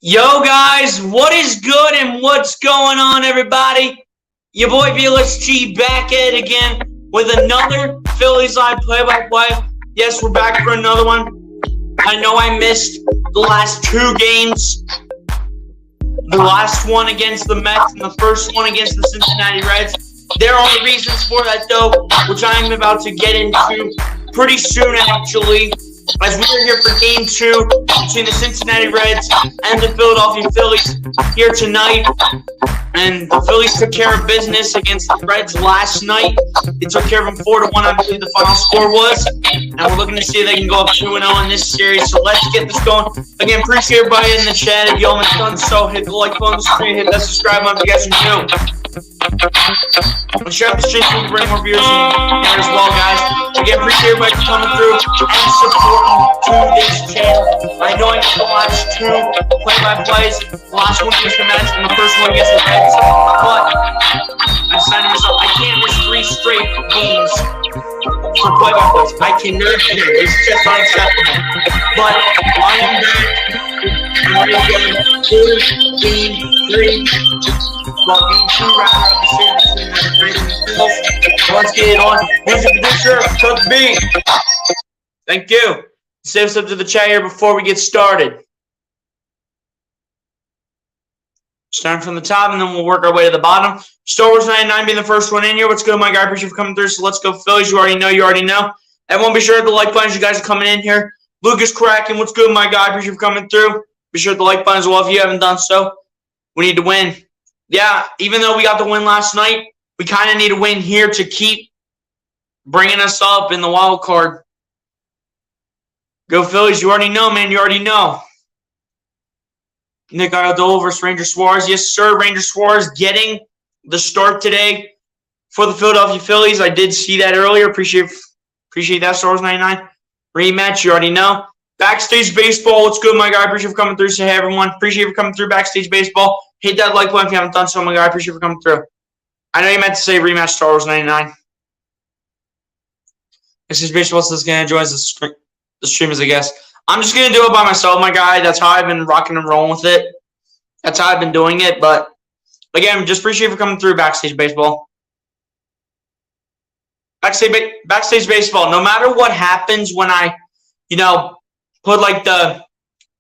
Yo, guys, what is good and what's going on, everybody? Your boy Felix G back at it again with another Phillies Live play-by-play. Yes, we're back for another one. I know I missed the last two games. The last one against the Mets and the first one against the Cincinnati Reds. There are reasons for that, though, which I'm about to get into pretty soon, actually, as we are here for Game 2 between the Cincinnati Reds and the Philadelphia Phillies here tonight. And the Phillies took care of business against the Reds last night. They took care of them 4-1, I believe the final score was. And we're looking to see if they can go up 2-0 in this series. So let's get this going. Again, appreciate everybody in the chat. If y'all haven't done so, hit the like button on the screen, hit that subscribe button if you guys are new. And share out the stream so we can bring more viewers in here as well, guys. Again, appreciate everybody coming through and supporting to this channel. I know I got the last two play-by-plays. The last one against the Mets and the first one against the Reds. But I decided to myself, I can't miss 3 straight games for play-by-plays. I cannot do it. It's just unacceptable. But I am back. I'm ready to go. Game 3. Well, Game 2 round of the series between the Reds and the Phillies. Let's get it on. Music producer, Coach B. Thank you. Save us up to the chat here before we get started. Starting from the top, and then we'll work our way to the bottom. Star Wars 99 being the first one in here. What's good, my guy? Appreciate you for coming through. So let's go, Phillies. You already know. Everyone be sure to like button as you guys are coming in here. Lucas Kraken, what's good, my guy? Appreciate you for coming through. Be sure to like button as well if you haven't done so. We need to win. Yeah, even though we got the win last night, we kind of need a win here to keep bringing us up in the wild card. Go Phillies. You already know, man. You already know. Nick Iodolo versus Ranger Suarez. Yes, sir. Ranger Suarez getting the start today for the Philadelphia Phillies. I did see that earlier. Appreciate that, Star Wars 99. Rematch. You already know. Backstage Baseball. What's good, my guy? Appreciate you for coming through. Say hey, everyone. Appreciate you for coming through Backstage Baseball. Hit that like button if you haven't done so, my guy. I appreciate you for coming through. I know you meant to say rematch Star Wars 99. This is Baseball says going to join the stream as a guest. I'm just going to do it by myself, my guy. That's how I've been rocking and rolling with it. That's how I've been doing it. But, again, just appreciate you for coming through Backstage Baseball. Backstage Baseball, no matter what happens when I, put, like, the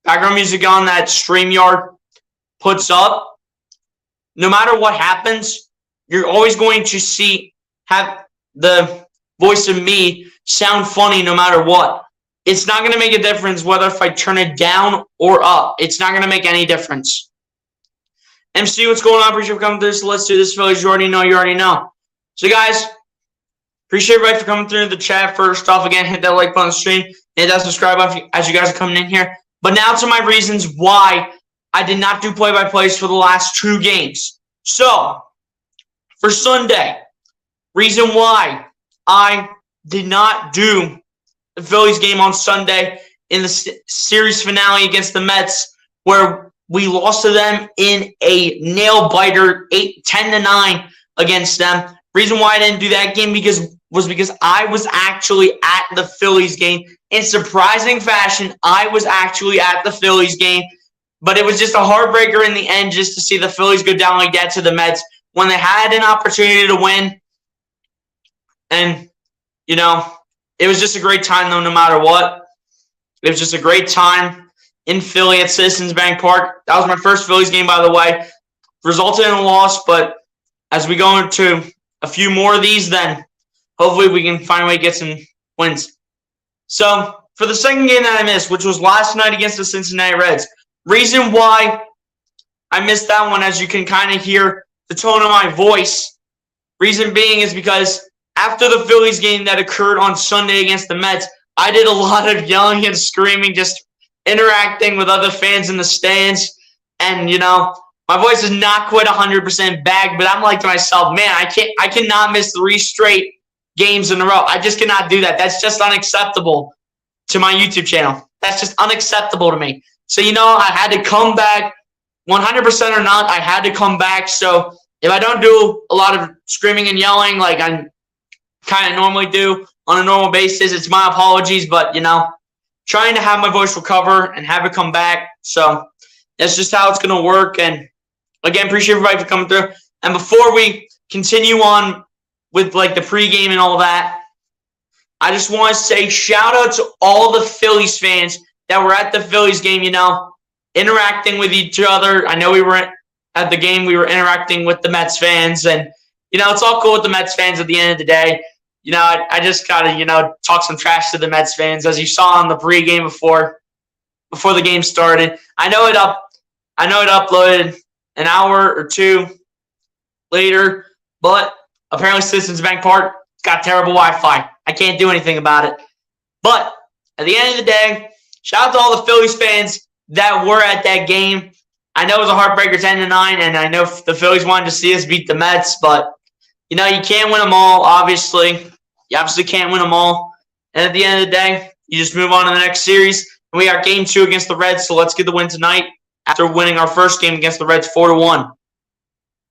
background music on that StreamYard puts up, no matter what happens, you're always going to have the voice of me sound funny no matter what. It's not going to make a difference whether if I turn it down or up. It's not going to make any difference. MC, what's going on? Appreciate you for coming through. So let's do this, Phillies. You already know. So, guys, appreciate everybody for coming through the chat. First off, again, hit that like button on the stream. Hit that subscribe button as you guys are coming in here. But now to my reasons why I did not do play-by-plays for the last 2 games. So, for Sunday, reason why I did not do the Phillies game on Sunday in the series finale against the Mets, where we lost to them in a nail-biter 10-9 against them. Reason why I didn't do that game was because I was actually at the Phillies game. In surprising fashion, I was actually at the Phillies game. But it was just a heartbreaker in the end just to see the Phillies go down like that to the Mets when they had an opportunity to win. And, it was just a great time, though, no matter what. It was just a great time in Philly at Citizens Bank Park. That was my first Phillies game, by the way. Resulted in a loss, but as we go into a few more of these, then hopefully we can find a way to get some wins. So, for the second game that I missed, which was last night against the Cincinnati Reds, reason why I missed that one, as you can kind of hear the tone of my voice, reason being is because after the Phillies game that occurred on Sunday against the Mets, I did a lot of yelling and screaming, just interacting with other fans in the stands. And, my voice is not quite 100% back, but I'm like to myself, man, I cannot miss 3 straight games in a row. I just cannot do that. That's just unacceptable to my YouTube channel. That's just unacceptable to me. So, I had to come back, 100% or not, I had to come back. So, if I don't do a lot of screaming and yelling like I kind of normally do on a normal basis, it's my apologies. But, trying to have my voice recover and have it come back. So, That's just how it's going to work. And again, appreciate everybody for coming through. And before we continue on with like the pregame and all that, I just want to say shout out to all the Phillies fans that were at the Phillies game, interacting with each other. I know we were at the game, we were interacting with the Mets fans, and, it's all cool with the Mets fans at the end of the day. I just got to, talk some trash to the Mets fans, as you saw on the pregame before the game started. I know it uploaded an hour or two later, but apparently Citizens Bank Park got terrible Wi-Fi. I can't do anything about it. But at the end of the day, shout out to all the Phillies fans that were at that game. I know it was a heartbreaker 10-9, and I know the Phillies wanted to see us beat the Mets, but, you can't win them all, obviously. You obviously can't win them all. And at the end of the day, you just move on to the next series. And we got Game 2 against the Reds, so let's get the win tonight after winning our first game against the Reds 4-1.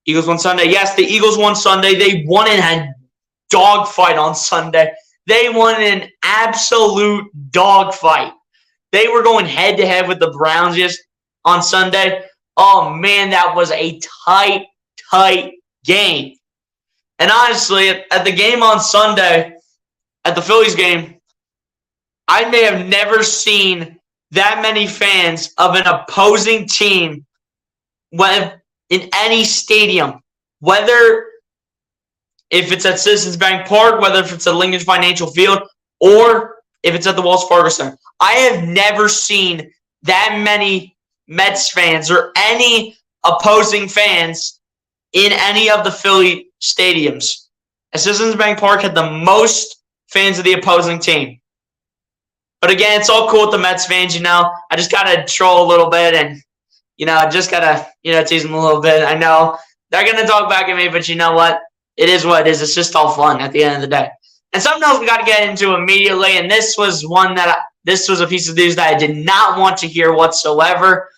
Eagles won Sunday. Yes, the Eagles won Sunday. They won in a dogfight on Sunday. They won an absolute dogfight. They were going head-to-head with the Browns just on Sunday. Oh, man, that was a tight game. And honestly, at the game on Sunday, at the Phillies game, I may have never seen that many fans of an opposing team in any stadium, whether if it's at Citizens Bank Park, whether if it's at Lincoln Financial Field, or if it's at the Wells Fargo Center. I have never seen that many Mets fans or any opposing fans in any of the Philly stadiums. Citizens Bank Park had the most fans of the opposing team. But again, it's all cool with the Mets fans, I just got to troll a little bit and, I just got to, tease them a little bit. I know they're going to talk back at me, but you know what? It is what it is. It's just all fun at the end of the day. And something else we got to get into immediately, and this was a piece of news that I did not want to hear whatsoever.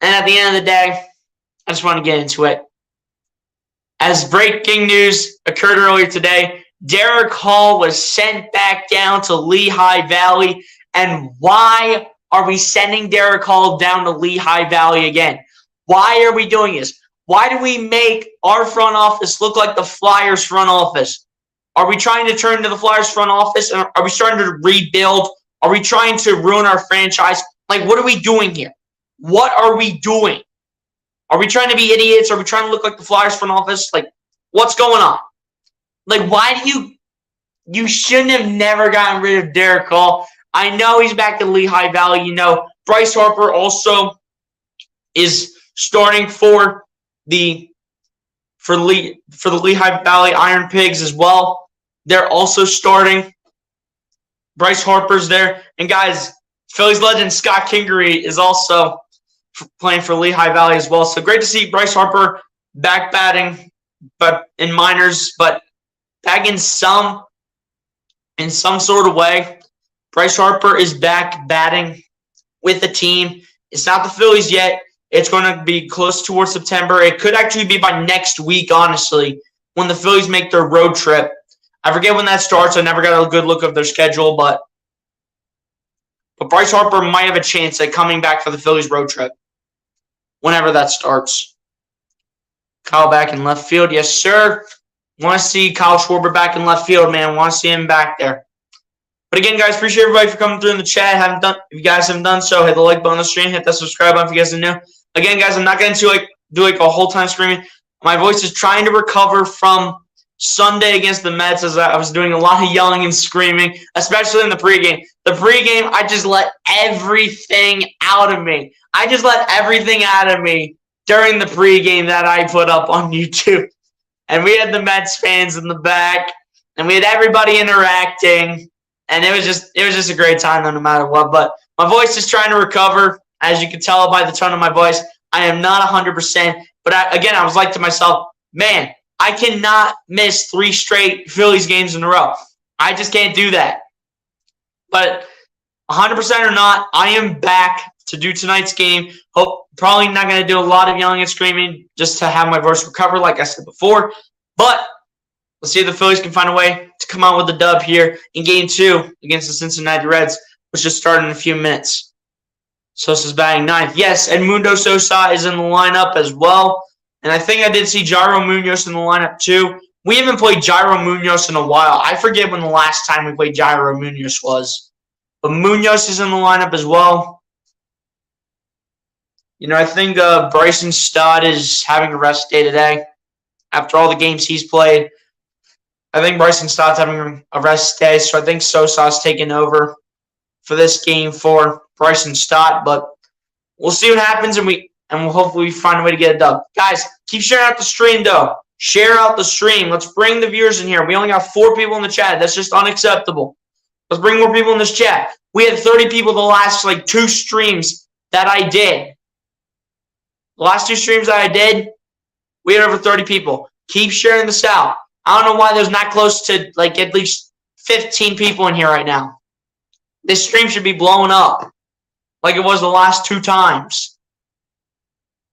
And at the end of the day, I just want to get into it. As breaking news occurred earlier today, Derek Hall was sent back down to Lehigh Valley. And why are we sending Derek Hall down to Lehigh Valley again? Why are we doing this? Why do we make our front office look like the Flyers front office? Are we trying to turn to the Flyers front office? And are we starting to rebuild? Are we trying to ruin our franchise? Like, what are we doing here? What are we doing? Are we trying to be idiots? Are we trying to look like the Flyers front office? Like, what's going on? Like, why do you shouldn't have never gotten rid of Derek Hall. I know he's back in Lehigh Valley. Bryce Harper also is starting for the Lehigh Valley Iron Pigs as well. They're also starting. Bryce Harper's there. And guys, Phillies legend Scott Kingery is also playing for Lehigh Valley as well. So great to see Bryce Harper back batting, but in minors, but back in some sort of way. Bryce Harper is back batting with the team. It's not the Phillies yet. It's going to be close towards September. It could actually be by next week, honestly, when the Phillies make their road trip. I forget when that starts. I never got a good look of their schedule, but Bryce Harper might have a chance at coming back for the Phillies road trip whenever that starts. Kyle back in left field. Yes, sir. Want to see Kyle Schwarber back in left field, man. Want to see him back there. But again, guys, appreciate everybody for coming through in the chat. If you guys haven't done so, hit the like button on the stream, hit that subscribe button if you guys are new. Again, guys, I'm not going to do a whole time screaming. My voice is trying to recover from Sunday against the Mets, as I was doing a lot of yelling and screaming, especially in the pregame. The pregame, I just let everything out of me. I just let everything out of me during the pregame that I put up on YouTube. And we had the Mets fans in the back, and we had everybody interacting, and it was just a great time no matter what. But my voice is trying to recover, as you can tell by the tone of my voice. I am not 100%, but I was like to myself, man, I cannot miss 3 straight Phillies games in a row. I just can't do that. But 100% or not, I am back to do tonight's game. Probably not going to do a lot of yelling and screaming just to have my voice recover, like I said before. But let's see if the Phillies can find a way to come out with a dub here in Game 2 against the Cincinnati Reds, which just started in a few minutes. Sosa's batting ninth. Yes, Edmundo Sosa is in the lineup as well. And I think I did see Jairo Munoz in the lineup too. We haven't played Jairo Munoz in a while. I forget when the last time we played Jairo Munoz was. But Munoz is in the lineup as well. I think Bryson Stott is having a rest day today. After all the games he's played, I think Bryson Stott's having a rest day. So I think Sosa's taking over for this game for Bryson Stott. But we'll see what happens, and we'll hopefully find a way to get it done. Guys, keep sharing out the stream, though. Share out the stream. Let's bring the viewers in here. We only got 4 people in the chat. That's just unacceptable. Let's bring more people in this chat. We had 30 people the last, 2 streams that I did. The last 2 streams that I did, we had over 30 people. Keep sharing this out. I don't know why there's not close to, at least 15 people in here right now. This stream should be blowing up like it was the last 2 times.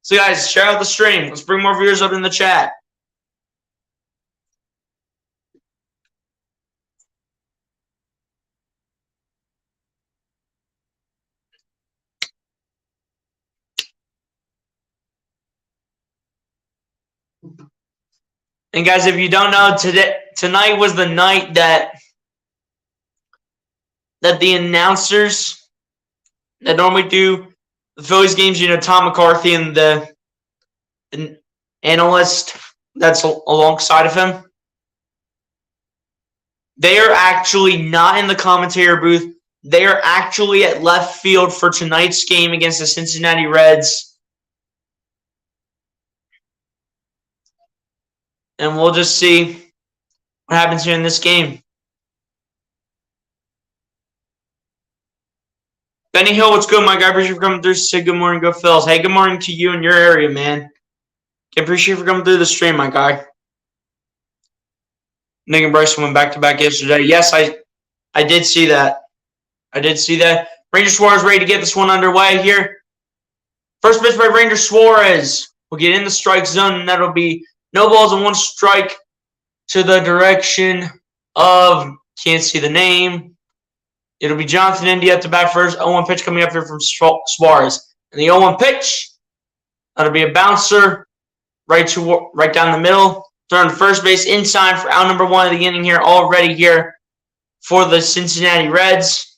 So, guys, share out the stream. Let's bring more viewers up in the chat. And, guys, if you don't know, tonight was the night that the announcers that normally do the Phillies games, Tom McCarthy and the analyst that's alongside of him, they are actually not in the commentator booth. They are actually at left field for tonight's game against the Cincinnati Reds. And we'll just see what happens here in this game. Benny Hill, what's good, my guy? Appreciate you for coming through. Say good morning, go Phils. Hey, good morning to you in your area, man. Appreciate you for coming through the stream, my guy. Nick and Bryson went back-to-back yesterday. Yes, I did see that. Ranger Suarez ready to get this one underway here. First pitch by Ranger Suarez. We'll get in the strike zone, and that'll be no balls and 1 strike to the direction of, can't see the name. It'll be Jonathan India at the bat first. 0-1 pitch coming up here from Suarez. And the 0-1 pitch, that'll be a bouncer right down the middle. Throwing to first base in time for out number 1 of the inning here already here for the Cincinnati Reds.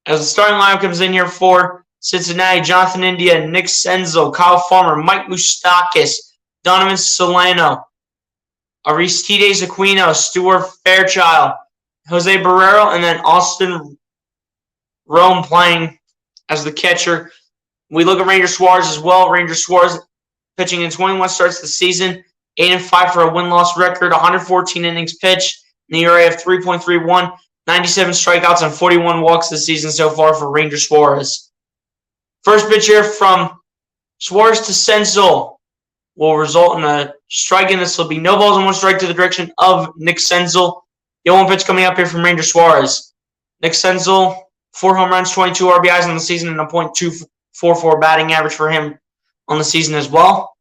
As the starting lineup comes in here for Cincinnati, Jonathan India, Nick Senzel, Kyle Farmer, Mike Moustakas, Donovan Solano, Aristides Aquino, Stuart Fairchild, Jose Barrero, and then Austin Rome playing as the catcher. We look at Ranger Suarez as well. Ranger Suarez pitching in 21 starts this season, 8-5 for a win-loss record, 114 innings pitched, an ERA of 3.31, 97 strikeouts, and 41 walks this season so far for Ranger Suarez. First pitch here from Suarez to Senzel will result in a strike, and this will be no balls and 1 strike to the direction of Nick Senzel. The 0-1 pitch coming up here from Ranger Suarez. Nick Senzel, 4 home runs, 22 RBIs on the season, and a .244 batting average for him on the season as well.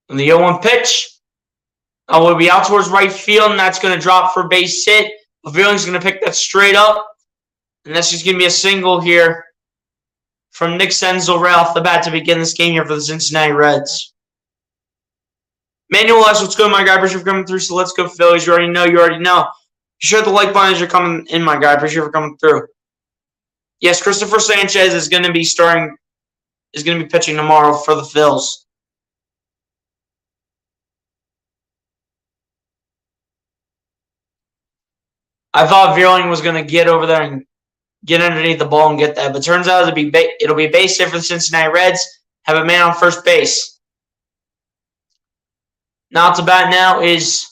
And the 0-1 pitch will be out towards right field, and that's going to drop for base hit. Avilling's going to pick that straight up, and that's just going to be a single here from Nick Senzel right off the bat to begin this game here for the Cincinnati Reds. Manuel S., what's good, my guy? Appreciate you for coming through. So let's go, Phillies. You already know. Be sure to like button as you're coming in, my guy. Appreciate you for coming through. Yes, Christopher Sanchez is going to be pitching tomorrow for the Phils. I thought Vierling was going to get over there and get underneath the ball and get that, but turns out it'll be a base hit for the Cincinnati Reds. Have a man on first base. Now to bat now is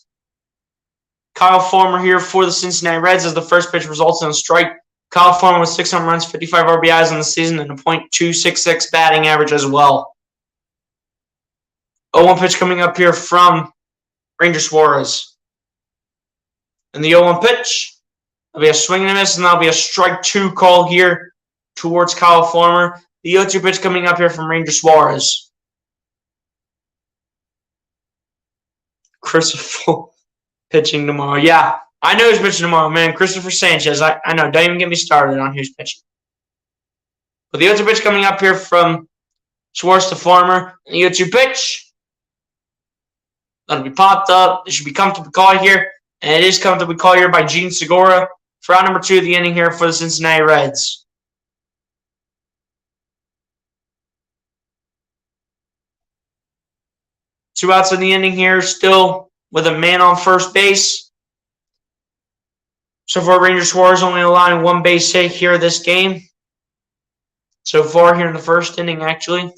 Kyle Farmer here for the Cincinnati Reds as the first pitch results in a strike. Kyle Farmer with 6 home runs, 55 RBIs on the season, and a .266 batting average as well. 0-1 pitch coming up here from Ranger Suarez. And the 0-1 pitch, there'll be a swing and a miss, and that'll be a strike 2 call here towards Kyle Farmer. The 0-2 pitch coming up here from Ranger Suarez. Christopher pitching tomorrow. Yeah, I know who's pitching tomorrow, man. Christopher Sanchez. I know. Don't even get me started on who's pitching. With the 0-2 pitch coming up here from Schwartz to Farmer. And the 0-2 pitch. That'll be popped up. It should be comfortable call here. And it is comfortable call here by Gene Segura for out number 2 of the inning here for the Cincinnati Reds. Two outs in the inning here, still with a man on first base. So far, Ranger Suarez only allowing one base hit here this game. So far here in the first inning, actually.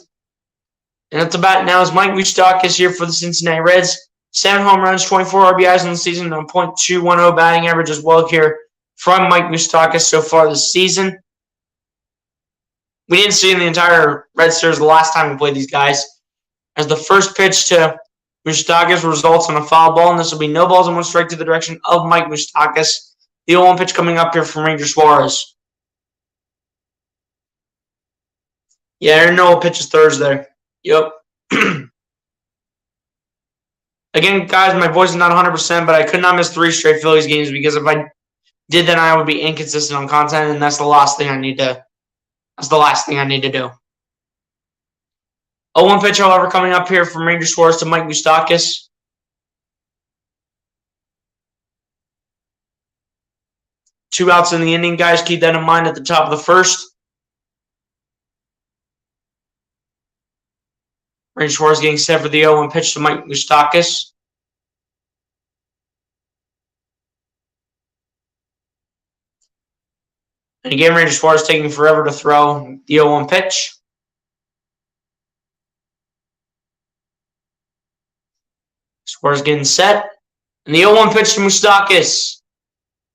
And at the bat now is Mike Moustakas here for the Cincinnati Reds. 7 home runs, 24 RBIs in the season, and a .210 batting average as well here from Mike Moustakas so far this season. We didn't see in the entire Red Series the last time we played these guys. As the first pitch to Moustakas results in a foul ball, and this will be no balls and 1 strike to the direction of Mike Moustakas. The 0-1 pitch coming up here from Ranger Suarez. Yeah, there are no pitches Thursday. Yep. Again, guys, my voice is not 100%, but I could not miss 3 straight Phillies games because if I did, then I would be inconsistent on content, and that's the last thing I need to. That's the last thing I need to do. 0-1 pitch, however, coming up here from Ranger Suarez to Mike Moustakas. Two outs in the inning, guys. Keep that in mind at the top of the first. Ranger Suarez getting set for the 0-1 pitch to Mike Moustakas. And again, Ranger Suarez taking forever to throw the 0-1 pitch. Suarez getting set. And the 0-1 pitch to Moustakas.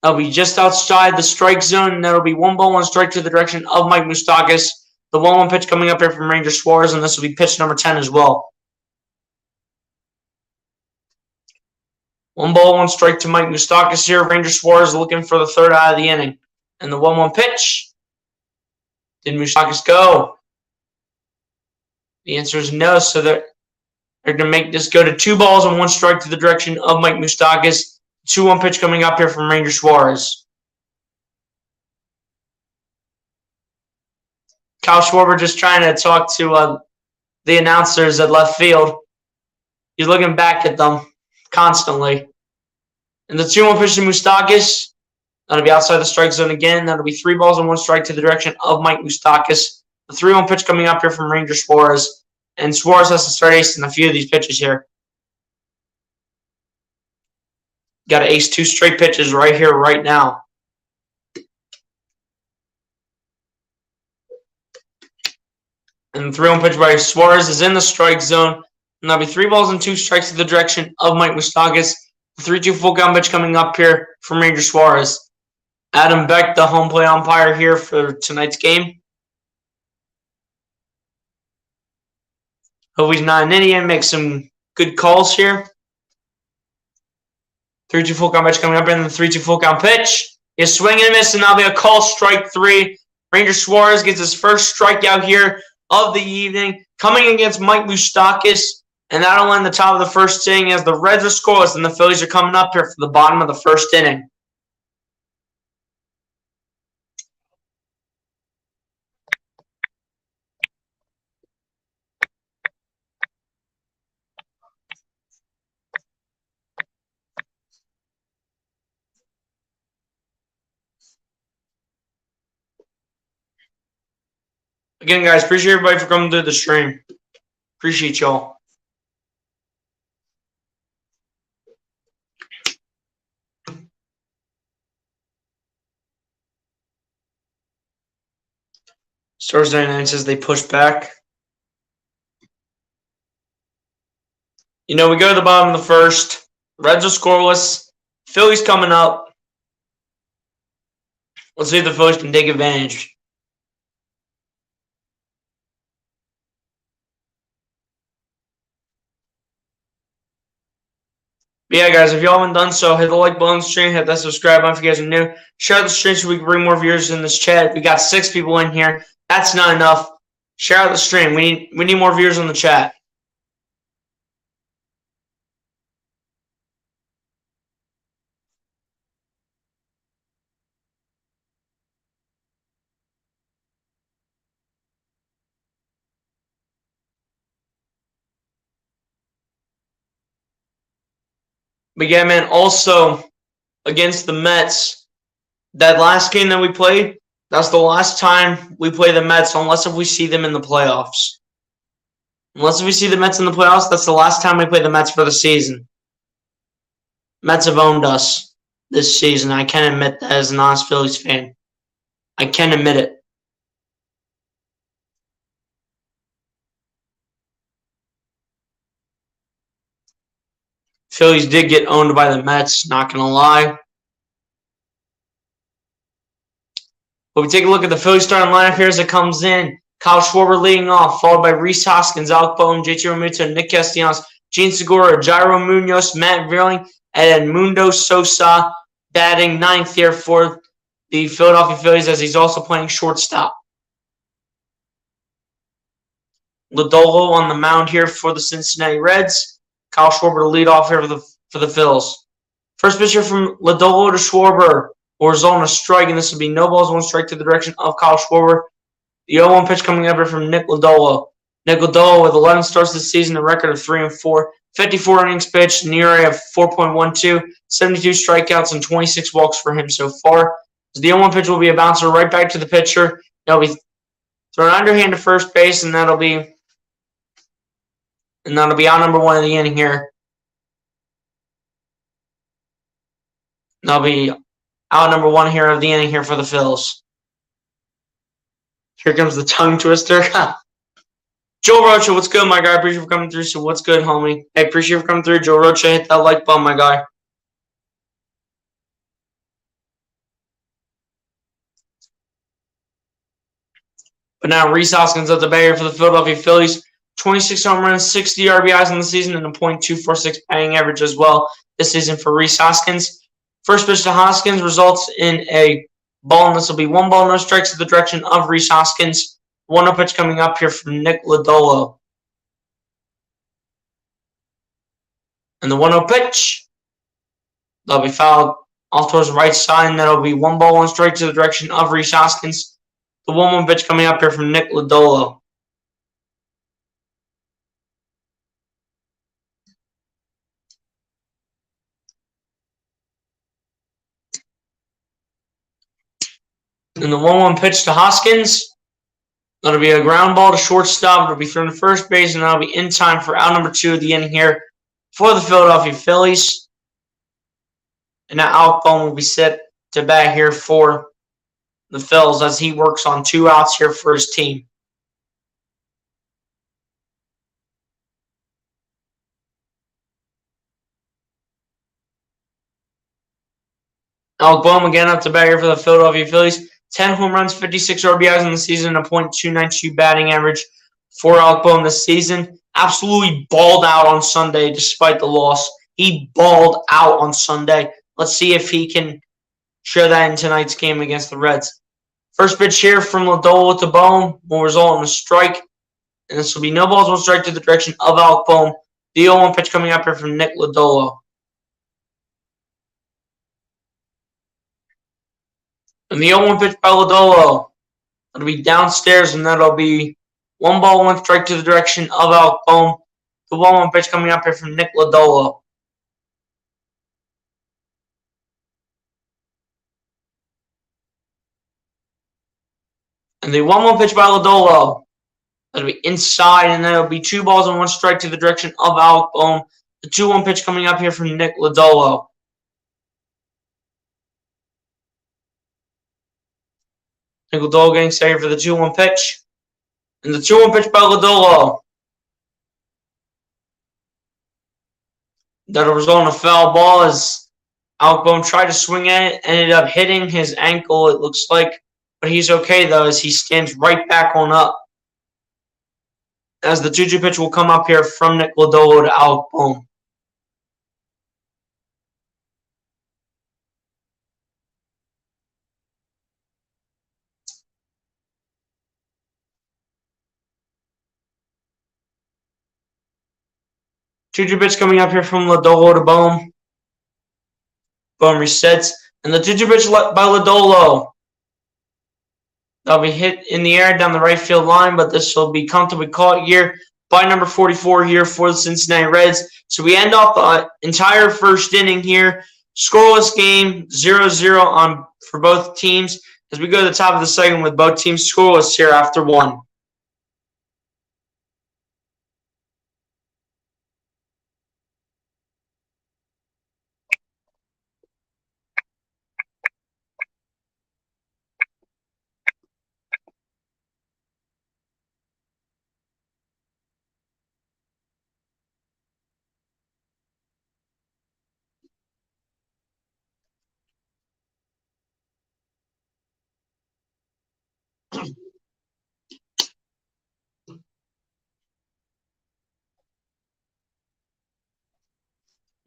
That'll be just outside the strike zone. And that'll be 1 ball, 1 strike to the direction of Mike Moustakas. The 1-1 pitch coming up here from Ranger Suarez, and this will be pitch number 10 as well. 1 ball, 1 strike to Mike Moustakas here. Ranger Suarez looking for the 3rd out of the inning. And the 1-1 pitch. Did Moustakas go? The answer is no, so they're going to make this go to 2 balls and 1 strike to the direction of Mike Moustakas. 2-1 pitch coming up here from Ranger Suarez. Kyle Schwarber just trying to talk to the announcers at left field. He's looking back at them constantly. And the 2-1 pitch to Moustakas. That'll be outside the strike zone again. That'll be 3 balls and 1 strike to the direction of Mike Moustakas. The 3-1 pitch coming up here from Ranger Suarez. And Suarez has to start acing a few of these pitches here. Got to ace 2 straight pitches right here, right now. And the 3-1 pitch by Suarez is in the strike zone. And that'll be 3 balls and 2 strikes to the direction of Mike Moustakas. The 3-2 full count pitch coming up here from Ranger Suarez. Adam Beck, the home plate umpire here for tonight's game. Hope he's not an idiot. Make some good calls here. 3-2 full count pitch coming up in the 3-2 full count pitch. He's swinging and missing. That'll be a call, strike 3. Ranger Suarez gets his first strikeout here of the evening, coming against Mike Moustakas. And that'll end the top of the first inning as the Reds are scoreless and the Phillies are coming up here for the bottom of the first inning. Again, guys, appreciate everybody for coming through the stream. Appreciate y'all. Stars 99 says they push back. You know, we go to the bottom of the first. Reds are scoreless. Phillies coming up. Let's see if the Phillies can take advantage. But yeah, guys, if y'all haven't done so, hit the like button on the stream, hit that subscribe button if you guys are new. Share the stream so we can bring more viewers in this chat. We got 6 people in here. That's not enough. Share out the stream. We need more viewers on the chat. But yeah, man, also against the Mets, that last game that we played, that's the last time we play the Mets unless if we see them in the playoffs. Unless we see the Mets in the playoffs, that's the last time we play the Mets for the season. Mets have owned us this season. I can admit that as an honest Phillies fan. I can admit it. Phillies did get owned by the Mets, not going to lie. But we take a look at the Phillies starting lineup here as it comes in. Kyle Schwarber leading off, followed by Rhys Hoskins, Alec Boehm, JT Realmuto, Nick Castellanos, Gene Segura, Jairo Munoz, Matt Vierling, and Edmundo Sosa batting ninth here for the Philadelphia Phillies as he's also playing shortstop. Lodolo on the mound here for the Cincinnati Reds. Kyle Schwarber to lead off here for the Phils. First pitcher from Lodolo to Schwarber will result in a strike, and this will be no balls, one strike to the direction of Kyle Schwarber. The 0-1 pitch coming up here from Nick Lodolo. Nick Lodolo with 11 starts this season, a record of 3-4, 54 innings pitched, an ERA of 4.12, 72 strikeouts, and 26 walks for him so far. So the 0-1 pitch will be a bouncer right back to the pitcher. That'll be thrown underhand to first base, and that'll be out number one of the inning here. That'll be out number one here of the inning here for the Phils. Here comes the tongue twister. Joe Rocha, what's good, my guy? Appreciate you for coming through. So what's good, homie? Hey, appreciate you for coming through. Joe Rocha, hit that like button, my guy. But now Rhys Hoskins at the bat here for the Philadelphia Phillies. 26 home runs, 60 RBIs in the season, and a .246 batting average as well this season for Rhys Hoskins. First pitch to Hoskins results in a ball, and this will be one ball, no strikes to the direction of Rhys Hoskins. 1-0 pitch coming up here from Nick Lodolo. And the 1-0 pitch, that'll be fouled off towards the right side, and that'll be one ball, one strike to the direction of Rhys Hoskins. The 1-1 pitch coming up here from Nick Lodolo. And the 1-1 pitch to Hoskins. That'll be a ground ball to shortstop. It'll be thrown to first base, and that'll be in time for out number 2 of the inning here for the Philadelphia Phillies. And now Alec Boehm will be set to bat here for the Phils as he works on 2 outs here for his team. Alec Boehm again up to bat here for the Philadelphia Phillies. 10 home runs, 56 RBIs in the season, and a .292 batting average for Alec Boehm this season. Absolutely balled out on Sunday despite the loss. He balled out on Sunday. Let's see if he can share that in tonight's game against the Reds. First pitch here from Lodolo to Boehm will result in a strike. And this will be no balls, one strike to the direction of Alec Boehm. The 0-1 pitch coming up here from Nick Lodolo. And the 0-1 pitch by Lodolo. It'll be downstairs, and that'll be one ball, one strike to the direction of Alec Boehm. The 1-1 pitch coming up here from Nick Lodolo. And the 1-1 pitch by Lodolo. That'll be inside, and that'll be 2 balls and 1 strike to the direction of Alec Boehm. The 2-1 pitch coming up here from Nick Lodolo. Nick Lodolo getting set here for the 2-1 pitch. And the 2-1 pitch by Lodolo. That'll result in a foul ball as Alec Boehm tried to swing at it, ended up hitting his ankle, it looks like. But he's okay, though, as he stands right back on up. As the 2-2 pitch will come up here from Nick Lodolo to Alec Boehm. Two-two pitch coming up here from Lodolo to Boehm. Boehm resets. And the 2-2 pitch by Lodolo. That'll be hit in the air down the right field line, but this will be comfortably caught here by number 44 here for the Cincinnati Reds. So we end off the entire first inning here. Scoreless game, 0-0 on for both teams as we go to the top of the second with both teams scoreless here after one.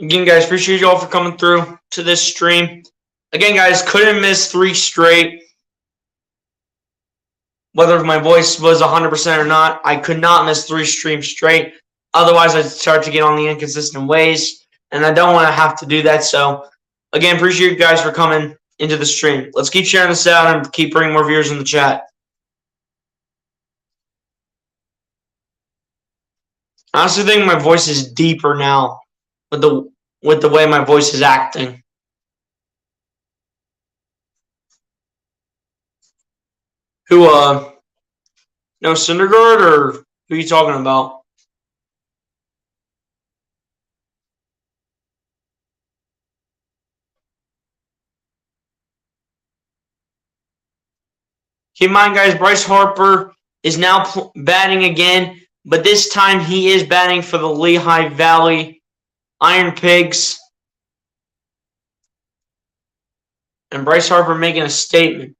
Again, guys, appreciate you all for coming through to this stream. Again, guys, couldn't miss 3 straight. Whether my voice was 100% or not, I could not miss 3 streams straight. Otherwise, I'd start to get on the inconsistent ways, and I don't want to have to do that. So, again, appreciate you guys for coming into the stream. Let's keep sharing this out and keep bringing more viewers in the chat. I honestly think my voice is deeper now with the way my voice is acting. Who, no Syndergaard, or who are you talking about? Keep in mind, guys, Bryce Harper is now batting again, but this time he is batting for the Lehigh Valley Iron Pigs. And Bryce Harper making a statement.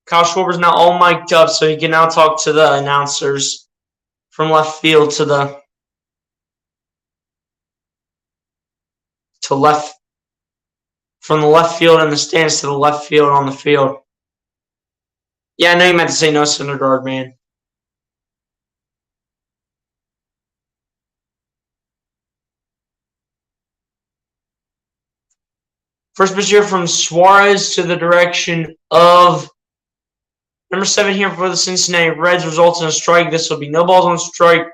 Kyle Schwarber's now all mic'd up, so he can now talk to the announcers from left field to left, from the left field in the stands to the left field on the field. Yeah, I know you meant to say no Syndergaard, man. First pitch here from Suarez to the direction of number 7 here for the Cincinnati Reds, results in a strike. This will be no balls on strike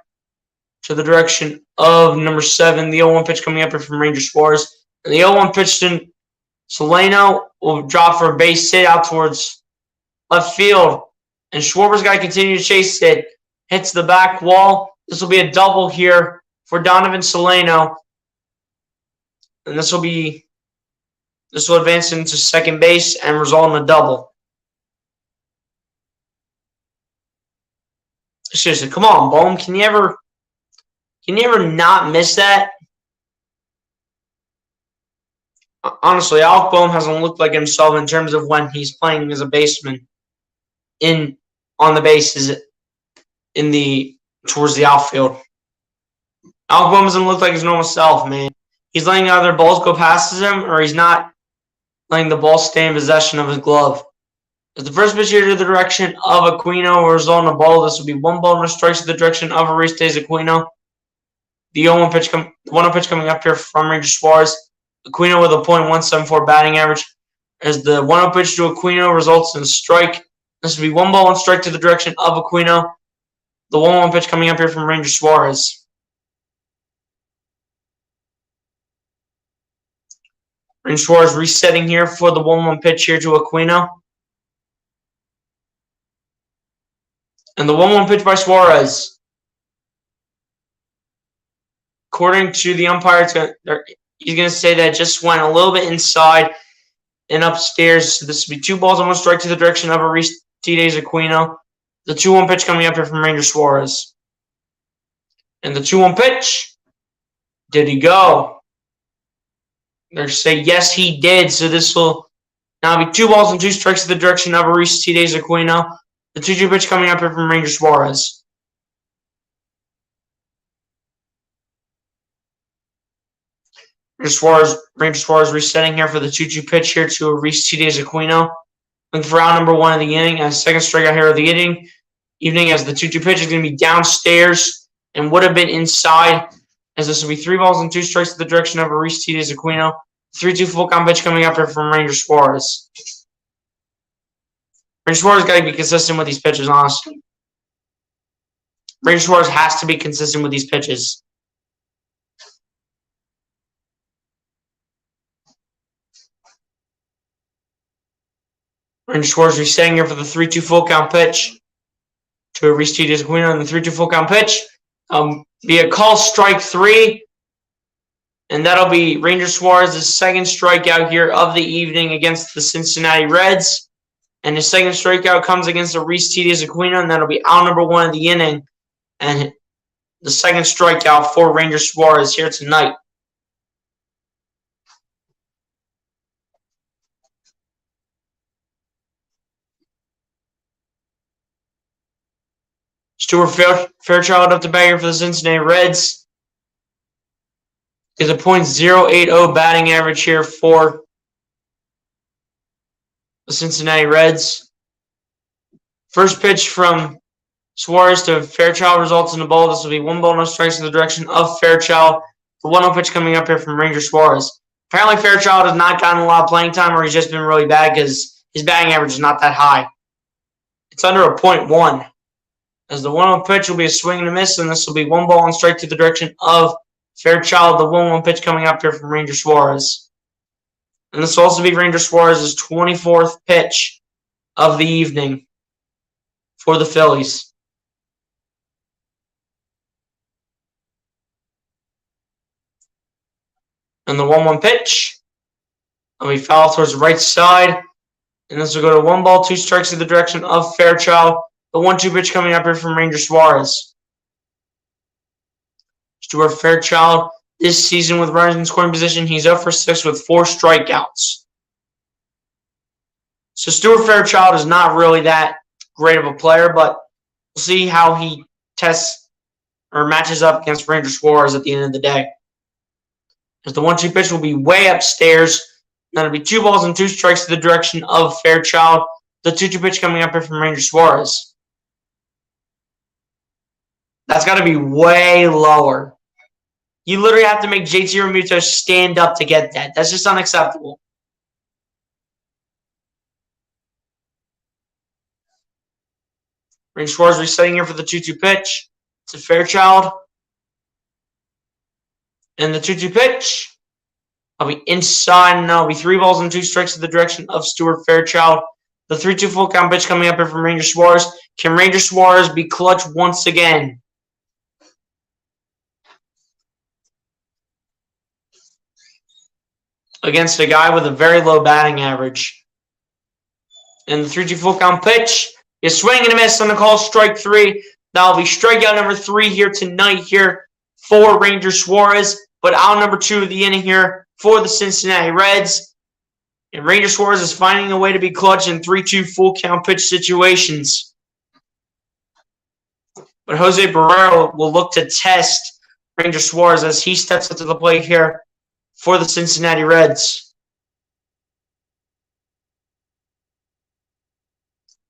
to the direction of number 7. The 0-1 pitch coming up here from Ranger Suarez. And the 0-1 pitch to Solano will drop for a base hit out towards left field. And Schwarber's got to continue to chase it. Hits the back wall. This will be a double here for Donovan Solano. And this will advance into second base and result in a double. Seriously, come on, Bohm. Can you ever not miss that? Honestly, Alec Bohm hasn't looked like himself in terms of when he's playing as a baseman on the bases towards the outfield. Alec Bohm doesn't look like his normal self, man. He's letting either balls go past him or he's not letting the ball stay in possession of his glove. As the first pitch here to the direction of Aquino will result in a ball. This will be 1 ball, no strikes to the direction of Aristes Aquino. The 1-0 pitch coming up here from Ranger Suarez. Aquino with a .174 batting average. As the 1-0 pitch to Aquino results in a strike. This will be 1 ball, 1 strike to the direction of Aquino. The 1-1 pitch coming up here from Ranger Suarez. Ranger Suarez resetting here for the 1-1 pitch here to Aquino. And the 1-1 pitch by Suarez. According to the umpire, he's going to say that it just went a little bit inside and upstairs. So this will be 2 balls, 1 strike to the direction of Aristides Aquino. The 2-1 pitch coming up here from Ranger Suarez. And the 2-1 pitch. Did he go? They're saying yes, he did. So this will now be 2 balls and 2 strikes to the direction of Aristides Aquino. The 2-2 pitch coming up here from Ranger Suarez. Ranger Suarez resetting here for the 2-2 pitch here to Aristides Aquino. Looking for out number 1 of the inning. And second strikeout here of the evening as the 2-2 pitch is going to be downstairs and would have been inside. As this will be 3 balls and 2 strikes to the direction of Aristides Aquino. 3-2 full count pitch coming up here from Ranger Suarez. Ranger Suarez got to be consistent with these pitches, honestly. Ranger Suarez has to be consistent with these pitches. Ranger Suarez resetting here for the 3-2 full count pitch to Aristides Aquino on the 3-2 full count pitch. Be a call strike 3. And that'll be Ranger Suarez's second strikeout here of the evening against the Cincinnati Reds. And his second strikeout comes against Aristides Aquino, and that'll be out number 1 of the inning. And the second strikeout for Ranger Suarez here tonight. Stuart Fairchild up the bat here for the Cincinnati Reds. Is a .080 batting average here for the Cincinnati Reds. First pitch from Suarez to Fairchild results in a ball. This will be 1 ball, no strikes in the direction of Fairchild. The 1-0 pitch coming up here from Ranger Suarez. Apparently Fairchild has not gotten a lot of playing time, or he's just been really bad because his batting average is not that high. It's under a .1. As the 1-0 pitch will be a swing and a miss, and this will be 1 ball and strike to the direction of Fairchild. The 1-1 pitch coming up here from Ranger Suarez. And this will also be Ranger Suarez's 24th pitch of the evening for the Phillies. And the 1-1 pitch will be fouled towards the right side. And this will go to 1 ball, 2 strikes in the direction of Fairchild. The 1-2 pitch coming up here from Ranger Suarez. Stuart Fairchild this season with runners in scoring position, he's 0 for 6 with 4 strikeouts. So Stuart Fairchild is not really that great of a player, but we'll see how he tests or matches up against Ranger Suarez at the end of the day. As the 1-2 pitch will be way upstairs. That'll be 2 balls and 2 strikes to the direction of Fairchild. The 2-2 pitch coming up here from Ranger Suarez. That's got to be way lower. You literally have to make JT Realmuto stand up to get that. That's just unacceptable. Ranger Suarez resetting here for the 2-2 pitch to Fairchild. And the 2-2 pitch will be inside, and that'll be 3 balls and 2 strikes in the direction of Stuart Fairchild. The 3-2 full count pitch coming up here from Ranger Suarez. Can Ranger Suarez be clutch once again? Against a guy with a very low batting average. And the 3-2 full count pitch is swing and a miss on the call, strike 3. That'll be strikeout number 3 here tonight here for Ranger Suarez. But out number 2 of the inning here for the Cincinnati Reds. And Ranger Suarez is finding a way to be clutch in 3-2 full count pitch situations. But Jose Barrero will look to test Ranger Suarez as he steps up to the plate here for the Cincinnati Reds.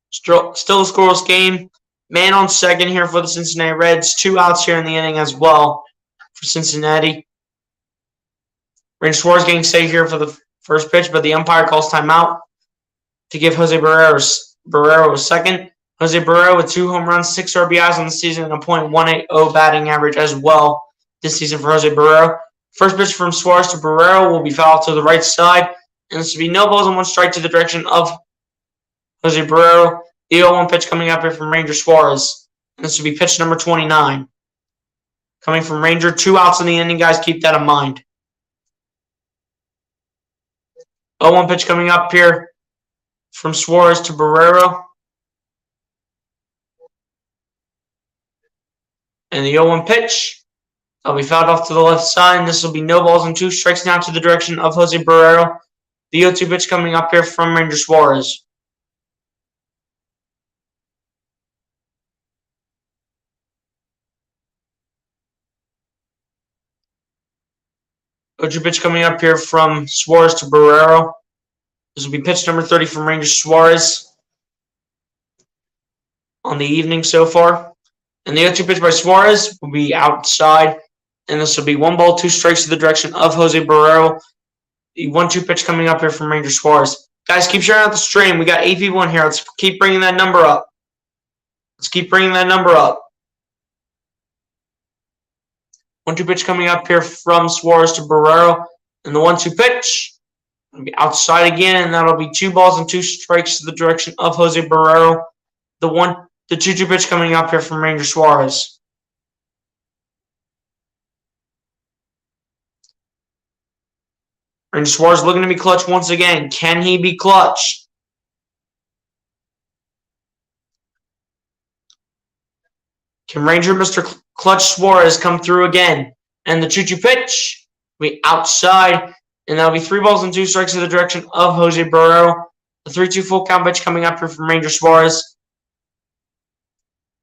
Still a scoreless game. Man on second here for the Cincinnati Reds. 2 outs here in the inning as well for Cincinnati. Ranger Suarez getting saved here for the first pitch, but the umpire calls timeout to give Jose Barrero a second. Jose Barrero with 2 home runs, 6 RBIs on the season, and a .180 batting average as well this season for Jose Barrero. First pitch from Suarez to Barrero will be fouled to the right side, and this will be no balls and 1 strike to the direction of Jose Barrero. The 0-1 pitch coming up here from Ranger Suarez, and this will be pitch number 29. Coming from Ranger, 2 outs in the inning, guys, keep that in mind. 0-1 pitch coming up here from Suarez to Barrero. And the 0-1 pitch, that'll be fouled off to the left side. And this will be no balls and 2 strikes now to the direction of Jose Barrero. The 0-2 pitch coming up here from Ranger Suarez. Ocho pitch coming up here from Suarez to Barrero. This will be pitch number 30 from Ranger Suarez on the evening so far. And the 0-2 pitch by Suarez will be outside. And this will be 1 ball, 2 strikes to the direction of Jose Barrero. The 1-2 pitch coming up here from Ranger Suarez. Guys, keep sharing out the stream. We got 8 people in here. Let's keep bringing that number up. Let's keep bringing that number up. 1-2 pitch coming up here from Suarez to Barrero. And the 1-2 pitch will be outside again, and that'll be 2 balls and 2 strikes to the direction of Jose Barrero. The 2-2 pitch coming up here from Ranger Suarez. Ranger Suarez looking to be clutch once again. Can he be clutch? Can Ranger Mr. Clutch Suarez come through again? And the 2-2 pitch will be outside, and that'll be 3 balls and 2 strikes to the direction of Jose Barrero. The 3-2 full count pitch coming up here from Ranger Suarez.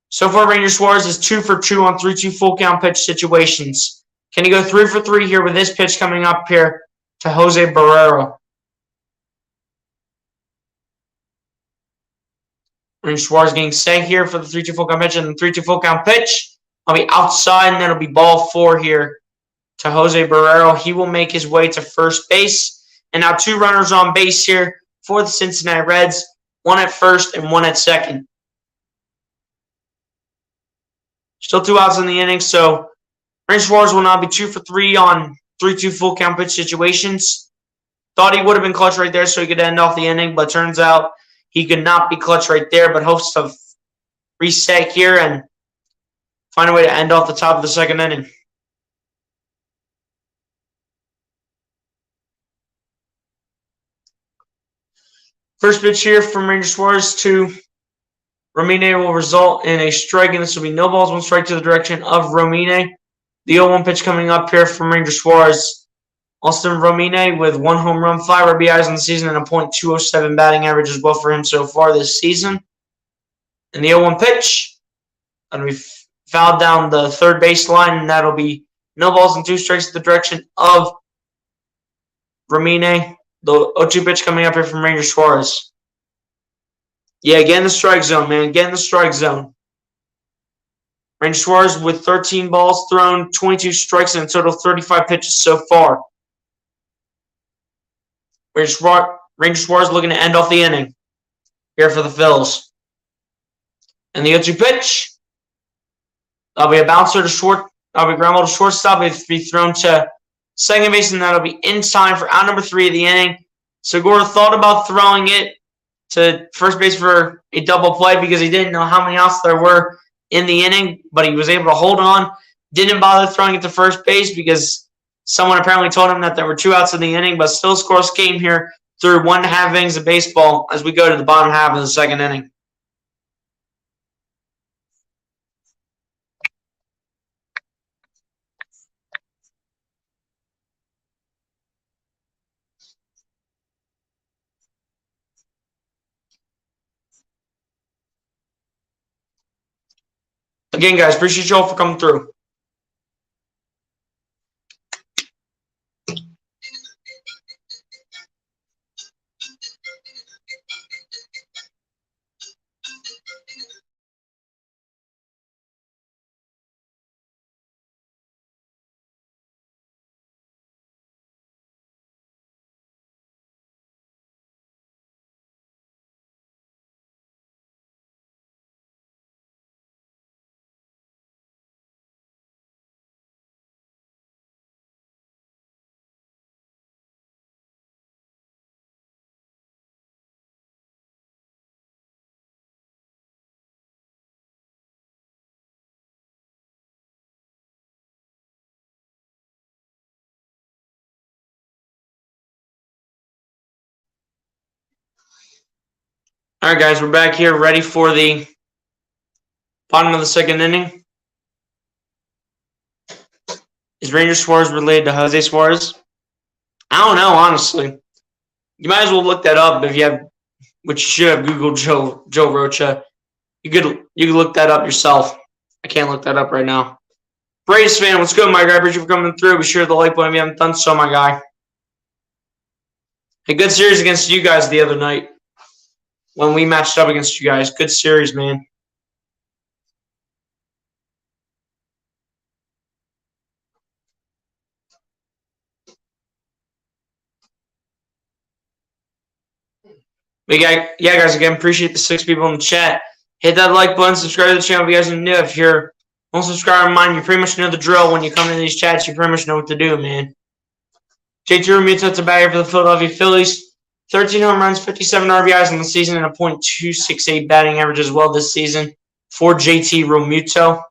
So far, Ranger Suarez is 2 for 2 on 3-2 full count pitch situations. Can he go 3 for 3 here with this pitch coming up here to Jose Barrero? Ranger Suarez getting set here for the 3-2 full count pitch, and the 3-2 full count pitch will be outside, and then it'll be ball 4 here to Jose Barrero. He will make his way to first base. And now 2 runners on base here for the Cincinnati Reds, 1 at first and 1 at second. Still 2 outs in the inning, so Ranger Suarez will now be 2 for 3 on 3-2 full count pitch situations. Thought he would have been clutch right there so he could end off the inning, but turns out he could not be clutch right there, but hopes to reset here and find a way to end off the top of the second inning. First pitch here from Ranger Suarez to Romine will result in a strike, and this will be no balls, 1 strike to the direction of Romine. The 0-1 pitch coming up here from Ranger Suarez. Austin Romine with 1 home run, 5 RBIs on the season, and a .207 batting average as well for him so far this season. And the 0-1 pitch, and we fouled down the third baseline, and that'll be no balls and 2 strikes to the direction of Romine. The 0-2 pitch coming up here from Ranger Suarez. Yeah, get in the strike zone, man. Get in the strike zone. Ranger Suarez with 13 balls thrown, 22 strikes, and a total of 35 pitches so far. Ranger Suarez looking to end off the inning here for the Phillies. And the 0-2 pitch, that'll be a bouncer to short. That'll be ground ball to shortstop. It'll be thrown to second base, and that'll be in time for out number 3 of the inning. Segura thought about throwing it to first base for a double play because he didn't know how many outs there were in the inning, but he was able to hold on. Didn't bother throwing it to first base because someone apparently told him that there were 2 outs in the inning, but still scores game here through 1.5 innings of baseball as we go to the bottom half of the second inning. Again, guys, appreciate you all for coming through. All right, guys, we're back here ready for the bottom of the second inning. Is Ranger Suarez related to Jose Suarez? I don't know, honestly. You might as well look that up if you have, which you should have Googled Joe Rocha. You could look that up yourself. I can't look that up right now. Braves fan, what's good, my guy? Appreciate you for coming through. Be sure to like button if you haven't done so, my guy. A good series against you guys the other night when we matched up against you guys. Good series, man. But yeah, guys, again, appreciate the 6 people in the chat. Hit that like button, subscribe to the channel if you guys are new. If you're one subscriber of mine, you pretty much know the drill. When you come into these chats, you pretty much know what to do, man. JT Realmuto to batter for the Philadelphia Phillies. 13 home runs, 57 RBIs in the season, and a .268 batting average as well this season for JT Realmuto.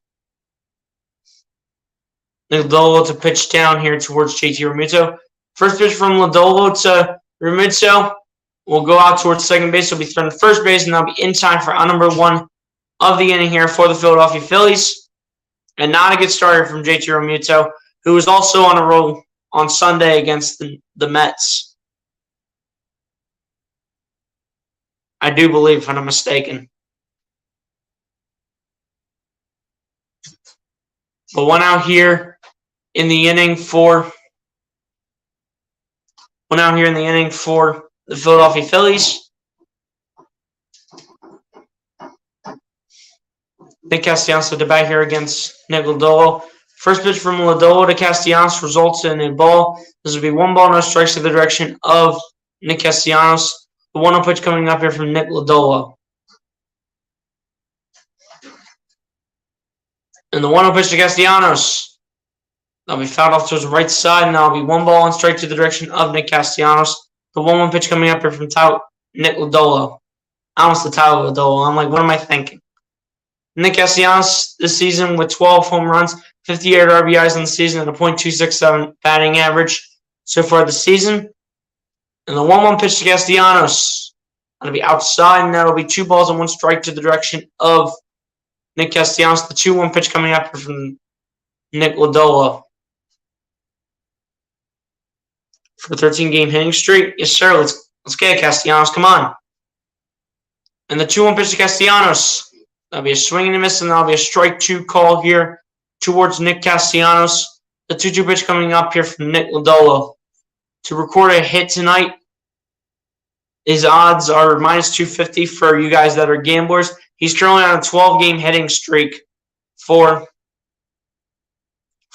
Lodolo to pitch down here towards JT Realmuto. First pitch from Lodolo to Realmuto will go out towards second base. He'll be thrown to first base, and that'll be in time for out number 1 of the inning here for the Philadelphia Phillies. And not a good starter from JT Realmuto, who was also on a roll on Sunday against the Mets. I do believe, if I'm not mistaken. But one out here in the inning for the Philadelphia Phillies. Nick Castellanos to bat here against Nick Lodolo. First pitch from Lodolo to Castellanos results in a ball. This will be 1 ball, no strikes to the direction of Nick Castellanos. The 1-0 pitch coming up here from Nick Lodolo. And the 1-0 pitch to Castellanos. That'll be fouled off towards the right side, and that'll be 1 ball and strike to the direction of Nick Castellanos. The 1-1 pitch coming up here from Nick Lodolo. I almost said Tyler Lodolo. I'm like, what am I thinking? Nick Castellanos this season with 12 home runs, 58 RBIs in the season, and a .267 batting average so far this season. And the 1-1 pitch to Castellanos. That'll be outside, and that'll be 2 balls and 1 strike to the direction of Nick Castellanos. The 2-1 pitch coming up from Nick Lodolo. For a 13-game hitting streak. Yes, sir. Let's get it, Castellanos. Come on. And the 2-1 pitch to Castellanos. That'll be a swing and a miss, and that'll be a strike 2 call here towards Nick Castellanos. The 2-2 pitch coming up here from Nick Lodolo. To record a hit tonight, his odds are -250 for you guys that are gamblers. He's currently on a 12-game hitting streak for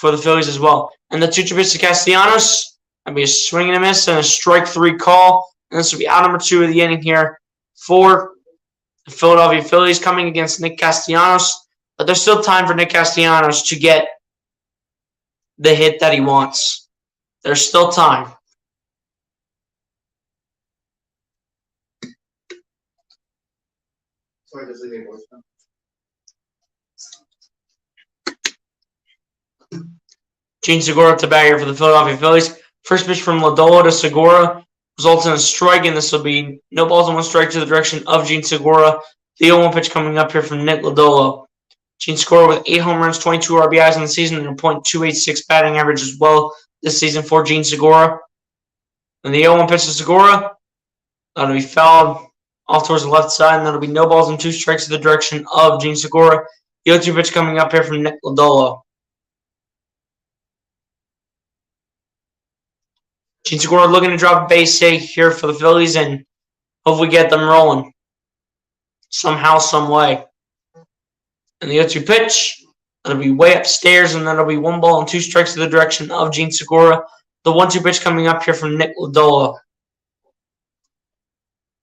the Phillies as well. And the 2-2 pitch to Castellanos. That'll be a swing and a miss and a strike 3 call. And this will be out number 2 of the inning here for the Philadelphia Phillies coming against Nick Castellanos. But there's still time for Nick Castellanos to get the hit that he wants. There's still time. Sorry, just leave a voicemail. Gene Segura to bat here for the Philadelphia Phillies. First pitch from Lodolo to Segura results in a strike, and this will be no balls and 1 strike to the direction of Gene Segura. The 0-1 pitch coming up here from Nick Lodolo. Gene Segura with 8 home runs, 22 RBIs in the season, and a .286 batting average as well this season for Gene Segura. And the 0-1 pitch to Segura, that'll be fouled off towards the left side, and that'll be no balls and 2 strikes to the direction of Gene Segura. The 0-2 pitch coming up here from Nick Lodolo. Gene Segura looking to drop a base hit here for the Phillies and hopefully get them rolling somehow, some way. And the 0-2 pitch, that'll be way upstairs, and that'll be 1 ball and 2 strikes to the direction of Gene Segura. The 1-2 pitch coming up here from Nick Lodolo.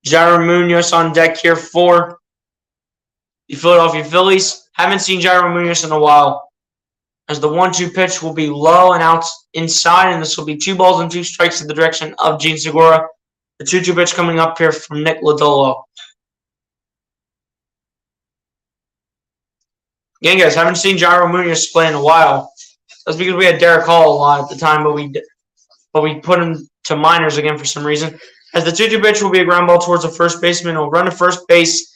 Jairo Munoz on deck here for the Philadelphia Phillies. Haven't seen Jairo Munoz in a while, as the 1-2 pitch will be low and out inside, and this will be 2 balls and 2 strikes in the direction of Gene Segura. The 2-2 pitch coming up here from Nick Lodolo. Again, guys, haven't seen Jairo Munoz play in a while. That's because we had Derek Hall a lot at the time, but we put him to minors again for some reason. As the 2-2 pitch will be a ground ball towards the first baseman. He'll run to first base.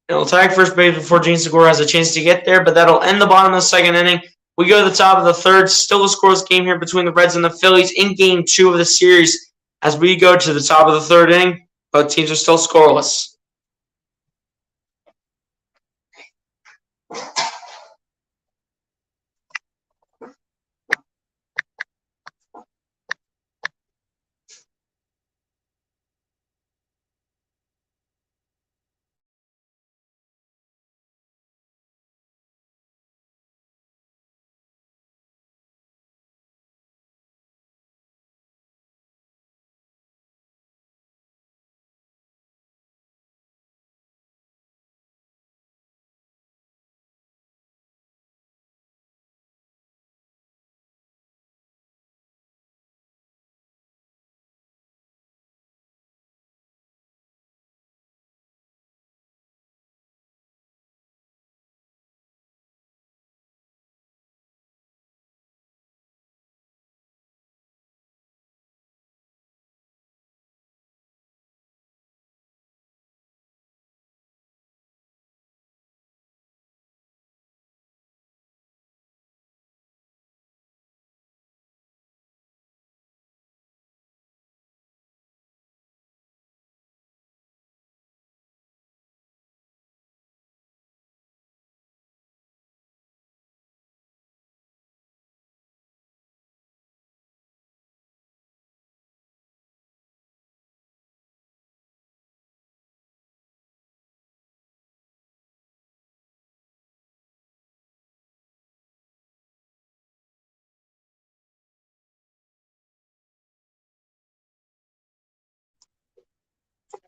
It'll tag first base before Gene Segura has a chance to get there, but that'll end the bottom of the 2nd inning. We go to the top of the 3rd. Still a scoreless game here between the Reds and the Phillies in Game 2 of the series. As we go to the top of the 3rd inning, both teams are still scoreless.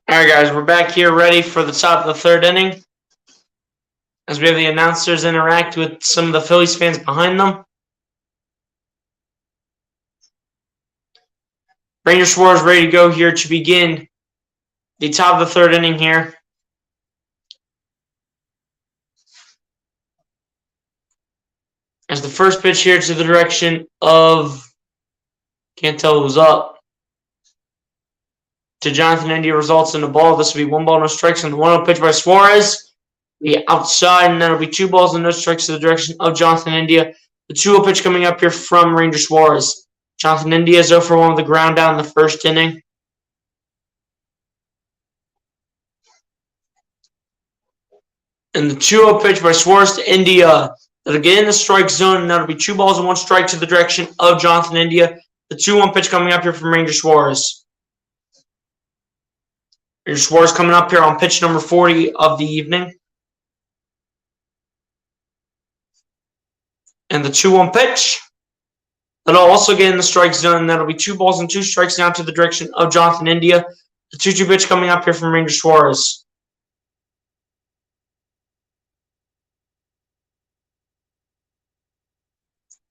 All right, guys, we're back here ready for the top of the third inning as we have the announcers interact with some of the Phillies fans behind them. Ranger Suarez ready to go here to begin the top of the third inning here. As the first pitch here to the direction of, can't tell who's up, to Jonathan India results in a ball. This will be 1 ball, no strikes on the 1-0 pitch by Suarez. The outside, and that'll be 2 balls and no strikes to the direction of Jonathan India. The 2-0 pitch coming up here from Ranger Suarez. Jonathan India is 0 for 1 with the ground down in the first inning. And the 2-0 pitch by Suarez to India. That'll get in the strike zone, and that'll be 2 balls and 1 strike to the direction of Jonathan India. The 2-1 pitch coming up here from Ranger Suarez. Ranger Suarez coming up here on pitch number 40 of the evening. And the 2-1 pitch. That'll also get in the strike zone, and that'll be 2 balls and 2 strikes now to the direction of Jonathan India. The 2-2 pitch coming up here from Ranger Suarez.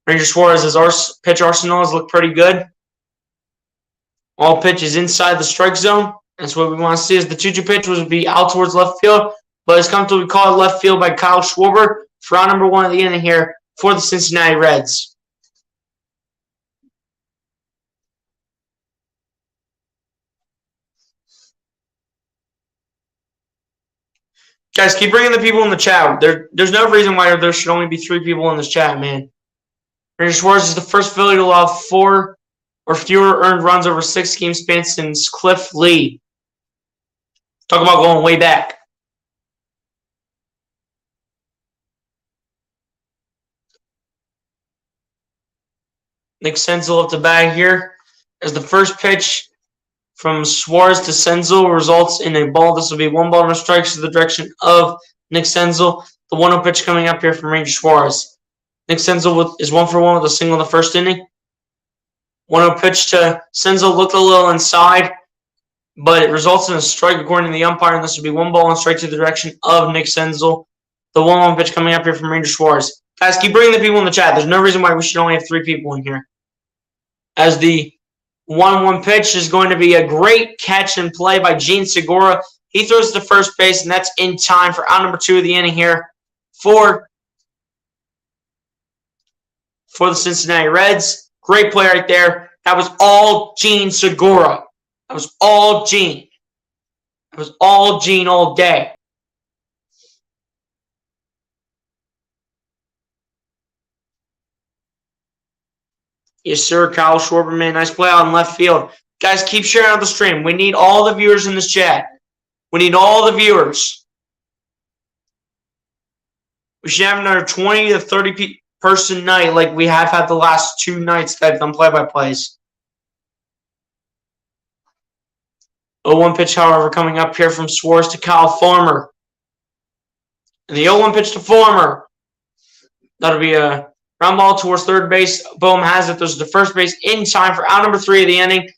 Ranger Suarez's pitch arsenal has looked pretty good. All pitches inside the strike zone. That's what we want to see. As the 2-2 pitch would be out towards left field, but it's come to be called left field by Kyle Schwarber for out number 1 of the inning here for the Cincinnati Reds. Guys, keep bringing the people in the chat. There's no reason why there should only be 3 people in this chat, man. Ranger Suarez is the first Philly to allow 4 or fewer earned runs over 6 game span since Cliff Lee. Talk about going way back. Nick Senzel up the bag here as the first pitch from Suarez to Senzel results in a ball. This will be 1 ball, no strikes to the direction of Nick Senzel. The 1-0 pitch coming up here from Ranger Suarez. Nick Senzel is 1 for 1 with a single in the first inning. 1-0 pitch to Senzel looked a little inside, but it results in a strike according to the umpire, and this will be 1 ball and strike to the direction of Nick Senzel. The 1-1 pitch coming up here from Ranger Suarez. Guys, keep bringing the people in the chat. There's no reason why we should only have 3 people in here. As the 1-1 pitch is going to be a great catch and play by Gene Segura. He throws to first base, and that's in time for out number 2 of the inning here for the Cincinnati Reds. Great play right there. That was all Gene Segura. That was all Gene. That was all Gene all day. Yes, sir, Kyle Schwarber, man. Nice play out in left field. Guys, keep sharing out the stream. We need all the viewers in this chat. We need all the viewers. We should have another 20 to 30 person night like we have had the last 2 nights that I've done play-by-plays. 0-1 pitch, however, coming up here from Suarez to Kyle Farmer. And the 0-1 pitch to Farmer. That'll be a ground ball towards third base. Bohm has it. Those are the first base in time for out number 3 of the inning.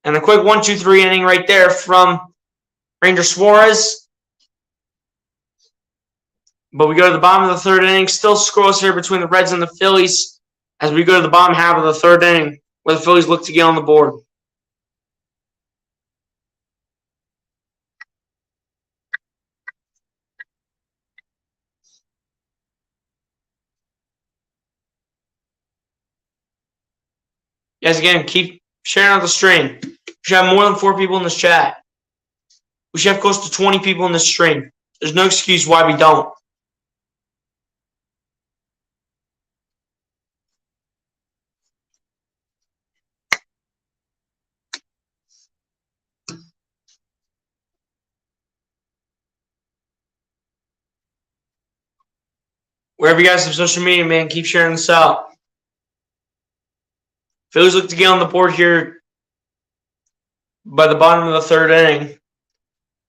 And a quick 1-2-3 inning right there from Ranger Suarez. But we go to the bottom of the third inning. Still scoreless here between the Reds and the Phillies as we go to the bottom half of the third inning where the Phillies look to get on the board. Guys, again, keep sharing out the stream. We should have more than 4 people in this chat. We should have close to 20 people in this stream. There's no excuse why we don't. Wherever you guys have social media, man, keep sharing this out. Phillies look to get on the board here by the bottom of the third inning.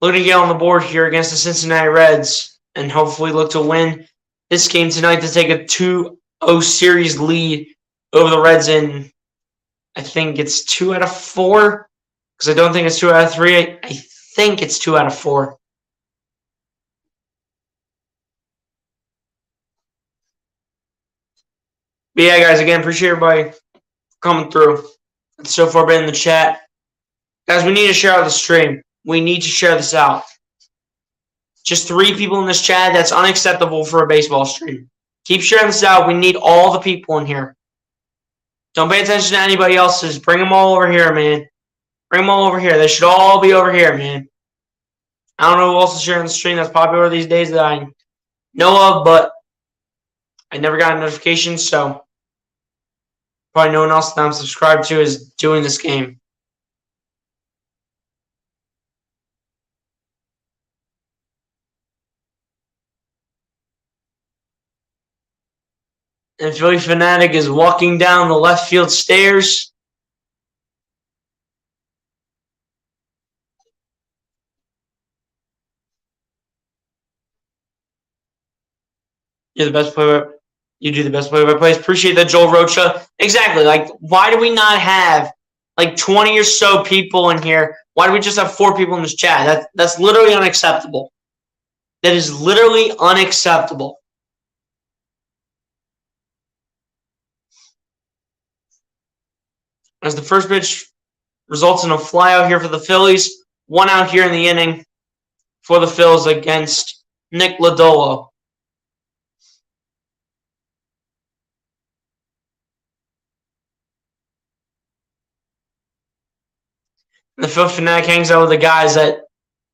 Looking to get on the board here against the Cincinnati Reds and hopefully look to win this game tonight to take a 2-0 series lead over the Reds in, I think it's 2 out of 4 because I don't think it's 2 out of 3. I think it's 2 out of 4. But yeah, guys, again, appreciate everybody coming through. And so far been in the chat. Guys, we need to share out the stream. We need to share this out. Just 3 people in this chat. That's unacceptable for a baseball stream. Keep sharing this out. We need all the people in here. Don't pay attention to anybody else's. Bring them all over here, man. Bring them all over here. They should all be over here, man. I don't know who else is sharing the stream that's popular these days that I know of, but I never got a notification, so probably no one else that I'm subscribed to is doing this game. And Philly Fanatic is walking down the left field stairs. You're the best player. You do the best play-by-plays. Appreciate that, Joel Rocha. Exactly. Like, why do we not have like 20 or so people in here? Why do we just have 4 people in this chat? That's literally unacceptable. That is literally unacceptable. As the first pitch results in a flyout here for the Phillies. 1 out here in the inning for the Phillies against Nick Lodolo. The Philly Fanatic hangs out with the guys at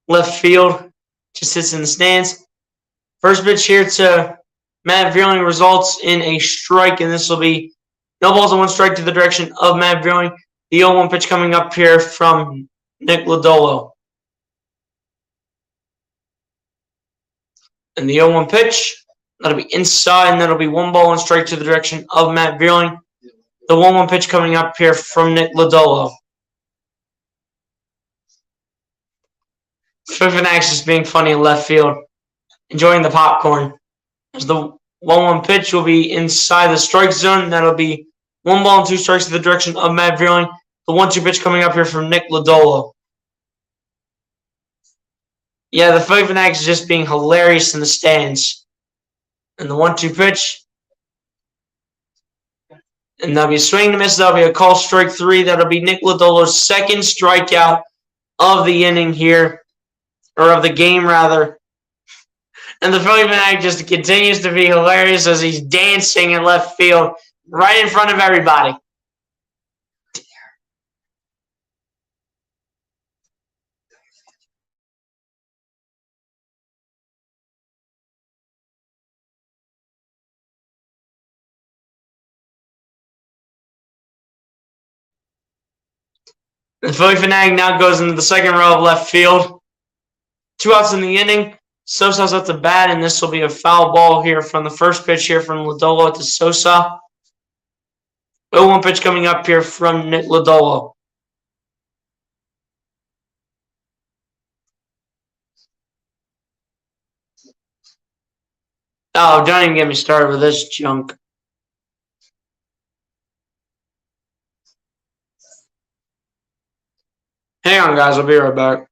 left field. Just sits in the stands. First pitch here to Matt Vierling results in a strike, and this will be no balls and 1 strike to the direction of Matt Vierling. The 0-1 pitch coming up here from Nick Lodolo. And the 0-1 pitch, that'll be inside, and that'll be 1 ball, 1 strike to the direction of Matt Vierling. The 1-1 pitch coming up here from Nick Lodolo. Fifanax just being funny in left field, enjoying the popcorn. As the 1-1 pitch will be inside the strike zone. That'll be 1 ball and 2 strikes to the direction of Matt Vierling. The 1-2 pitch coming up here from Nick Lodolo. Yeah, the Fifanax is just being hilarious in the stands. And the 1-2 pitch. And that'll be a swing and a miss. That'll be a call strike 3. That'll be Nick Lodolo's 2nd strikeout of the inning here. Or of the game, rather. And the Philly Fanatic just continues to be hilarious as he's dancing in left field right in front of everybody. The Philly Fanatic now goes into the 2nd row of left field. 2 outs in the inning. Sosa's at the bat, and this will be a foul ball here from the first pitch here from Lodolo to Sosa. 0-1 pitch coming up here from Nick Lodolo. Oh, don't even get me started with this junk. Hang on, guys. I'll be right back.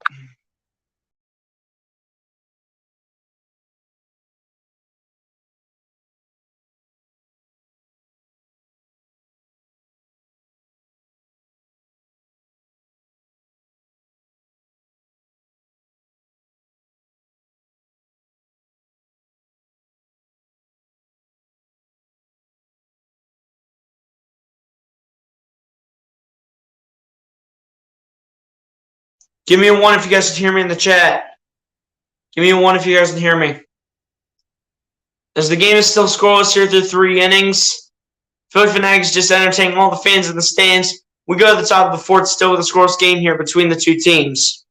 Give me a 1 if you guys can hear me in the chat. Give me a 1 if you guys can hear me. As the game is still scoreless here through 3 innings, Philly Fanatics just entertaining all the fans in the stands. We go to the top of the 4th still with a scoreless game here between the 2 teams.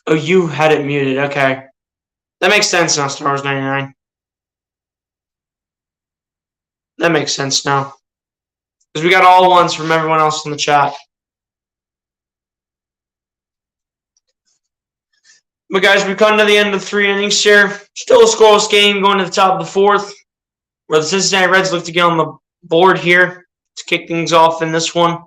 Oh, you had it muted. Okay. That makes sense now, Star Wars 99. That makes sense now. Because we got all ones from everyone else in the chat. But guys, we've come to the end of 3 innings here. Still a scoreless game going to the top of the 4th, where the Cincinnati Reds look to get on the board here to kick things off in this one.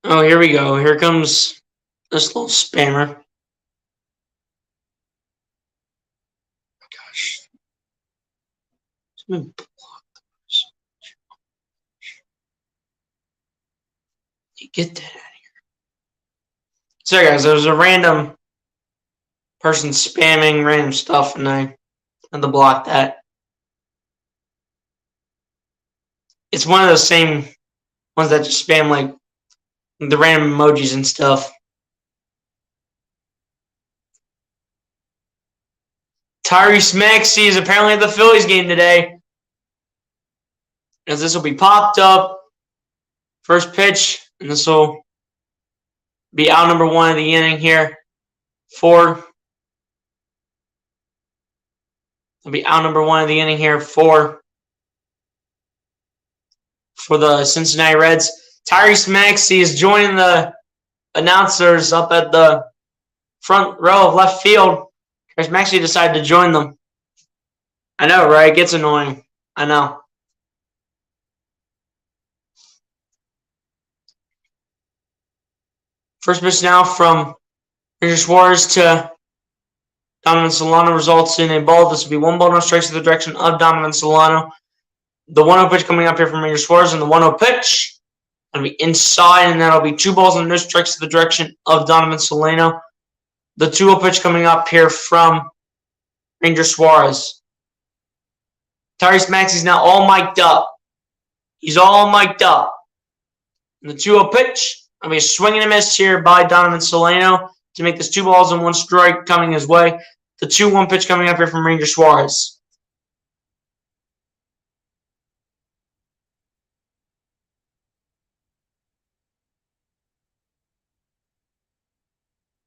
Oh, here we go. Here comes this little spammer. Gosh. You get that out of here. Sorry, guys. There was a random person spamming random stuff, and I had to block that. It's one of those same ones that just spam like the random emojis and stuff. Tyrese Maxey is apparently at the Phillies game today, as this will be popped up. First pitch, and this will be out number 1 of the inning here. 4. It'll be out number 1 of the inning here. 4 for the Cincinnati Reds. Tyrese Maxey is joining the announcers up at the front row of left field. Tyrese Maxey decided to join them. I know, right? It gets annoying. I know. First pitch now from Ranger Suarez to Donovan Solano results in a ball. This will be 1 ball, no strikes to the direction of Donovan Solano. The 1-0 pitch coming up here from Ranger Suarez, and the 1-0 pitch will be inside, and that'll be 2 balls and no strikes to the direction of Donovan Solano. The 2-0 pitch coming up here from Ranger Suarez. Tyrese Maxey's now all mic'd up. He's all mic'd up. And the 2-0 pitch will be a swing and a miss here by Donovan Solano to make this 2 balls and 1 strike coming his way. The 2-1 pitch coming up here from Ranger Suarez.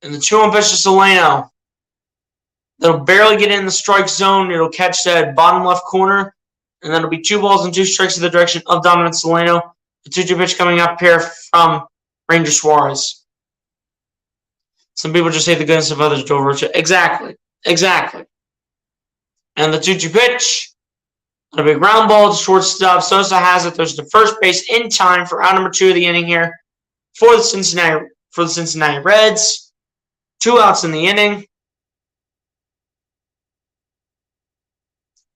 And the 2-1 pitch to Solano. That'll barely get in the strike zone. It'll catch that bottom left corner. And that'll be 2 balls and 2 strikes in the direction of Donovan Solano. The 2-2 pitch coming up here from Ranger Suarez. Some people just say the goodness of others drove virtue. Exactly. Exactly. And the 2-2 pitch. A big ground ball to shortstop. Sosa has it. There's the first base in time for out number 2 of the inning here for the Cincinnati Reds. 2 outs in the inning.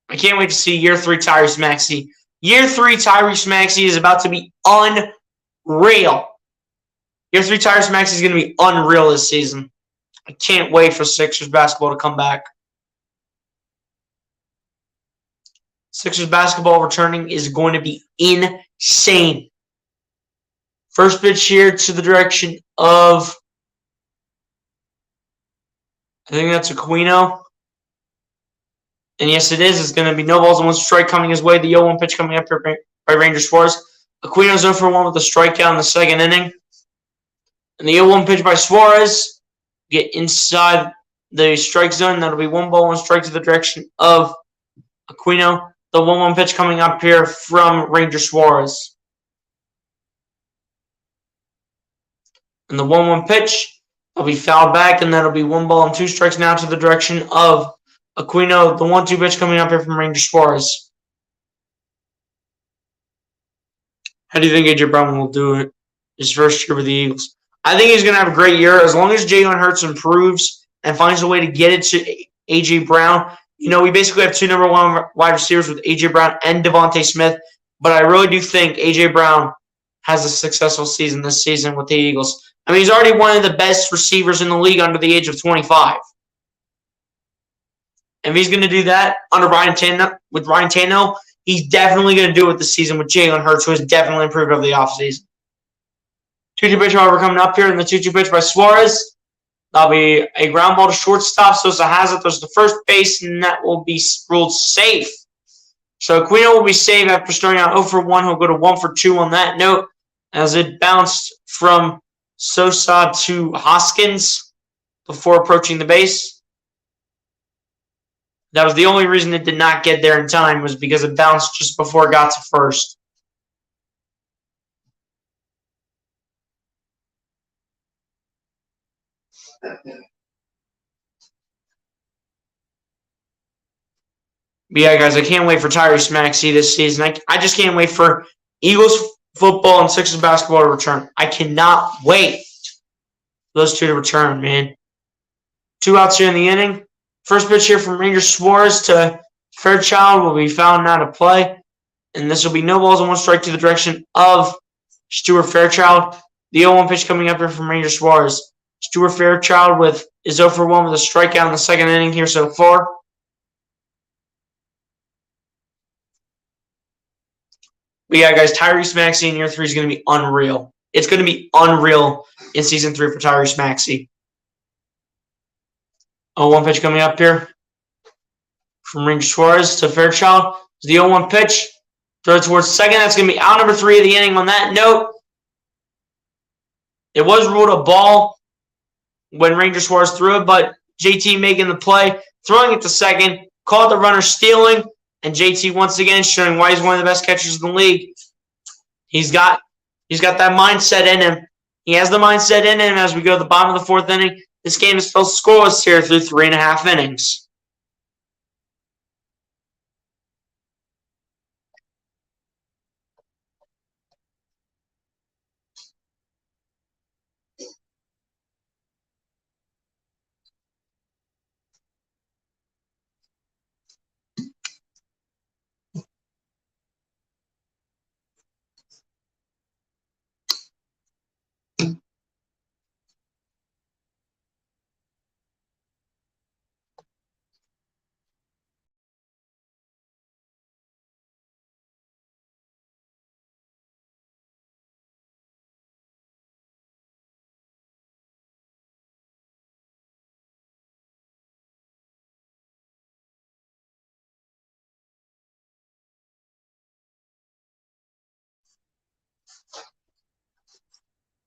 I can't wait to see year 3 Tyrese Maxey. Year 3 Tyrese Maxey is about to be unreal. Year 3 Tyrese Maxey is going to be unreal this season. I can't wait for Sixers basketball to come back. Sixers basketball returning is going to be insane. First pitch here to the direction of, I think that's Aquino. And yes, it is. It's going to be no balls and 1 strike coming his way. The 0-1 pitch coming up here by Ranger Suarez. Aquino's 0 for 1 with a strikeout in the 2nd inning. And the 0-1 pitch by Suarez. Get inside the strike zone. That'll be 1 ball, 1 strike to the direction of Aquino. The 1-1 pitch coming up here from Ranger Suarez. And the 1-1 pitch will be fouled back, and that'll be 1 ball and 2 strikes now to the direction of Aquino. The 1-2 pitch coming up here from Ranger Suarez. How do you think A.J. Brown will do it his first year with the Eagles? I think he's going to have a great year as long as Jalen Hurts improves and finds a way to get it to A.J. Brown. You know, we basically have 2 number 1 wide receivers with A.J. Brown and Devontae Smith, but I really do think A.J. Brown has a successful season this season with the Eagles. I mean, he's already one of the best receivers in the league under the age of 25. And if he's going to do that under Ryan Tannehill, he's definitely going to do it this season with Jalen Hurts, who has definitely improved over the offseason. 2-2 pitch, however, coming up here, and the 2-2 pitch by Suarez. That'll be a ground ball to shortstop. Sosa has it. There's the first base, and that will be ruled safe. So Aquino will be safe after starting out 0 for 1. He'll go to 1 for 2 on that note as it bounced from Sosa to Hoskins before approaching the base. That was the only reason it did not get there in time, was because it bounced just before it got to first. But yeah, guys, I can't wait for Tyrese Maxey this season. I just can't wait for Eagles football and Sixers basketball to return. I cannot wait for those two to return, man. 2 outs here in the inning. First pitch here from Ranger Suarez to Fairchild will be found now to play. And this will be no balls and 1 strike to the direction of Stuart Fairchild. The 0-1 pitch coming up here from Ranger Suarez. Stuart Fairchild is 0 for 1 with a strikeout in the second inning here so far. But yeah, guys, Tyrese Maxey in year 3 is going to be unreal. It's going to be unreal in season 3 for Tyrese Maxey. 0-1 pitch coming up here from Ranger Suarez to Fairchild. The 0-1 pitch. Throw it towards second. That's going to be out number 3 of the inning. On that note, it was ruled a ball when Ranger Suarez threw it, but JT making the play, throwing it to second, called the runner stealing, and JT once again showing why he's one of the best catchers in the league. He's got that mindset in him. He has the mindset in him as we go to the bottom of the 4th inning. This game is still scoreless here through 3.5 innings.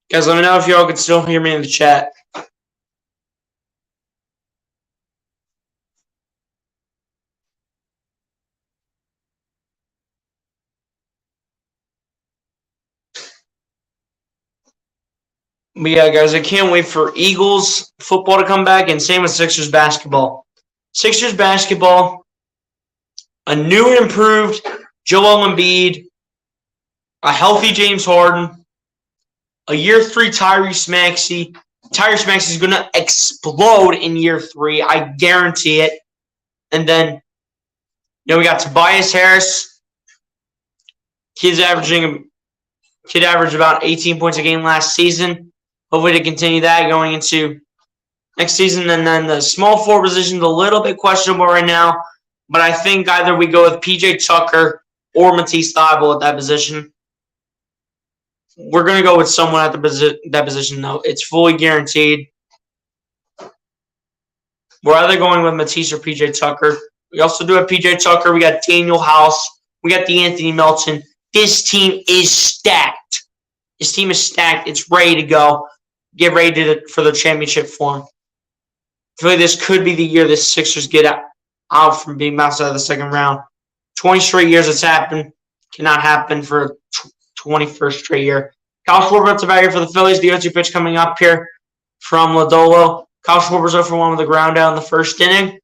Guys, let me know if y'all can still hear me in the chat. But yeah, guys, I can't wait for Eagles football to come back, and same with Sixers basketball. Sixers basketball, a new and improved Joel Embiid, a healthy James Harden, a year 3 Tyrese Maxey. Tyrese Maxey is going to explode in year 3. I guarantee it. And then, we got Tobias Harris. Kid averaged about 18 points a game last season. Hopefully to continue that going into next season. And then the small forward position is a little bit questionable right now. But I think either we go with P.J. Tucker or Matisse Thybulle at that position. We're going to go with someone at that position, though. It's fully guaranteed. We're either going with Matisse or P.J. Tucker. We also do have P.J. Tucker. We got Daniel House. We got DeAnthony Melton. This team is stacked. It's ready to go. Get ready for the championship form. I feel like this could be the year the Sixers get out from being bounced out of the second round. 20 straight years it's happened. Cannot happen for 21st straight year. Kyle Schwarber's about here for the Phillies. The 0-2 pitch coming up here from Lodolo. Kyle Schwarber's 0 for 1 with a ground out in the first inning.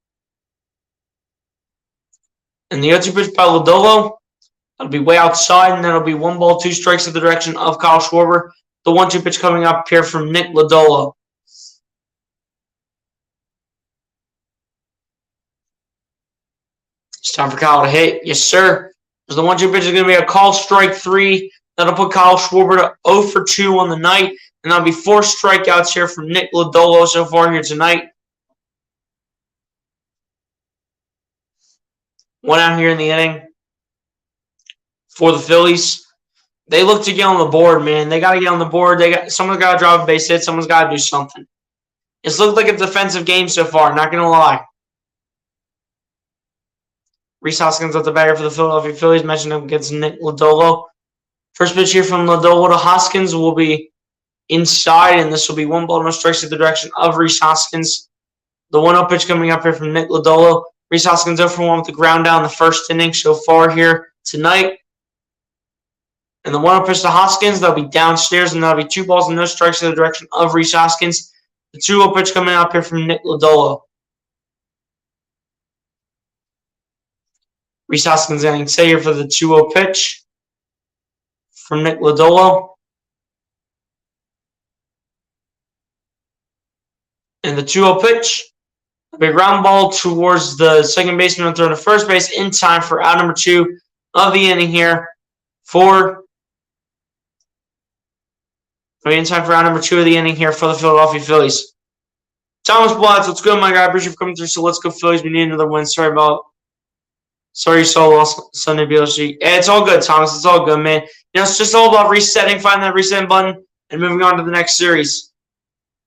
And the 0-2 pitch by Lodolo, that'll be way outside, and that'll be 1 ball, 2 strikes in the direction of Kyle Schwarber. The 1-2 pitch coming up here from Nick Lodolo. It's time for Kyle to hit. Yes, sir. There's the 1-2 pitch is going to be a call strike 3. That'll put Kyle Schwarber to 0 for 2 on the night. And that'll be 4 strikeouts here from Nick Lodolo so far here tonight. 1 out here in the inning for the Phillies. They look to get on the board, man. They got to get on the board. Someone's got to drop a base hit. Someone's got to do something. It's looked like a defensive game so far, not going to lie. Rhys Hoskins at the batter for the Philadelphia Phillies, matching up against Nick Lodolo. First pitch here from Lodolo to Hoskins will be inside, and this will be 1 ball, no strikes to the direction of Rhys Hoskins. The 1-0 pitch coming up here from Nick Lodolo. Rhys Hoskins 0 for 1 with the ground down in the first inning so far here tonight. And the 1-0 pitch to Hoskins, that'll be downstairs, and that'll be 2 balls and no strikes to the direction of Rhys Hoskins. The 2-0 pitch coming up here from Nick Lodolo. Rhys Hoskins getting set here for the 2-0 pitch from Nick Lodolo. And the 2-0 pitch, a big ground ball towards the second baseman and throw to first base in time for out number 2 of the inning here in time for out number 2 of the inning here for the Philadelphia Phillies. Thomas Blatz, let's go, my guy. Appreciate you for coming through. So let's go, Phillies. We need another win. Sorry you saw lost Sunday BLC. It's all good, Thomas. It's all good, man. You know, it's just all about resetting, finding that reset button, and moving on to the next series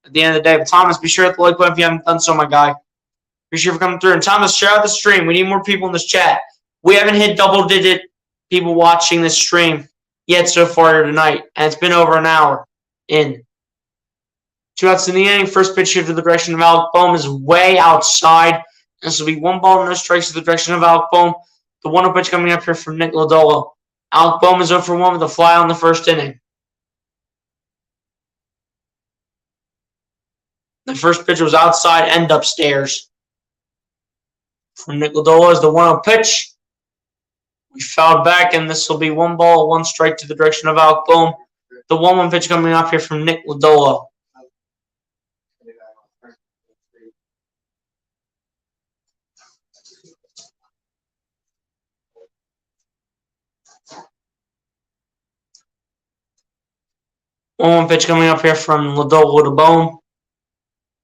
at the end of the day. But Thomas, be sure to hit the like button if you haven't done so, my guy. Appreciate you for coming through. And Thomas, share out the stream. We need more people in this chat. We haven't hit double-digit people watching this stream yet so far here tonight, and it's been over an hour in. 2 outs in the inning. First pitch here to the direction of Alec Bohm is way outside. This will be 1 ball, no strikes to the direction of Alec Bohm. The 1-0 pitch coming up here from Nick Lodolo. Alec Bohm is 0 for 1 with a fly on the first inning. The first pitch was outside and upstairs. From Nick Lodolo is the 1-0 pitch. We fouled back, and this will be 1 ball, 1 strike to the direction of Alec Bohm. The 1-1 pitch coming up here from Nick Lodolo. One pitch coming up here from Lodolo to Bohm.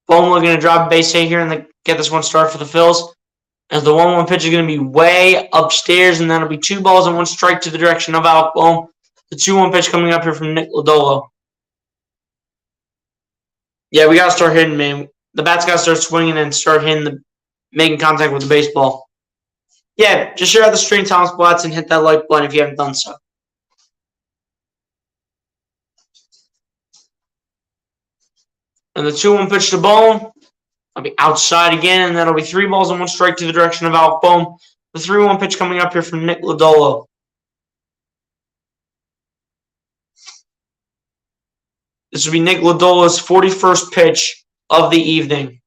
Bohm looking to drop a base hit here and get this one started for the Phils. As the 1-1 pitch is going to be way upstairs, and that'll be 2 balls and 1 strike to the direction of Alec Bohm. The 2-1 pitch coming up here from Nick Lodolo. Yeah, we got to start hitting, man. The bats got to start swinging and start making contact with the baseball. Yeah, just share out the stream, Thomas Blatz, and hit that like button if you haven't done so. And the 2-1 pitch to Bohm. I'll be outside again, and that'll be 3 balls and 1 strike to the direction of Alec Bohm. The 3-1 pitch coming up here from Nick Lodolo. This will be Nick Lodolo's 41st pitch of the evening.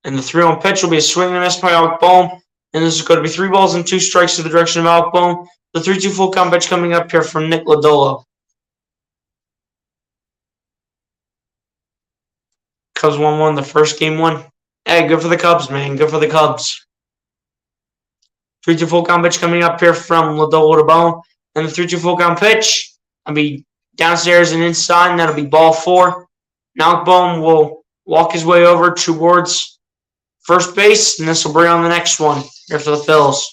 And the 3-1 pitch will be a swing and a miss by Alec Bohm. And this is going to be 3 balls and 2 strikes to the direction of Alec Bohm. The 3-2 full count pitch coming up here from Nick Lodolo. Cubs 1-1, the first game won. Hey, good for the Cubs, man. Good for the Cubs. 3-2 full count pitch coming up here from Lodolo to Bohm. And the 3-2 full count pitch will be downstairs and inside, and that'll be ball 4. Alec Bohm will walk his way over towards first base, and this will bring on the next one here for the Phils.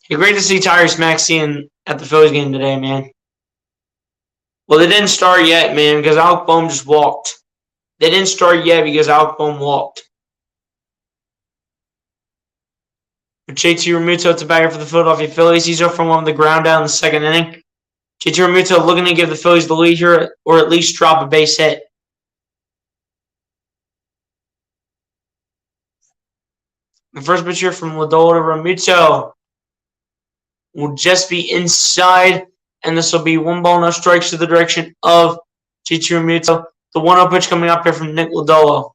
Hey, great to see Tyrese Maxey at the Phillies game today, man. Well, they didn't start yet, man, because Alec Bohm just walked. They didn't start yet because Alec Bohm walked. JT Realmuto to batter for the Philadelphia Phillies. He's 0 for 1 with the ground down in the second inning. JT Realmuto looking to give the Phillies the lead here, or at least drop a base hit. The first pitch here from Lodolo to Realmuto will just be inside, and this will be 1 ball, no strikes to the direction of JT Realmuto. The 1-0 pitch coming up here from Nick Lodolo.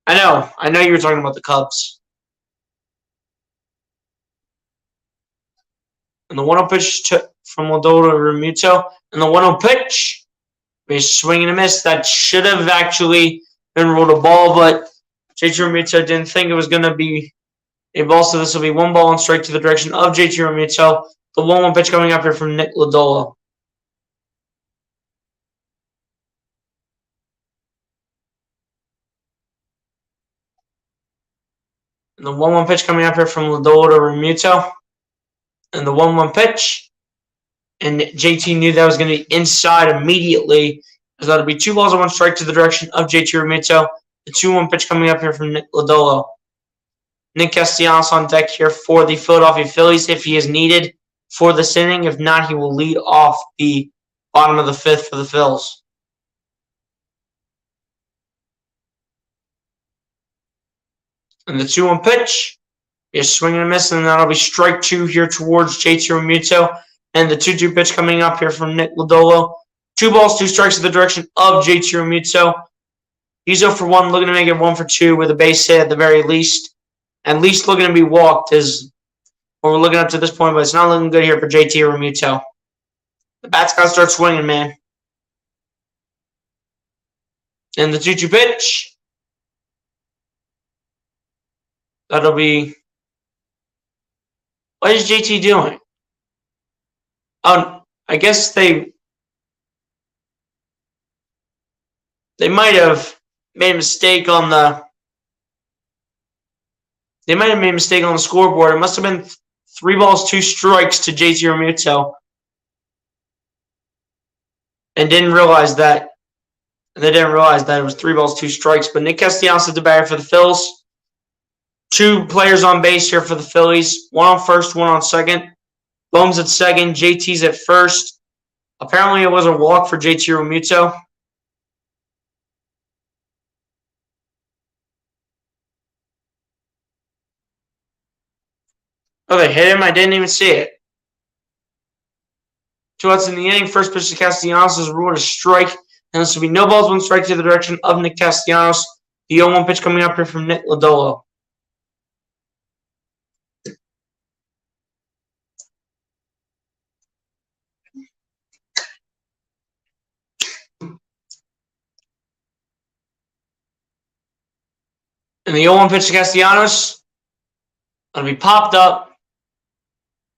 I know you were talking about the Cubs. And the 1-0 pitch from Lodolo to Realmuto. And the 1-0 pitch, a swing and a miss. That should have actually been ruled a ball, but JT Realmuto didn't think it was going to be a ball, so this will be 1 ball and strike to the direction of JT Realmuto. The 1-1 pitch coming up here from Nick Lodolo. And the 1-1 pitch coming up here from Lodolo to Remuto. And the 1-1 pitch. And JT knew that was going to be inside immediately. As that'll be 2 balls and 1 strike to the direction of JT Remuto. The 2-1 pitch coming up here from Nick Lodolo. Nick Castellanos on deck here for the Philadelphia Phillies if he is needed for this inning. If not, he will lead off the bottom of the 5th for the Phils. And the 2-1 pitch is swinging and missing, and that'll be strike 2 here towards JT Remuto. And the 2-2 pitch coming up here from Nick Lodolo. 2 balls, 2 strikes in the direction of JT Remuto. He's 0 for 1, looking to make it 1 for 2 with a base hit at the very least. At least looking to be walked is what we're looking up to this point, but it's not looking good here for JT Remuto. The bat's got to start swinging, man. And the 2-2 pitch. That'll be... What is JT doing? Oh, I guess they might have made a mistake on the... They might have made a mistake on the scoreboard. It must have been 3 balls, 2 strikes to JT Remuto. And didn't realize that. They didn't realize that it was 3 balls, 2 strikes. But Nick Castellanos is the batter for the Phils. 2 players on base here for the Phillies. 1 on first, 1 on second. Bohm's at second. JT's at first. Apparently it was a walk for JT Remuto. Oh, they hit him? I didn't even see it. 2 outs in the inning. First pitch to Castellanos is ruled a strike. And this will be no balls, 1 strike to the direction of Nick Castellanos. The 0-1 pitch coming up here from Nick Lodolo. And the 0-1 pitch to Castellanos. It'll be popped up.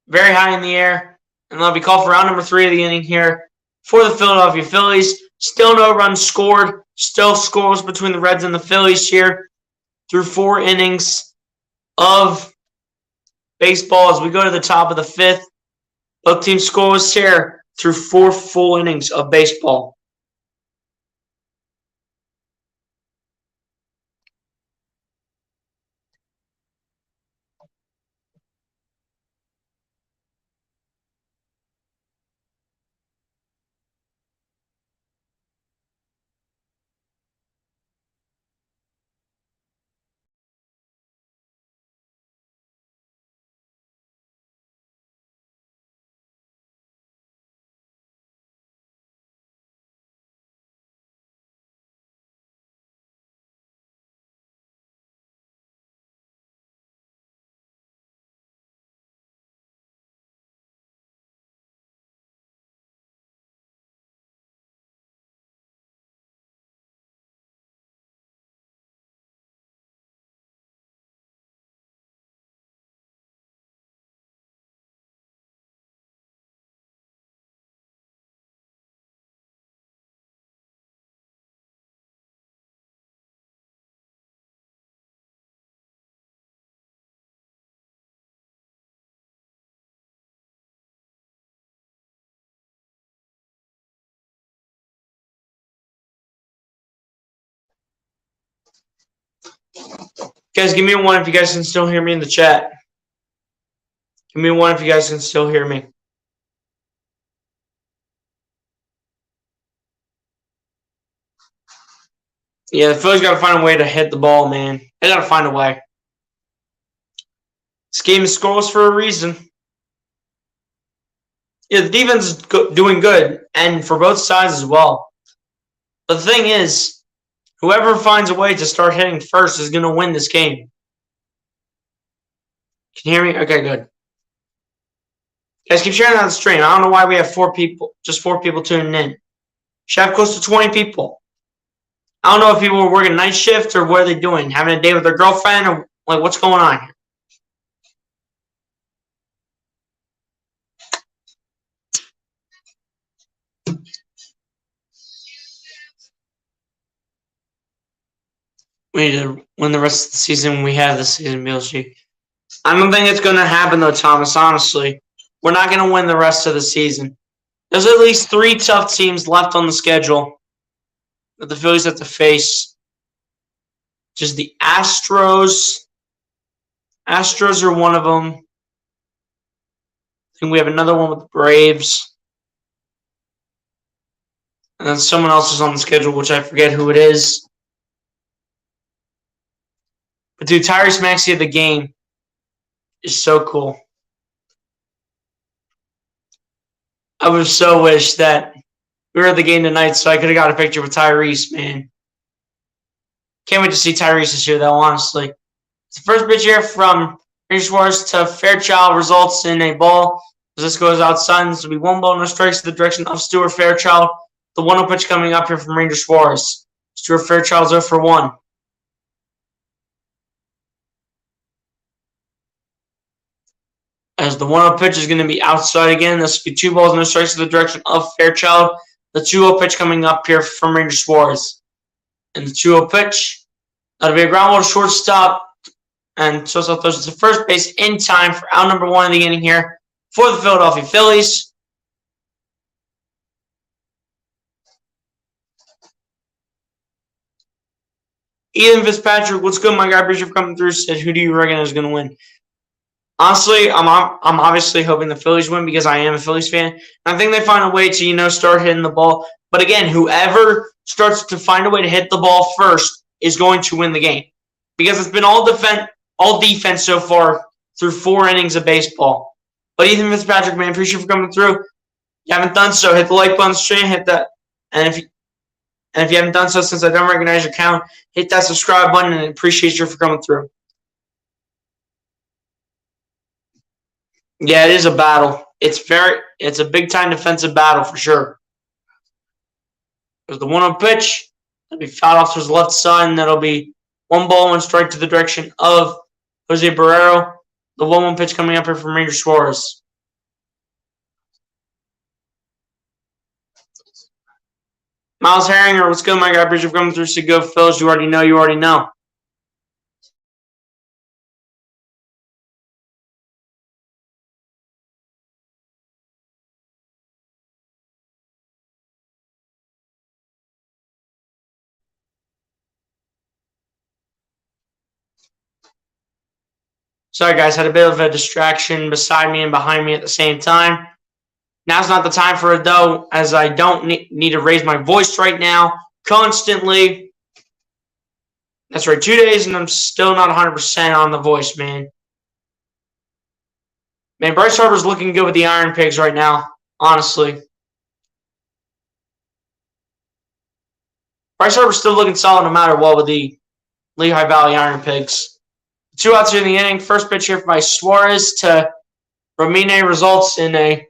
Very high in the air. And that'll be called for round number 3 of the inning here for the Philadelphia Phillies. Still no runs scored. Still scoreless between the Reds and the Phillies here through 4 innings of baseball as we go to the top of the 5th. Both teams scoreless here through 4 full innings of baseball. Guys, give me a 1 if you guys can still hear me in the chat. Give me a 1 if you guys can still hear me. Yeah, the Phillies got to find a way to hit the ball, man. They got to find a way. This game is scoreless for a reason. Yeah, the defense is doing good, and for both sides as well. But the thing is, whoever finds a way to start hitting first is going to win this game. Can you hear me? Okay, good. Guys, keep sharing that stream. I don't know why we have 4 people, just 4 people tuning in. Should have close to 20 people. I don't know if people are working night shift or what are they doing? Having a date with their girlfriend or like what's going on here? We need to win the rest of the season. We have the season, BLG. I don't think it's going to happen, though, Thomas, honestly. We're not going to win the rest of the season. There's at least 3 tough teams left on the schedule that the Phillies have to face. Just the Astros. Astros are one of them. I think we have another one with the Braves. And then someone else is on the schedule, which I forget who it is. But dude, Tyrese Maxey of the game is so cool. I would so wish that we were at the game tonight so I could have got a picture with Tyrese, man. Can't wait to see Tyrese this year, though, honestly. It's the first pitch here from Ranger Suarez to Fairchild results in a ball. As this goes outside, this will be 1 ball, no strikes to the direction of Stuart Fairchild. The 1-0 pitch coming up here from Ranger Suarez. Stuart Fairchild's 0 for 1. As the 1-0 pitch is going to be outside again. This will be 2 balls, no strikes to the direction of Fairchild. The 2-0 pitch coming up here from Ranger Suarez. And the 2-0 pitch, that'll be a ground ball to shortstop. And shortstop throws it to first base in time for out number 1 in the inning here for the Philadelphia Phillies. Ethan Fitzpatrick, what's good, my guy? Appreciate you for coming through. Said, who do you reckon is going to win? Honestly, I'm obviously hoping the Phillies win because I am a Phillies fan. And I think they find a way to, start hitting the ball. But again, whoever starts to find a way to hit the ball first is going to win the game. Because it's been all defense so far through 4 innings of baseball. But Ethan Fitzpatrick, man, appreciate you for coming through. If you haven't done so, hit the like button, stream, hit that. And if you haven't done so since I don't recognize your account, hit that subscribe button and appreciate you for coming through. Yeah, it is a battle. It's a big time defensive battle for sure. There's the 1-0 pitch. That'll be fouled off to his left side, and that'll be 1 ball, 1 strike to the direction of Jose Barrero. The 1-1 pitch coming up here from Ranger Suarez. Miles Herringer, what's good, my guy? Appreciate you for coming through. So go, Phillies. You already know. Sorry, guys. Had a bit of a distraction beside me and behind me at the same time. Now's not the time for it, though, as I don't need to raise my voice right now constantly. That's right, 2 days, and I'm still not 100% on the voice, man. Man, Bryce Harper's looking good with the Iron Pigs right now, honestly. Bryce Harper's still looking solid no matter what with the Lehigh Valley Iron Pigs. 2 outs here in the inning. First pitch here by Suarez to Romine results in a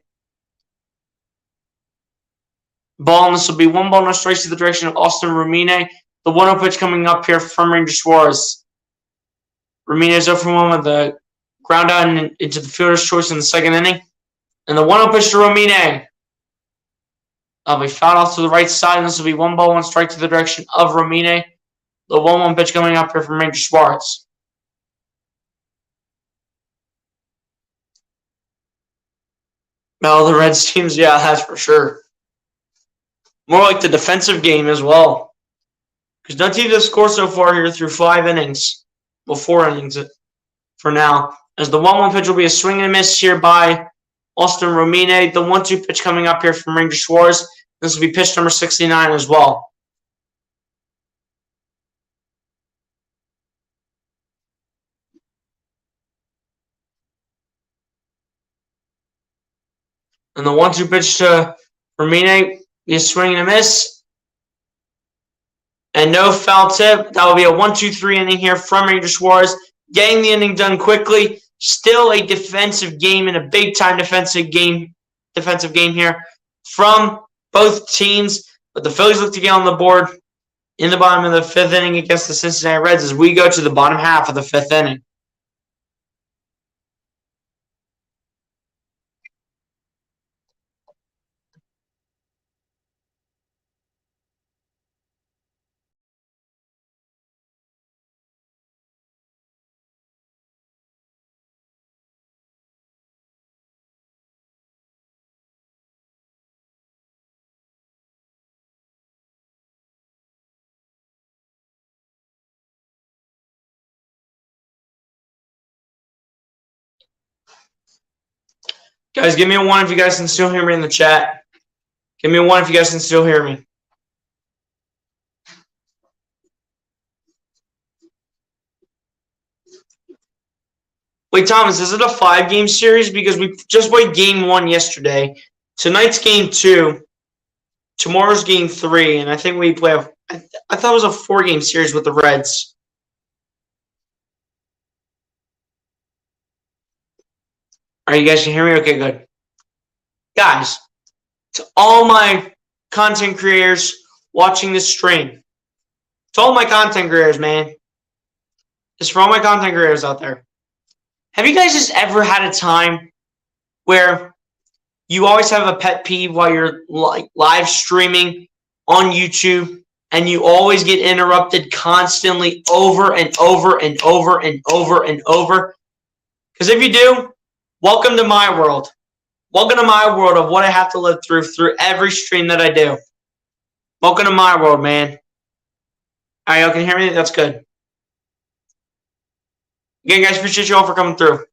ball, and this will be 1 ball, no strikes to the direction of Austin Romine. The 1-0 pitch coming up here from Ranger Suarez. Romine is 0 for 1 with the ground out into the fielder's choice in the 2nd inning. And the 1-0 pitch to Romine. That'll be fouled off to the right side, and this will be 1 ball, 1 strike to the direction of Romine. The 1-1 pitch coming up here from Ranger Suarez. No, the Reds teams, yeah, that's for sure. More like the defensive game as well. Because no team has scored so far here through 5 innings. Well, 4 innings for now. As the 1-1 pitch will be a swing and a miss here by Austin Romine. The 1-2 pitch coming up here from Ranger Suarez. This will be pitch number 69 as well. And the 1-2 pitch to Romine be a swing and a miss. And no foul tip. That will be a 1-2-3 inning here from Ranger Suarez. Getting the inning done quickly. Still a defensive game and a big-time defensive game here from both teams. But the Phillies look to get on the board in the bottom of the 5th inning against the Cincinnati Reds as we go to the bottom half of the 5th inning. Guys, give me a 1 if you guys can still hear me in the chat. Give me a 1 if you guys can still hear me. Wait, Thomas, is it a 5-game series? Because we just played game 1 yesterday. Tonight's game 2. Tomorrow's game 3. And I think we play I thought it was a 4-game series with the Reds. All right, you guys can hear me? Okay, good. Guys, to all my content creators watching this stream, to all my content creators, man. It's for all my content creators out there. Have you guys just ever had a time where you always have a pet peeve while you're live streaming on YouTube and you always get interrupted constantly over and over and over and over and over? Because if you do, welcome to my world. Welcome to my world of what I have to live through every stream that I do. Welcome to my world, man. All right, y'all can hear me? That's good. Again, guys, appreciate you all for coming through.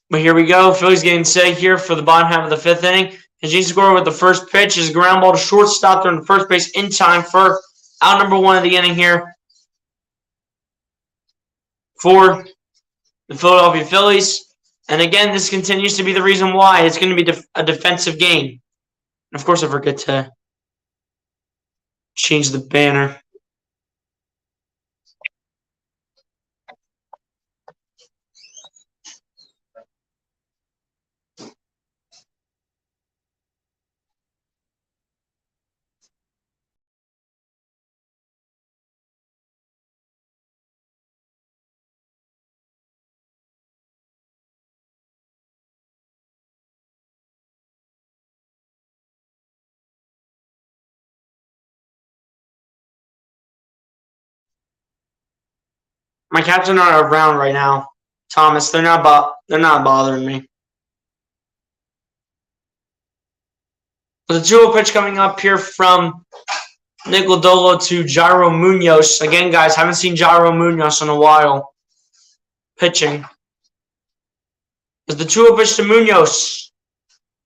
But here we go. Phillies getting set here for the bottom half of the 5th inning. And G score with the first pitch is a ground ball to shortstop there in first base in time for out number 1 of the inning here for the Philadelphia Phillies. And again, this continues to be the reason why it's going to be a defensive game. And of course, I forget to change the banner. My cats are not around right now, Thomas. They're not bothering me. The 2-0 pitch coming up here from Nick Lodolo to Jairo Munoz. Again, guys, haven't seen Jairo Munoz in a while pitching. As the 2-0 pitch to Munoz.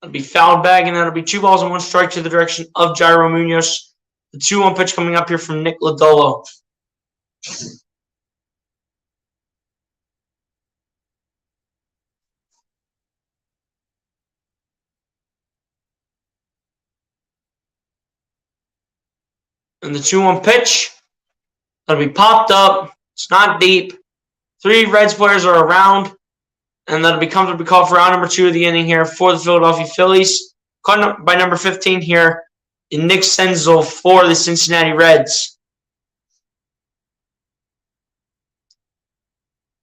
That'll be fouled back, and that'll be 2 balls and 1 strike to the direction of Jairo Munoz. The 2-1 pitch coming up here from Nick Lodolo. And the 2-1 pitch, that'll be popped up. It's not deep. 3 Reds players are around. And that'll be comfortably called for round number 2 of the inning here for the Philadelphia Phillies. Caught by number 15 here in Nick Senzel for the Cincinnati Reds.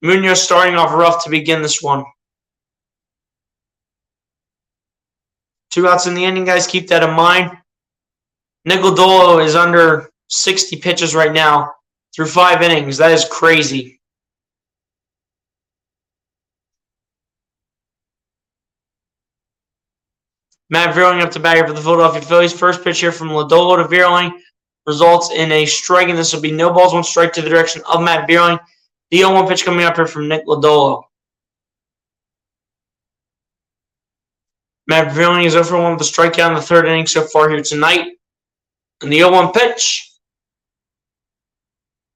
Munoz starting off rough to begin this one. 2 outs in the inning, guys. Keep that in mind. Nick Lodolo is under 60 pitches right now through 5 innings. That is crazy. Matt Vierling up to bat here for the Philadelphia Phillies. First pitch here from Lodolo to Vierling results in a strike, and this will be no balls, 1 strike to the direction of Matt Vierling. The 0-1 pitch coming up here from Nick Lodolo. Matt Vierling is 0-for-1 with a strikeout in the 3rd inning so far here tonight. And the 0-1 pitch,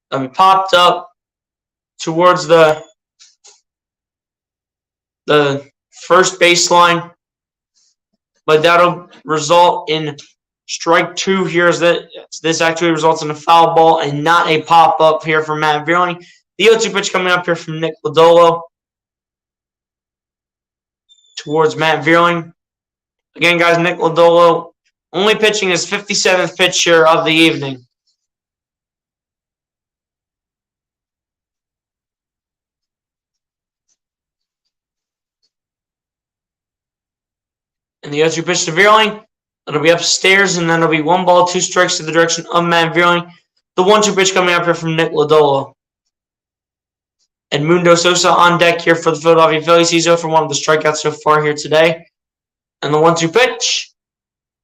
that'll be popped up towards the first baseline. But that'll result in strike 2 here. As this actually results in a foul ball and not a pop-up here from Matt Vierling. The 0-2 pitch coming up here from Nick Lodolo towards Matt Vierling. Again, guys, Nick Lodolo only pitching his 57th pitch here of the evening. And the 0-2 pitch to Vierling. It'll be upstairs, and then it'll be 1 ball, 2 strikes to the direction of Matt Vierling. The 1-2 pitch coming up here from Nick Lodolo. Edmundo Sosa on deck here for the Philadelphia Phillies. He's 0 for 1 with the strikeouts so far here today. And the 1-2 pitch,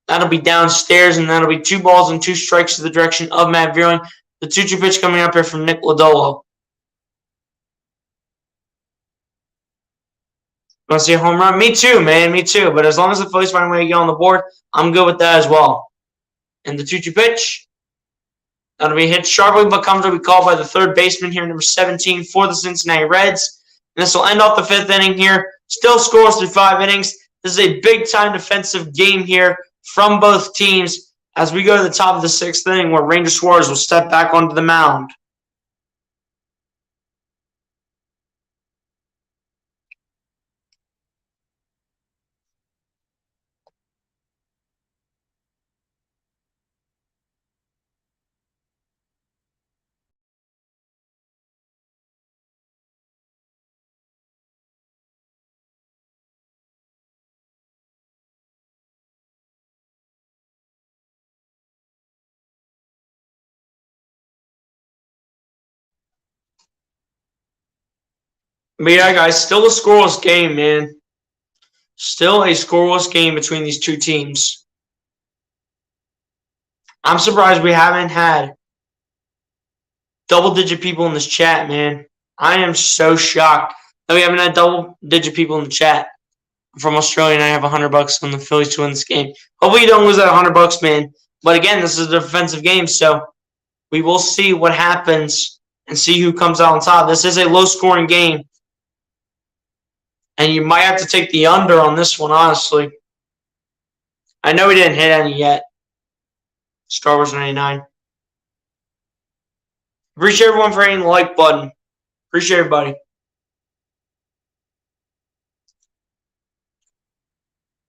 that'll be downstairs, and that'll be 2 balls and 2 strikes to the direction of Matt Vierling. The 2-2 pitch coming up here from Nick Lodolo. Want to see a home run? Me too, man. Me too. But as long as the Phillies find a way to get on the board, I'm good with that as well. And the 2-2 pitch, that'll be hit sharply, but comes to be called by the third baseman here, number 17 for the Cincinnati Reds. And this will end off the 5th inning here. Still scoreless through 5 innings. This is a big-time defensive game here from both teams as we go to the top of the 6th inning where Ranger Suarez will step back onto the mound. But yeah, guys, still a scoreless game, man. Still a scoreless game between these two teams. I'm surprised we haven't had double-digit people in this chat, man. I am so shocked that we haven't had double-digit people in the chat. I'm from Australia, and I have $100 on the Phillies to win this game. Hopefully you don't lose that $100, man. But again, this is a defensive game, so we will see what happens and see who comes out on top. This is a low-scoring game. And you might have to take the under on this one, honestly. I know we didn't hit any yet. Star Wars 99. Appreciate everyone for hitting the like button. Appreciate everybody.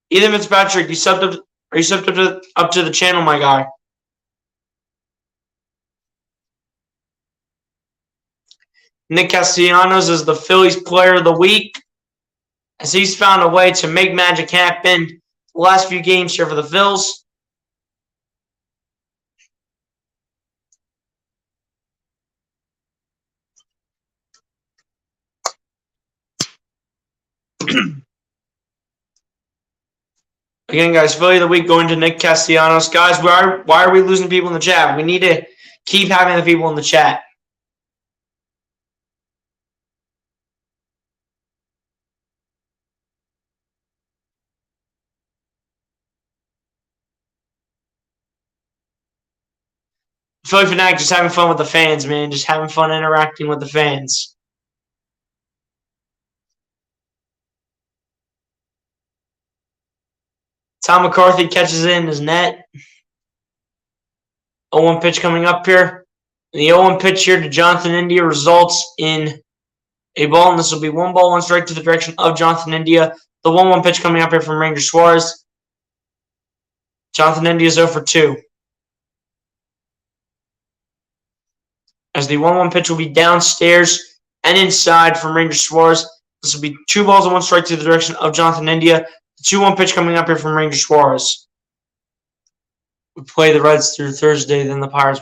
Ethan Fitzpatrick, are you subbed up to the channel, my guy? Nick Castellanos is the Phillies player of the week, as he's found a way to make magic happen the last few games here for the Phils. Again, guys, Philly of the week going to Nick Castellanos. Guys, why are we losing people in the chat? We need to keep having the people in the chat. Philly Fanatic just having fun with the fans, man. Just having fun interacting with the fans. Tom McCarthy catches it in his net. 0-1 pitch coming up here. And the 0-1 pitch here to Jonathan India results in a ball, and this will be 1 ball, 1 strike to the direction of Jonathan India. The 1-1 pitch coming up here from Ranger Suarez. Jonathan India is 0 for 2. As the 1-1 pitch will be downstairs and inside from Ranger Suarez. This will be 2 balls and 1 strike to the direction of Jonathan India. The 2-1 pitch coming up here from Ranger Suarez. We play the Reds through Thursday, then the Pirates.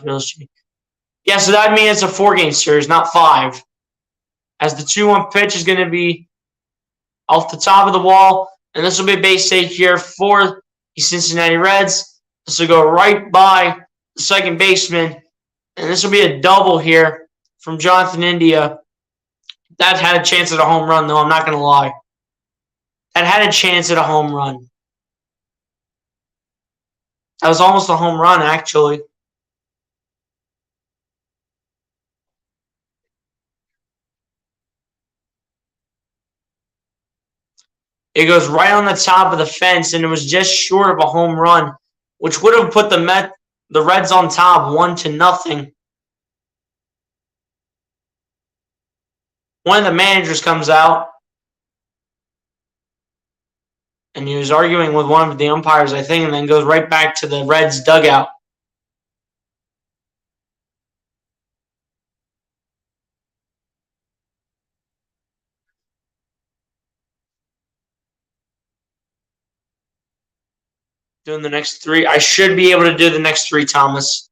Yeah, so that means it's a 4-game series, not 5. As the 2-1 pitch is going to be off the top of the wall, and this will be a base hit here for the Cincinnati Reds. This will go right by the second baseman, and this will be a double here from Jonathan India. That had a chance at a home run, though, I'm not going to lie. That had a chance at a home run. That was almost a home run, actually. It goes right on the top of the fence, and it was just short of a home run, which would have put the Reds on top 1-0. One of the managers comes out, and he was arguing with one of the umpires, I think, and then goes right back to the Reds dugout. Doing the next 3. I should be able to do the next 3, Thomas.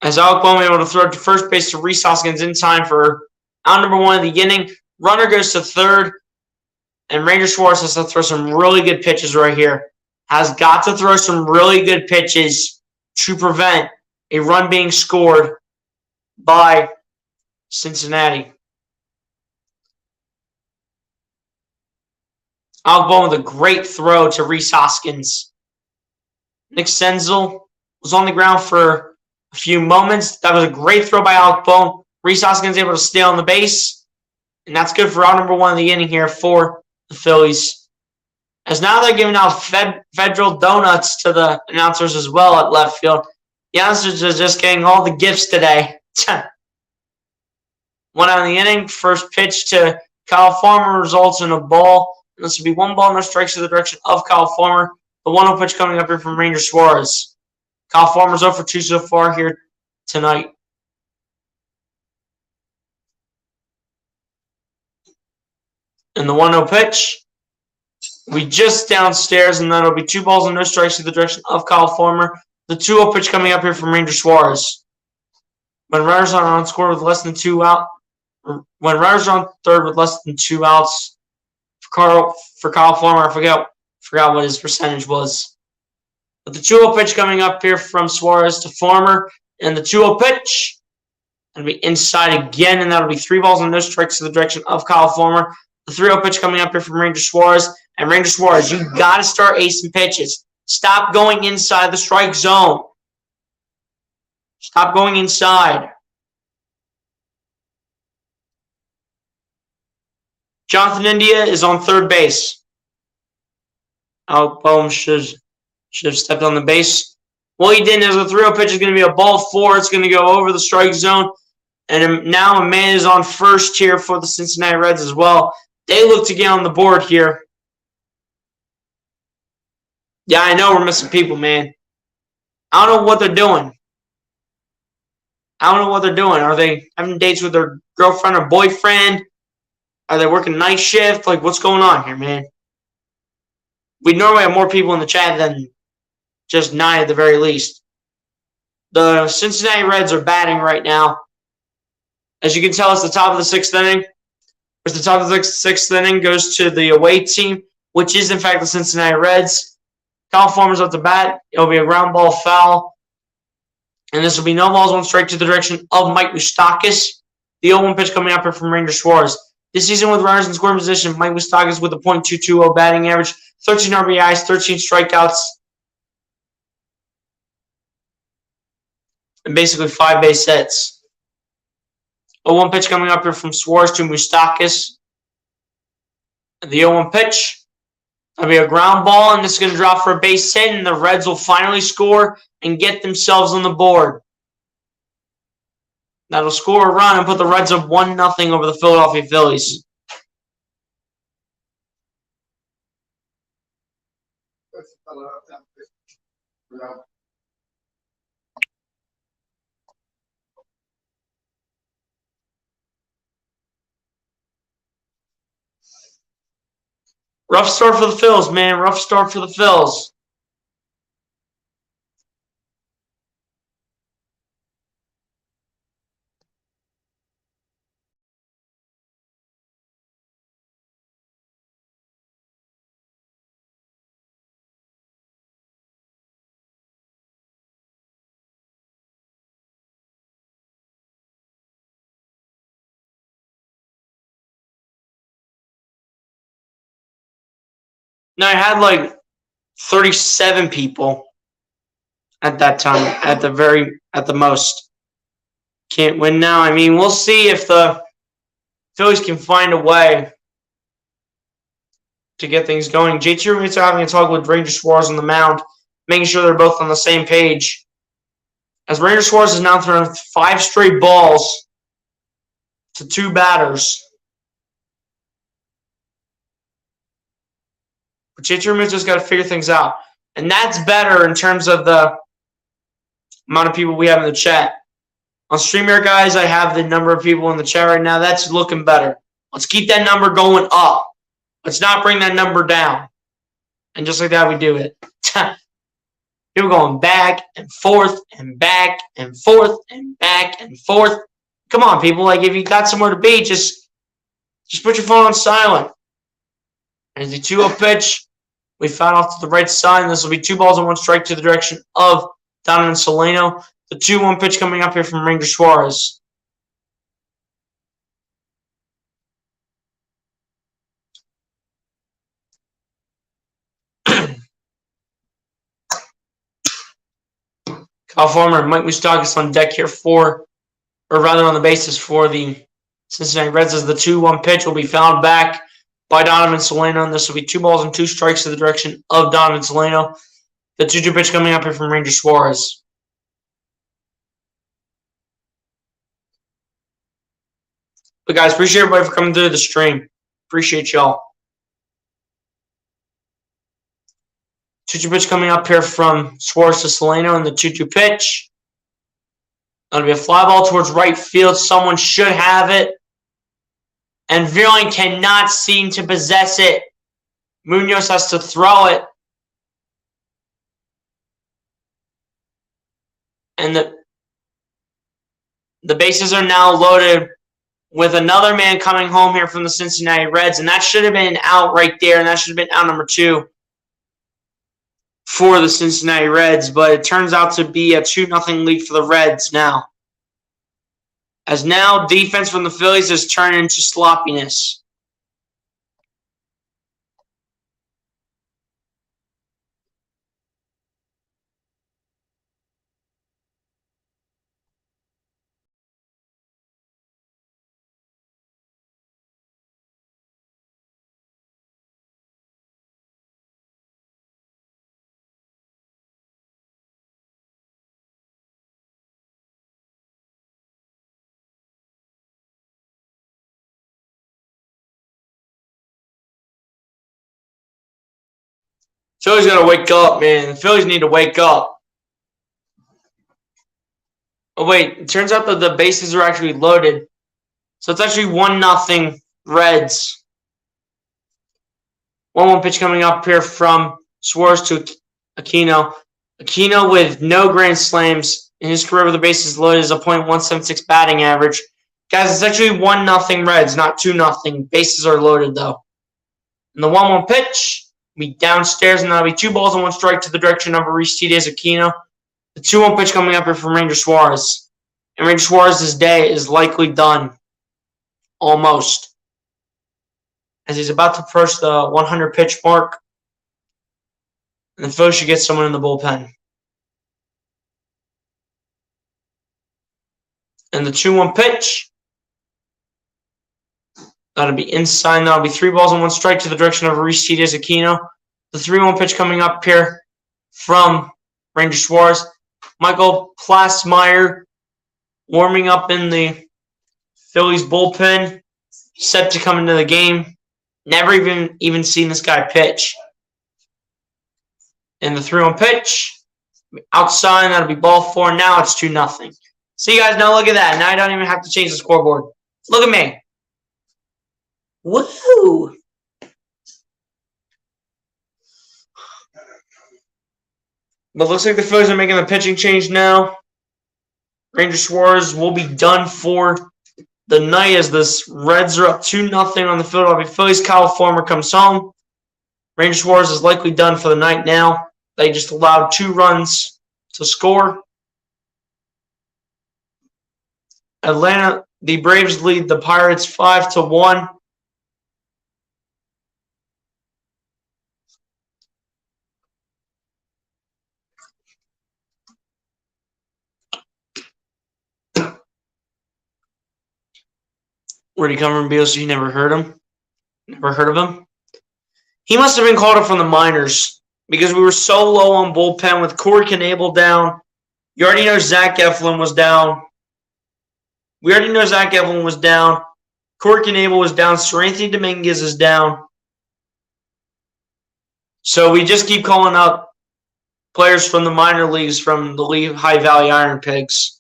As Alec Bohm able to throw it to first base to Rhys Hoskins in time for out number 1 of the inning. Runner goes to third, and Ranger Suarez has to throw some really good pitches right here. Has got to throw some really good pitches to prevent a run being scored by Cincinnati. Alec Bohm with a great throw to Rhys Hoskins. Nick Senzel was on the ground for a few moments. That was a great throw by Alec Bohm. Rhys Hoskins able to stay on the base. And that's good for out number 1 of the inning here for the Phillies. As now they're giving out federal donuts to the announcers as well at left field. The announcers are just getting all the gifts today. 1 out of the inning. First pitch to Kyle Farmer results in a ball. And this will be 1 ball, no strikes to the direction of Kyle Farmer. The 1-0 pitch coming up here from Ranger Suarez. Kyle Farmer's 0 for 2 so far here tonight. And the 1-0 pitch will be just downstairs, and that'll be 2 balls and no strikes to the direction of Kyle Farmer. The 2-0 pitch coming up here from Ranger Suarez. When runners are on score with less than 2 out, when runners are on third with less than 2 outs for Kyle Farmer, I forgot what his percentage was. But the 2-0 pitch coming up here from Suarez to Farmer, and the 2-0 pitch will be inside again, and that'll be 3 balls and no strikes to the direction of Kyle Farmer. The 3-0 pitch coming up here from Ranger Suarez. And Ranger Suarez, you got to start acing pitches. Stop going inside the strike zone. Stop going inside. Jonathan India is on third base. Alec Bohm should have stepped on the base. Well, he didn't. As the 3-0 pitch is going to be a ball 4. It's going to go over the strike zone. And now a man is on first here for the Cincinnati Reds as well. They look to get on the board here. Yeah, I know we're missing people, man. I don't know what they're doing. Are they having dates with their girlfriend or boyfriend? Are they working night shift? Like, what's going on here, man? We normally have more people in the chat than just 9 at the very least. The Cincinnati Reds are batting right now. As you can tell, it's the top of the 6th inning. The top of the 6th inning goes to the away team, which is, in fact, the Cincinnati Reds. Kyle Farmer's up to bat. It'll be a ground ball foul. And this will be no balls, 1 strike to the direction of Mike Moustakas. The 0-1 pitch coming up here from Ranger Suarez. This season with runners in scoring position, Mike Moustakas with a .220 batting average, 13 RBIs, 13 strikeouts, and basically 5 base hits. 0-1 pitch coming up here from Suarez to Moustakas. The 0-1 pitch. That'll be a ground ball, and this is going to drop for a base hit, and the Reds will finally score and get themselves on the board. That'll score a run and put the Reds up 1-0 over the Philadelphia Phillies. Rough start for the Phils, man. Rough start for the Phils. No, I had like 37 people at that time, at the most. Can't win now. I mean, we'll see if the Phillies can find a way to get things going. JT Roommates are having a talk with Ranger Suarez on the mound, making sure they're both on the same page. As Ranger Suarez has now thrown 5 straight balls to 2 batters. But JT Roommates just got to figure things out. And that's better in terms of the amount of people we have in the chat. On StreamYard, guys, I have the number of people in the chat right now. That's looking better. Let's keep that number going up. Let's not bring that number down. And just like that, we do it. People going back and forth and back and forth and back and forth. Come on, people. Like, if you got somewhere to be, just put your phone on silent. And the 2-0 pitch, we found off to the right side. And this will be 2 balls and 1 strike to the direction of Donovan Solano. The 2-1 pitch coming up here from Ranger Suarez. Kyle Farmer and Mike Moustakas on deck here on the bases for the Cincinnati Reds as the 2-1 pitch will be fouled back by Donovan Solano. And this will be 2 balls and 2 strikes to the direction of Donovan Solano. The 2-2 pitch coming up here from Ranger Suarez. But guys, appreciate everybody for coming through the stream. Appreciate y'all. 2-2 pitch coming up here from Suarez to Solano, and the 2-2 pitch. That'll be a fly ball towards right field. Someone should have it. And Vierling cannot seem to possess it. Munoz has to throw it. And the bases are now loaded with another man coming home here from the Cincinnati Reds. And that should have been out right there. And that should have been out number 2 for the Cincinnati Reds. But it turns out to be a 2-0 lead for the Reds now. As now defense from the Phillies has turned into sloppiness. Phillies got to wake up, man. The Phillies need to wake up. Oh, wait. It turns out that the bases are actually loaded. So it's actually 1-0 Reds. 1-1 pitch coming up here from Suarez to Aquino. Aquino with no grand slams in his career with the bases loaded is a .176 batting average. Guys, it's actually 1-0 Reds, not 2-0. Bases are loaded, though. And the 1-1 pitch be downstairs, and that'll be 2 balls and 1 strike to the direction of Aristides Aquino. The 2-1 pitch coming up here from Ranger Suarez. And Ranger Suarez's day is likely done. Almost. As he's about to approach the 100 pitch mark. And the Phillies should get someone in the bullpen. And the 2-1 pitch. That'll be inside. That'll be 3 balls and 1 strike to the direction of Aristides Aquino. The 3-1 pitch coming up here from Ranger Suarez. Michael Plasmeyer warming up in the Phillies bullpen, set to come into the game. Never even seen this guy pitch. And the 3-1 pitch outside. That'll be ball 4. Now it's 2-0. See, guys, now look at that. Now I don't even have to change the scoreboard. Look at me. Woohoo! But looks like the Phillies are making the pitching change now. Ranger Suarez will be done for the night as the Reds are up 2-0 on the Philadelphia Phillies. Kyle Farmer comes home. Ranger Suarez is likely done for the night now. They just allowed 2 runs to score. Atlanta, the Braves lead the Pirates 5-1. Where'd he come from, BOC? You never heard him? Never heard of him? He must have been called up from the minors because we were so low on bullpen with Corey Knebel down. You already know Zach Eflin was down. We already know Zach Eflin was down. Corey Knebel was down. Seranthony Dominguez is down. So we just keep calling up players from the minor leagues from the Lehigh Valley Iron Pigs.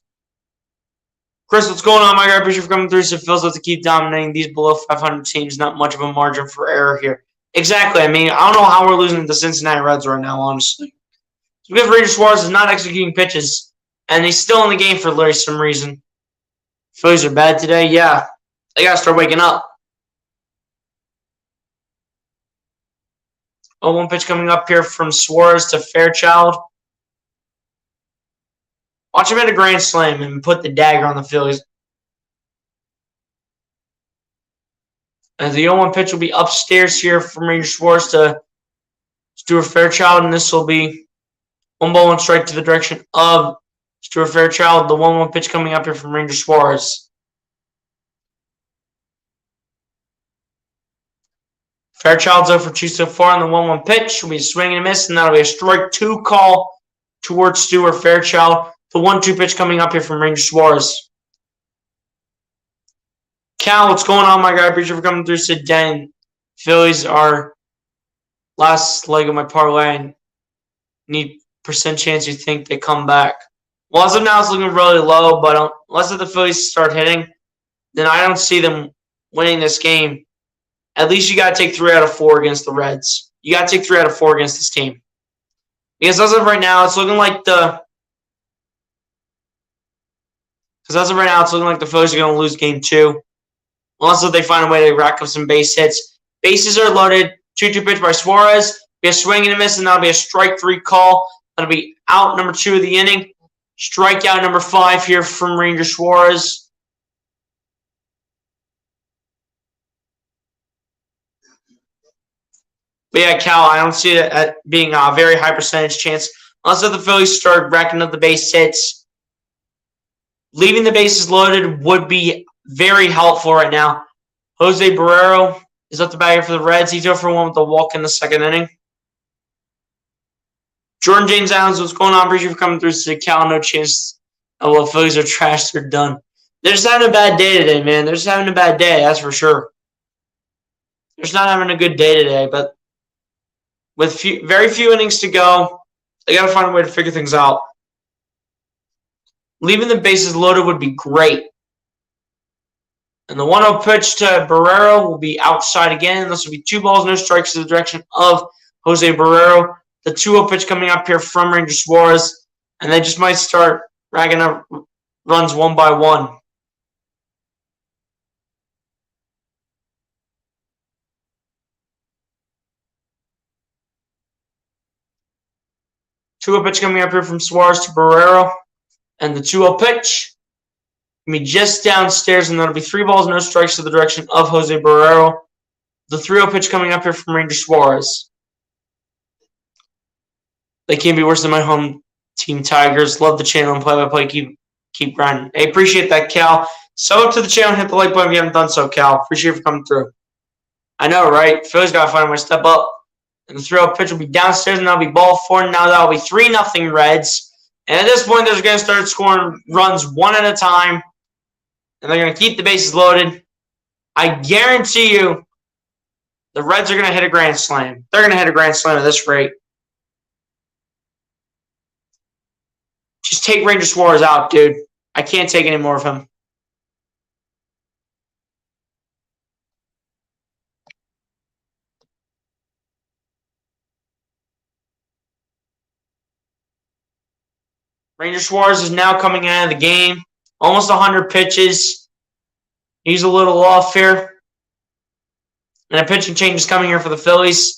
Chris, what's going on, my guy? Appreciate you for coming through. So Phil's have to keep dominating these below 500 teams. Not much of a margin for error here. Exactly. I mean, I don't know how we're losing to the Cincinnati Reds right now, honestly. because Ranger Suarez is not executing pitches, and he's still in the game for literally some reason. Phillies are bad today. Yeah, they gotta start waking up. 0-1 pitch coming up here from Suarez to Fairchild. Watch him hit a grand slam and put the dagger on the Phillies. And the 0-1 pitch will be upstairs here from Ranger Suarez to Stuart Fairchild, and this will be 1-1 strike to the direction of Stuart Fairchild. The 1-1 pitch coming up here from Ranger Suarez. Fairchild's 0 for 2 so far on the 1-1 pitch. Will be a swing and a miss, and that'll be a strike 2 call towards Stuart Fairchild. The 1-2 pitch coming up here from Ranger Suarez. Cal, what's going on, my guy? Appreciate you for coming through. Sit down. Phillies are last leg of my parlay and need percent chance you think they come back. Well, as of now, it's looking really low, but unless the Phillies start hitting, then I don't see them winning this game. At least you got to take 3 out of 4 against the Reds. You got to take 3 out of 4 against this team. Because as of right now, it's looking like the Phillies are going to lose game 2. Unless they find a way to rack up some base hits. Bases are loaded. 2-2 pitch by Suarez. Be a swing and a miss, and that'll be a strike 3 call. That'll be out number 2 of the inning. Strikeout number 5 here from Ranger Suarez. But yeah, Cal, I don't see it at being a very high percentage chance. Unless the Phillies start racking up the base hits. Leaving the bases loaded would be very helpful right now. Jose Barrero is up the bat here for the Reds. He's 0 for 1 with a walk in the 2nd inning. Jordan James Adams, what's going on? Appreciate you for coming through to Cal. No chance. Oh, well, Phillies are trash. They're done. They're just having a bad day today, man. They're just having a bad day, that's for sure. They're just not having a good day today, but with very few innings to go, they got to find a way to figure things out. Leaving the bases loaded would be great. And the 1-0 pitch to Barrero will be outside again. This will be 2 balls, no strikes to the direction of Jose Barrero. The 2-0 pitch coming up here from Ranger Suarez. And they just might start racking up runs 1 by 1. Two-0 pitch coming up here from Suarez to Barrero. And the 2-0 pitch will be just downstairs, and that'll be 3 balls, no strikes to the direction of Jose Barrero. The 3-0 pitch coming up here from Ranger Suarez. They can't be worse than my home team Tigers. Love the channel and play-by-play. Keep grinding. Hey, appreciate that, Cal. Sub up to the channel and hit the like button if you haven't done so, Cal. Appreciate you for coming through. I know, right? Phillies got to find a way to step up. And the 3-0 pitch will be downstairs, and that'll be ball 4. Now that'll be 3-0 Reds. And at this point, they're going to start scoring runs 1 at a time. And they're going to keep the bases loaded. I guarantee you the Reds are going to hit a grand slam. They're going to hit a grand slam at this rate. Just take Ranger Suarez out, dude. I can't take any more of him. Ranger Suarez is now coming out of the game. Almost 100 pitches. He's a little off here. And a pitching change is coming here for the Phillies.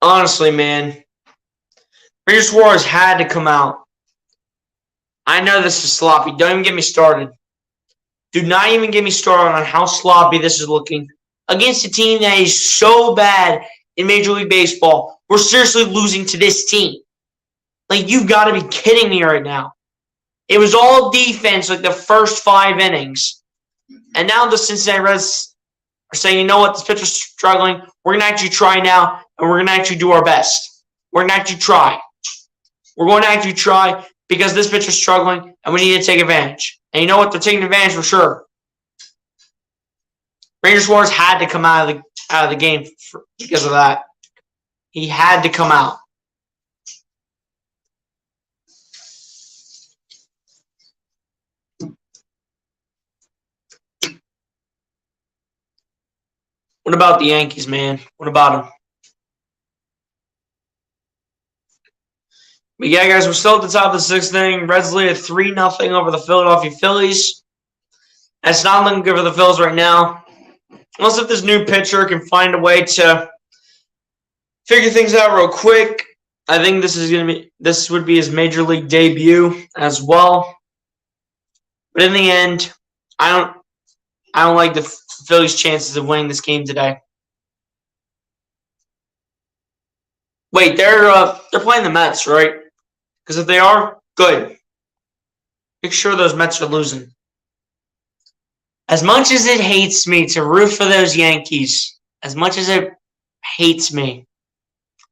Honestly, man, Ranger Suarez had to come out. I know this is sloppy. Don't even get me started. Do not even get me started on how sloppy this is looking against a team that is so bad in Major League Baseball. We're seriously losing to this team. Like, you've got to be kidding me right now. It was all defense like the first 5 innings. And now the Cincinnati Reds are saying, you know what, this pitcher's struggling. We're going to actually try now, and we're going to actually do our best. We're going to actually try. We're going to actually try because this pitcher's struggling, and we need to take advantage. And you know what? They're taking advantage for sure. Ranger Suarez had to come out of the game because of that. He had to come out. What about the Yankees, man? What about them? But yeah, guys, we're still at the top of the sixth inning. Reds lead at 3-0 over the Philadelphia Phillies. It's not looking good for the Phillies right now. Unless if this new pitcher can find a way to figure things out real quick. I think this would be his major league debut as well. But in the end, I don't like the Phillies' chances of winning this game today. Wait, they're playing the Mets, right? Because if they are, good. Make sure those Mets are losing. As much as it hates me to root for those Yankees, as much as it hates me,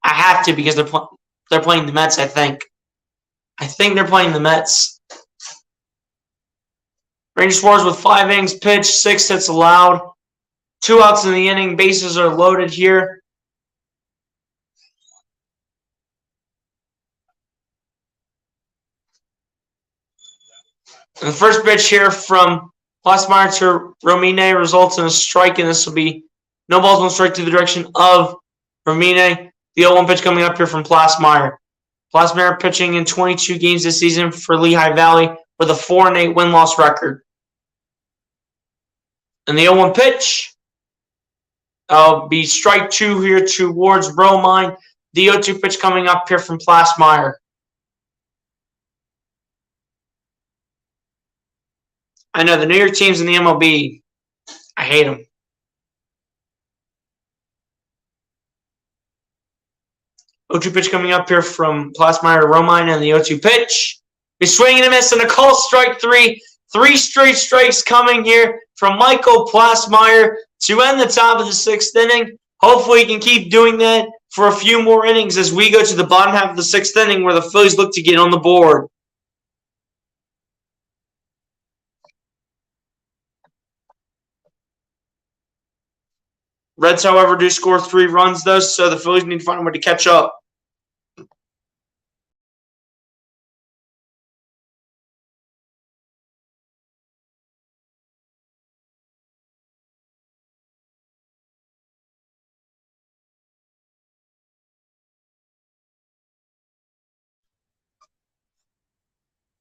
I have to because they're playing the Mets, I think. I think they're playing the Mets. Ranger Suarez with 5 innings pitched, 6 hits allowed. 2 outs in the inning. Bases are loaded here. And the first pitch here from Plasmeyer to Romine results in a strike, and this will be no balls, no strike to the direction of Romine. The 0-1 pitch coming up here from Plasmeyer. Plasmeyer pitching in 22 games this season for Lehigh Valley with a 4-8 win-loss record. And the 0-1 pitch will be strike 2 here towards Romine. The 0-2 pitch coming up here from Plasmeyer. I know the New York teams in the MLB, I hate them. 0-2 pitch coming up here from Plasmeyer to Romine, and the 0-2 pitch. He's swinging and a miss, and a call strike 3. 3 straight strikes coming here from Michael Plasmeyer to end the top of the 6th inning. Hopefully he can keep doing that for a few more innings as we go to the bottom half of the 6th inning where the Phillies look to get on the board. Reds, however, do score 3 runs, though, so the Phillies need to find a way to catch up.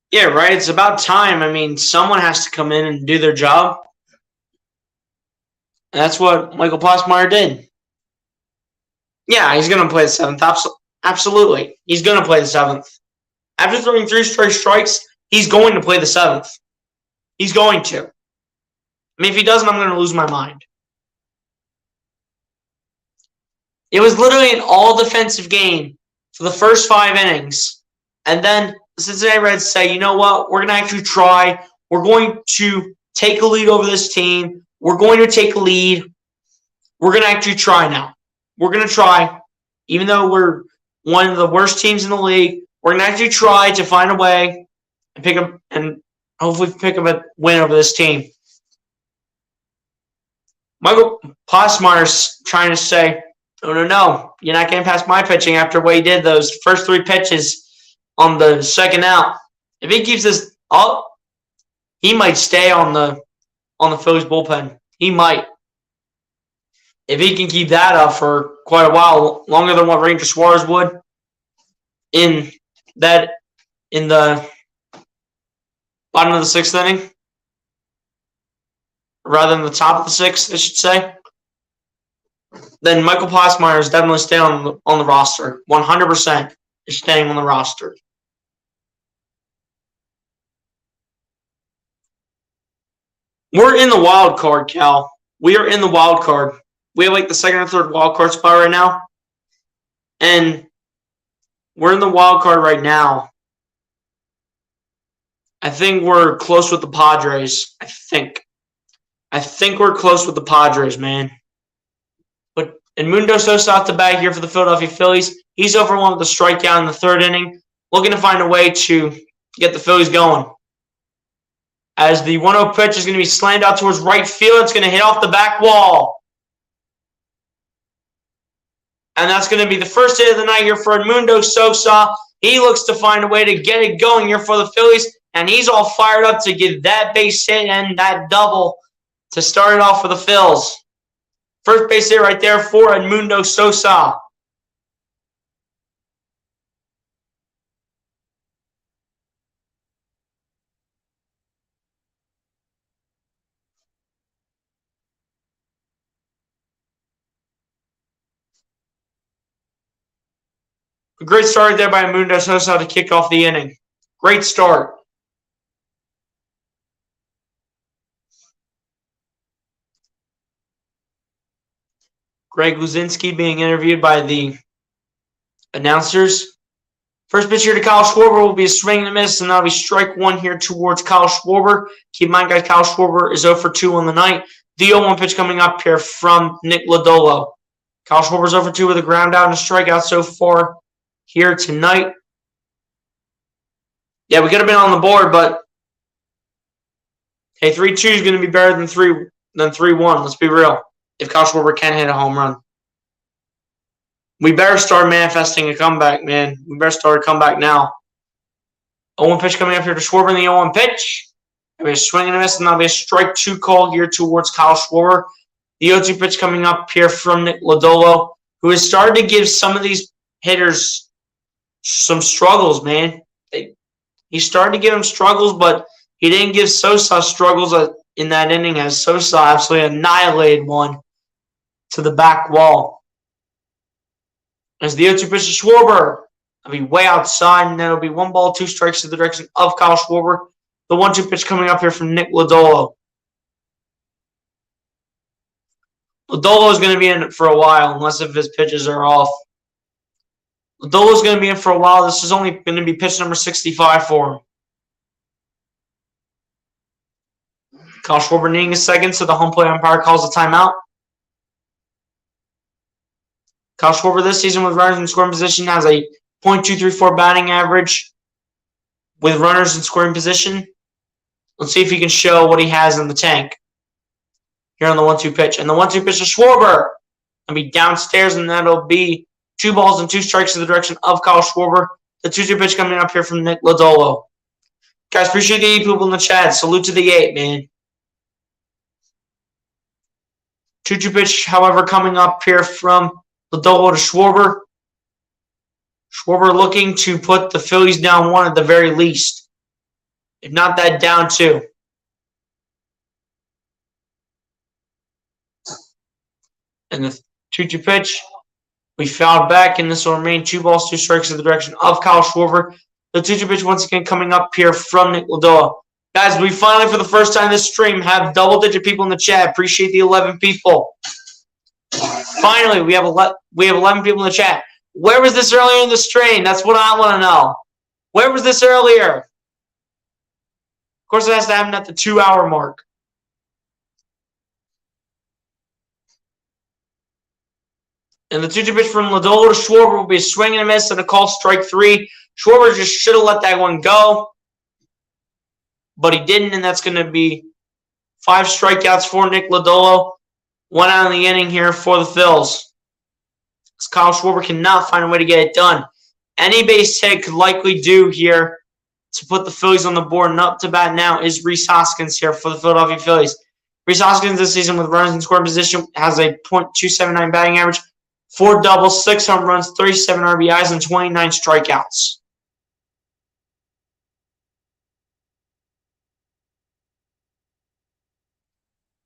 Yeah, right. It's about time. I mean, someone has to come in and do their job. And that's what Michael Plasmeyer did. Yeah, he's going to play the 7th. Absolutely. He's going to play the 7th. After throwing 3 straight strikes, he's going to play the 7th. He's going to. I mean, if he doesn't, I'm going to lose my mind. It was literally an all-defensive game for the first 5 innings. And then the Cincinnati Reds say, you know what? We're going to actually try. We're going to take a lead over this team. We're going to take a lead. We're going to actually try now. We're going to try. Even though we're one of the worst teams in the league, we're going to actually try to find a way and pick up and hopefully pick up a win over this team. Michael Plasmeyer's trying to say, no, you're not getting past my pitching after what he did those first 3 pitches on the 2nd out. If he keeps this up, he might stay on the Phillies bullpen. He might. If he can keep that up for quite a while, longer than what Ranger Suarez would in the bottom of the 6th inning, rather than the top of the 6th, I should say, then Michael Plasmeyer is definitely staying on the roster. 100% is staying on the roster. We're in the wild card, Cal. We are in the wild card. We have like the 2nd or 3rd wild card spot right now. And we're in the wild card right now. I think we're close with the Padres. I think we're close with the Padres, man. But Edmundo Sosa off the bat here for the Philadelphia Phillies. He's over 1 with a strikeout in the 3rd inning. Looking to find a way to get the Phillies going. As the 1-0 pitch is going to be slammed out towards right field. It's going to hit off the back wall. And that's going to be the first hit of the night here for Edmundo Sosa. He looks to find a way to get it going here for the Phillies. And he's all fired up to get that base hit and that double to start it off for the Phils. First base hit right there for Edmundo Sosa. A great start there by Edmundo Sosa to kick off the inning. Great start. Greg Luzinski being interviewed by the announcers. First pitch here to Kyle Schwarber will be a swing and a miss, and that'll be strike one here towards Kyle Schwarber. Keep in mind, guys, Kyle Schwarber is 0 for 2 on the night. The 0-1 pitch coming up here from Nick Lodolo. Kyle Schwarber's 0 for 2 with a ground out and a strikeout so far here tonight. Yeah, we could have been on the board, but hey, 3-2 is going to be better than 3-1. Let's be real. If Kyle Schwarber can hit a home run. We better start manifesting a comeback, man. We better start a comeback now. 0-1 pitch coming up here to Schwarber in the 0-1 pitch. There'll be a swing and a miss, and that'll be a strike 2 call here towards Kyle Schwarber. The 0-2 pitch coming up here from Nick Lodolo, who has started to give some of these hitters some struggles, man. He started to give them struggles, but he didn't give Sosa struggles in that inning, as Sosa absolutely annihilated one to the back wall. As the 0-2 pitch to Schwarber, that'll be way outside, and that'll be 1 ball, 2 strikes to the direction of Kyle Schwarber. The 1-2 pitch coming up here from Nick Lodolo. Lodolo is going to be in it for a while, unless if his pitches are off. Lodolo is going to be in for a while. This is only going to be pitch number 65 for him. Kyle Schwarber needing a second, so the home plate umpire calls a timeout. Kyle Schwarber this season with runners in scoring position has a .234 batting average with runners in scoring position. Let's see if he can show what he has in the tank here on the 1-2 pitch. And the 1-2 pitch to Schwarber will be downstairs, and that'll be 2 balls and 2 strikes to the direction of Kyle Schwarber. The 2-2 pitch coming up here from Nick Lodolo. Guys, appreciate the 8 people in the chat. Salute to the 8, man. 2-2 pitch, however, coming up here from Lodolo to Schwarber. Schwarber looking to put the Phillies down 1 at the very least. If not that, down 2. And the 2-2 pitch, we fouled back, and this will remain 2 balls, 2 strikes in the direction of Kyle Schwarber. The 2-2 pitch once again coming up here from Nick Lodolo. Guys, we finally, for the first time this stream, have double-digit people in the chat. Appreciate the 11 people. Finally, we have 11 people in the chat. Where was this earlier in the stream? That's what I want to know. Where was this earlier? Of course, it has to happen at the 2-hour mark. And the 2-2 pitch from Lodolo to Schwarber will be a swing and a miss and a call strike 3. Schwarber just should have let that one go, but he didn't, and that's going to be 5 strikeouts for Nick Lodolo. 1 out of the inning here for the Phils. As Kyle Schwarber cannot find a way to get it done. Any base hit could likely do here to put the Phillies on the board. And up to bat now is Rhys Hoskins here for the Philadelphia Phillies. Rhys Hoskins this season with runners in scoring position has a .279 batting average, 4 doubles, 6 home runs, 37 RBIs, and 29 strikeouts.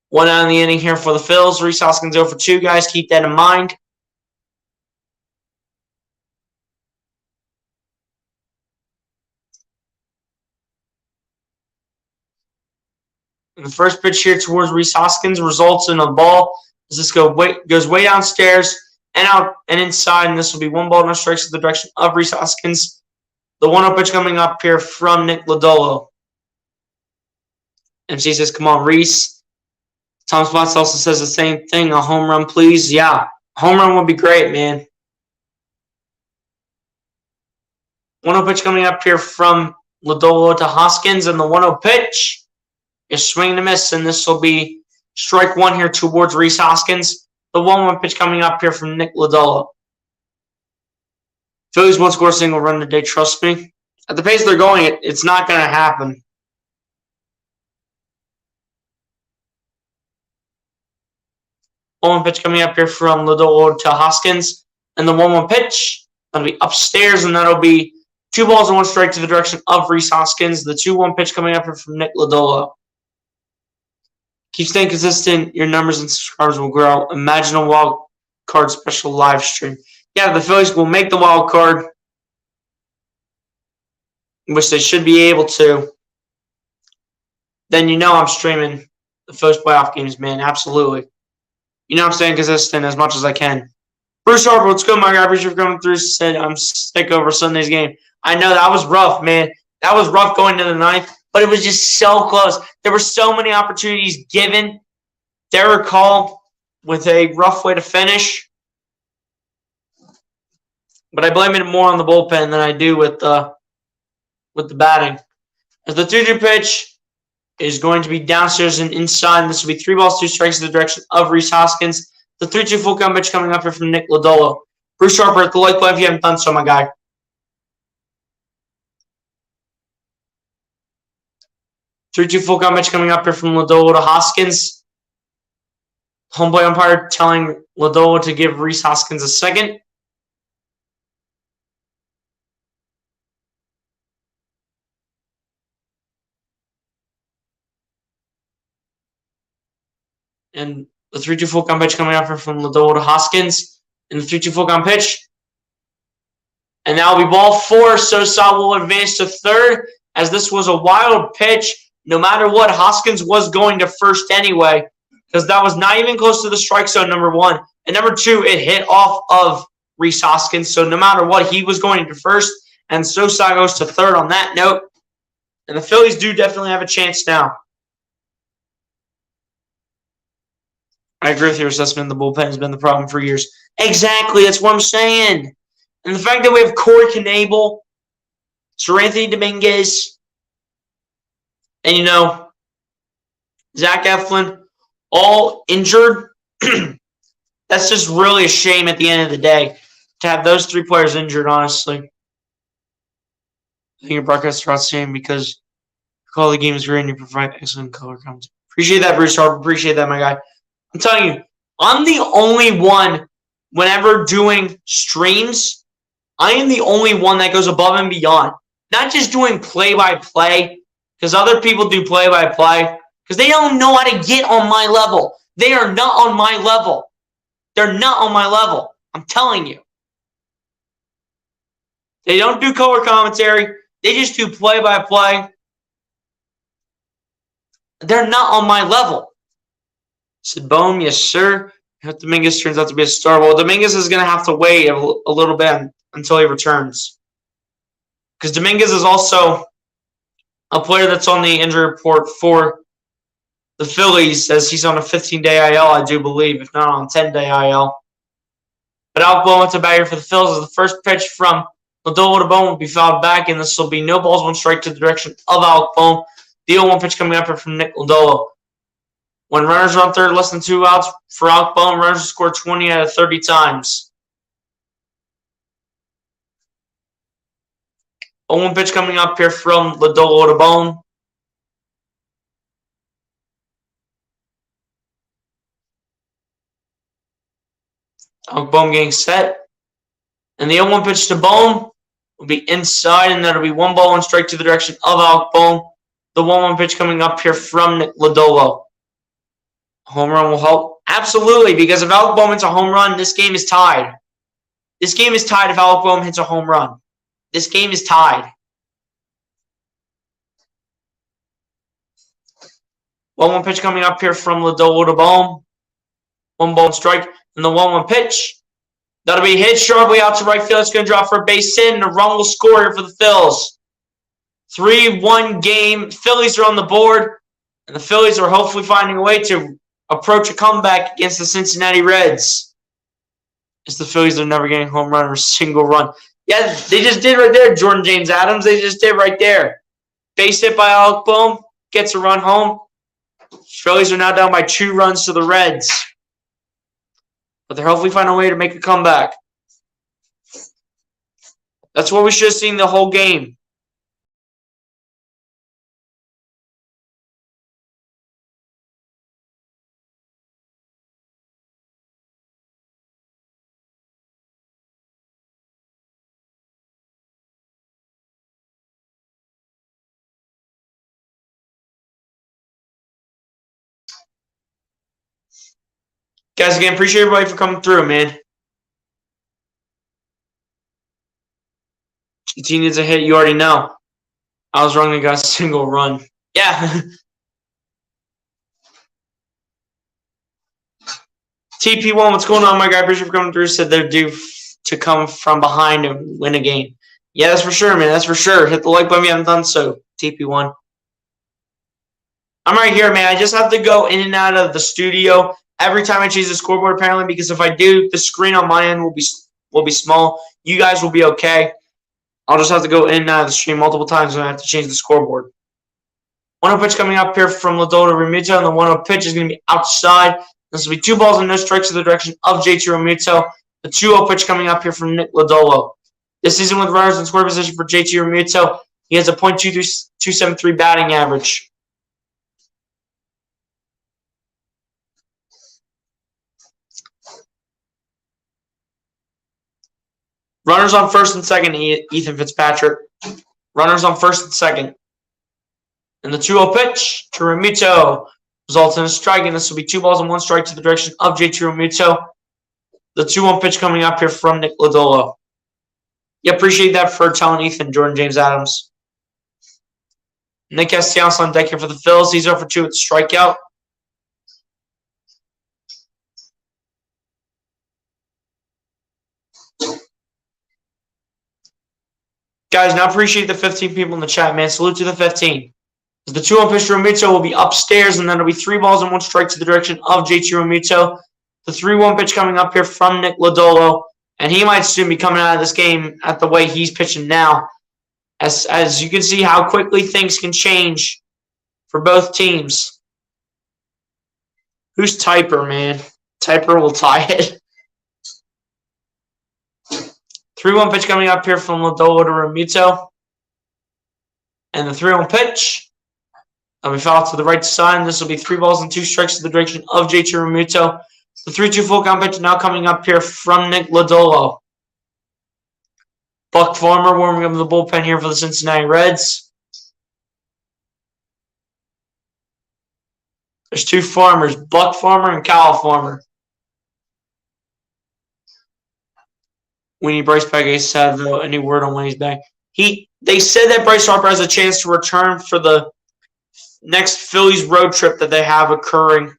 One out in the inning here for the Phils. Rhys Hoskins 0 for 2, guys. Keep that in mind. And the first pitch here towards Rhys Hoskins results in a ball. As this goes way downstairs and out and inside, and this will be 1 ball, no strikes in the direction of Rhys Hoskins. The 1-0 pitch coming up here from Nick Lodolo. MC says, come on, Rhys. Tom Spots also says the same thing. A home run, please. Yeah, a home run would be great, man. 1-0 pitch coming up here from Lodolo to Hoskins, and the 1-0 pitch A swing and a miss, and this will be strike one here towards Rhys Hoskins. The 1-1 pitch coming up here from Nick Lodolo. Phillies won't score a single run today, trust me. At the pace they're going, it's not going to happen. One pitch coming up here from Lodolo to Hoskins. And the 1-1 pitch, that'll be upstairs, and that'll be 2 balls and 1 strike to the direction of Rhys Hoskins. The 2-1 pitch coming up here from Nick Lodolo. Keep staying consistent. Your numbers and subscribers will grow. Imagine a wild card special live stream. Yeah, the Phillies will make the wild card, which they should be able to. Then you know I'm streaming the Phillies playoff games, man. Absolutely. You know I'm staying consistent as much as I can. Bruce Harper, what's good, my guy? Appreciate you for coming through. Said I'm sick over Sunday's game. I know that was rough, man. That was rough going to the 9th, but it was just so close. There were so many opportunities given. Derek Hall with a rough way to finish. But I blame it more on the bullpen than I do with the batting. As the 2-2 pitch is going to be downstairs and inside. This will be 3 balls, 2 strikes in the direction of Rhys Hoskins. The 3-2 full count pitch coming up here from Nick Lodolo. Bruce Harper at the like button if you haven't done so, my guy. 3-2 full count pitch coming up here from Lodolo to Hoskins. Home plate umpire telling Lodolo to give Rhys Hoskins a second. And the 3-2 full count pitch coming up here from Lodolo to Hoskins. And the 3-2 full count pitch. And that will be ball 4. Sosa will advance to third as this was a wild pitch. No matter what, Hoskins was going to first anyway because that was not even close to the strike zone, number 1. And number 2, it hit off of Rhys Hoskins. So no matter what, he was going to first. And Sosa goes to third on that note. And the Phillies do definitely have a chance now. I agree with your assessment. The bullpen has been the problem for years. Exactly. That's what I'm saying. And the fact that we have Corey Knebel, Sir Anthony Dominguez, and, Zach Eflin, all injured. That's just really a shame at the end of the day to have those 3 players injured, honestly. I think your broadcasts are outstanding because you call the games great and you provide excellent color commentary. Appreciate that, Bruce Harper. Appreciate that, my guy. I'm telling you, I'm the only one, whenever doing streams, I am the only one that goes above and beyond. Not just doing play-by-play, because other people do play-by-play, because they don't know how to get on my level. They are not on my level. They're not on my level. I'm telling you. They don't do color commentary. They just do play-by-play. They're not on my level. Said Bohm, yes, sir. If Dominguez turns out to be a star, well, Dominguez is going to have to wait a little bit until he returns. Because Dominguez is also a player that's on the injury report for the Phillies, as he's on a 15-day IL, I do believe, if not on a 10-day IL. But Alec Bohm went to bat here for the Phillies as the first pitch from Lodolo to Bohm will be fouled back, and this will be no balls, 1 strike to the direction of Alec Bohm. The 0-1 pitch coming up here from Nick Lodolo. When runners are on third, less than 2 outs for Alec Bohm, runners will score 20 out of 30 times. 0-1 pitch coming up here from Lodolo to Bohm. Alec Bohm getting set. And the 0-1 pitch to Bohm will be inside, and that'll be 1 ball, 1 strike to the direction of Alec Bohm. The 1-1 pitch coming up here from Nick Lodolo. Home run will help. Absolutely, because if Alec Bohm hits a home run, this game is tied. This game is tied if Alec Bohm hits a home run. This game is tied. 1-1 pitch coming up here from Lodolo to Bohm. 1 ball and strike. And the 1-1 pitch. That'll be hit sharply out to right field. It's going to drop for a base hit, and a run will score here for the Phils. 3-1 game. Phillies are on the board, and the Phillies are hopefully finding a way to approach a comeback against the Cincinnati Reds. It's the Phillies are never getting home run or single run. Yeah, they just did right there, Jordan James Adams. They just did right there. Base hit by Alec Bohm. Gets a run home. Phillies are now down by 2 runs to the Reds. But they're hopefully finding a way to make a comeback. That's what we should have seen the whole game. Guys, again, appreciate everybody for coming through, man. GT needs a hit, you already know. I was wrong, they got a single run. Yeah. TP1, what's going on, my guy? Appreciate you for coming through. Said they're due to come from behind and win a game. Yeah, that's for sure, man. That's for sure. Hit the like button if you haven't done so. TP1. I'm right here, man. I just have to go in and out of the studio every time I change the scoreboard, apparently, because if I do, the screen on my end will be small. You guys will be okay. I'll just have to go in and out of the stream multiple times when I have to change the scoreboard. 1-0 pitch coming up here from Lodolo Realmuto, and the 1-0 pitch is going to be outside. This will be 2 balls and no strikes in the direction of JT Realmuto. The 2-0 pitch coming up here from Nick Lodolo. This season with runners in scoring position for JT Realmuto, he has a .273 batting average. Runners on first and second, Ethan Fitzpatrick. Runners on first and second. And the 2-0 pitch to Realmuto results in a strike, and this will be 2 balls and 1 strike to the direction of JT Realmuto. The 2-1 pitch coming up here from Nick Lodolo. Yeah, appreciate that for telling Ethan, Jordan James Adams. Nick Castellanos on deck here for the Phillies. He's 0 for 2 with the strikeout. Guys, now appreciate the 15 people in the chat, man. Salute to the 15. The 2-1 pitch to Realmuto will be upstairs, and then it'll be 3 balls and 1 strike to the direction of JT Realmuto. The 3-1 pitch coming up here from Nick Lodolo, and he might soon be coming out of this game at the way he's pitching now. As you can see how quickly things can change for both teams. Who's Typer, man? Typer will tie it. 3-1 pitch coming up here from Lodolo to Realmuto. And the 3-1 pitch will be fouled to the right side. This will be 3 balls and 2 strikes to the direction of JT Realmuto. The 3-2 full count pitch now coming up here from Nick Lodolo. Buck Farmer warming up the bullpen here for the Cincinnati Reds. There's 2 farmers, Buck Farmer and Kyle Farmer. We need Bryce back ASAP, though. Any word on when he's back? They said that Bryce Harper has a chance to return for the next Phillies road trip that they have occurring.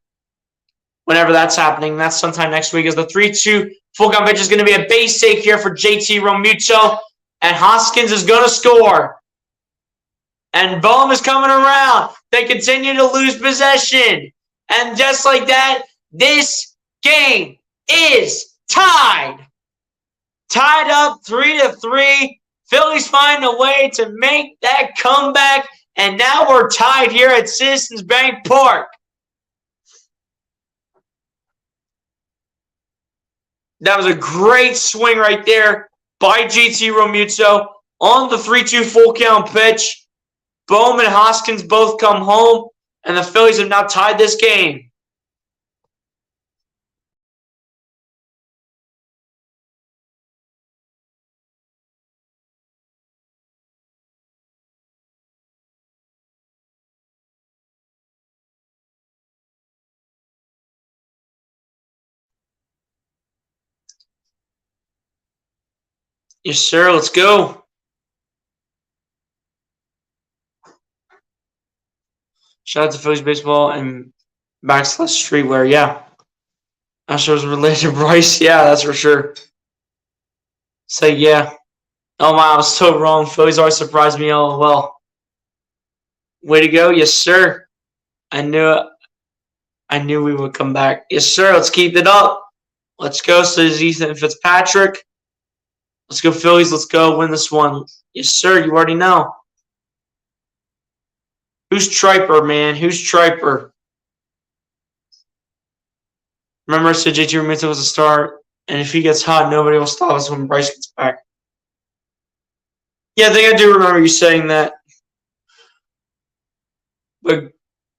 Whenever that's happening, that's sometime next week. As the 3-2 full count pitch is going to be a base take here for JT Realmuto, and Hoskins is going to score. And Bohm is coming around. They continue to lose possession, and just like that, this game is tied. Tied up 3-3. Phillies find a way to make that comeback, and now we're tied here at Citizens Bank Park. That was a great swing right there by JT Realmuto on the 3-2 full count pitch. Bohm and Hoskins both come home, and the Phillies have now tied this game. Yes, sir. Let's go. Shout out to Phillies baseball and / streetwear. Yeah. Astros related to Bryce. Yeah, that's for sure. Say yeah. Oh, my, I was so wrong. Phillies always surprised me. Oh, well. Way to go. Yes, sir. I knew we would come back. Yes, sir. Let's keep it up. Let's go. So is Ethan Fitzpatrick. Let's go, Phillies. Let's go win this one. Yes, sir. You already know. Who's Triper, man? Who's Triper? Remember I said JT Realmuto was a start, and if he gets hot, nobody will stop us when Bryce gets back. Yeah, I think I do remember you saying that. But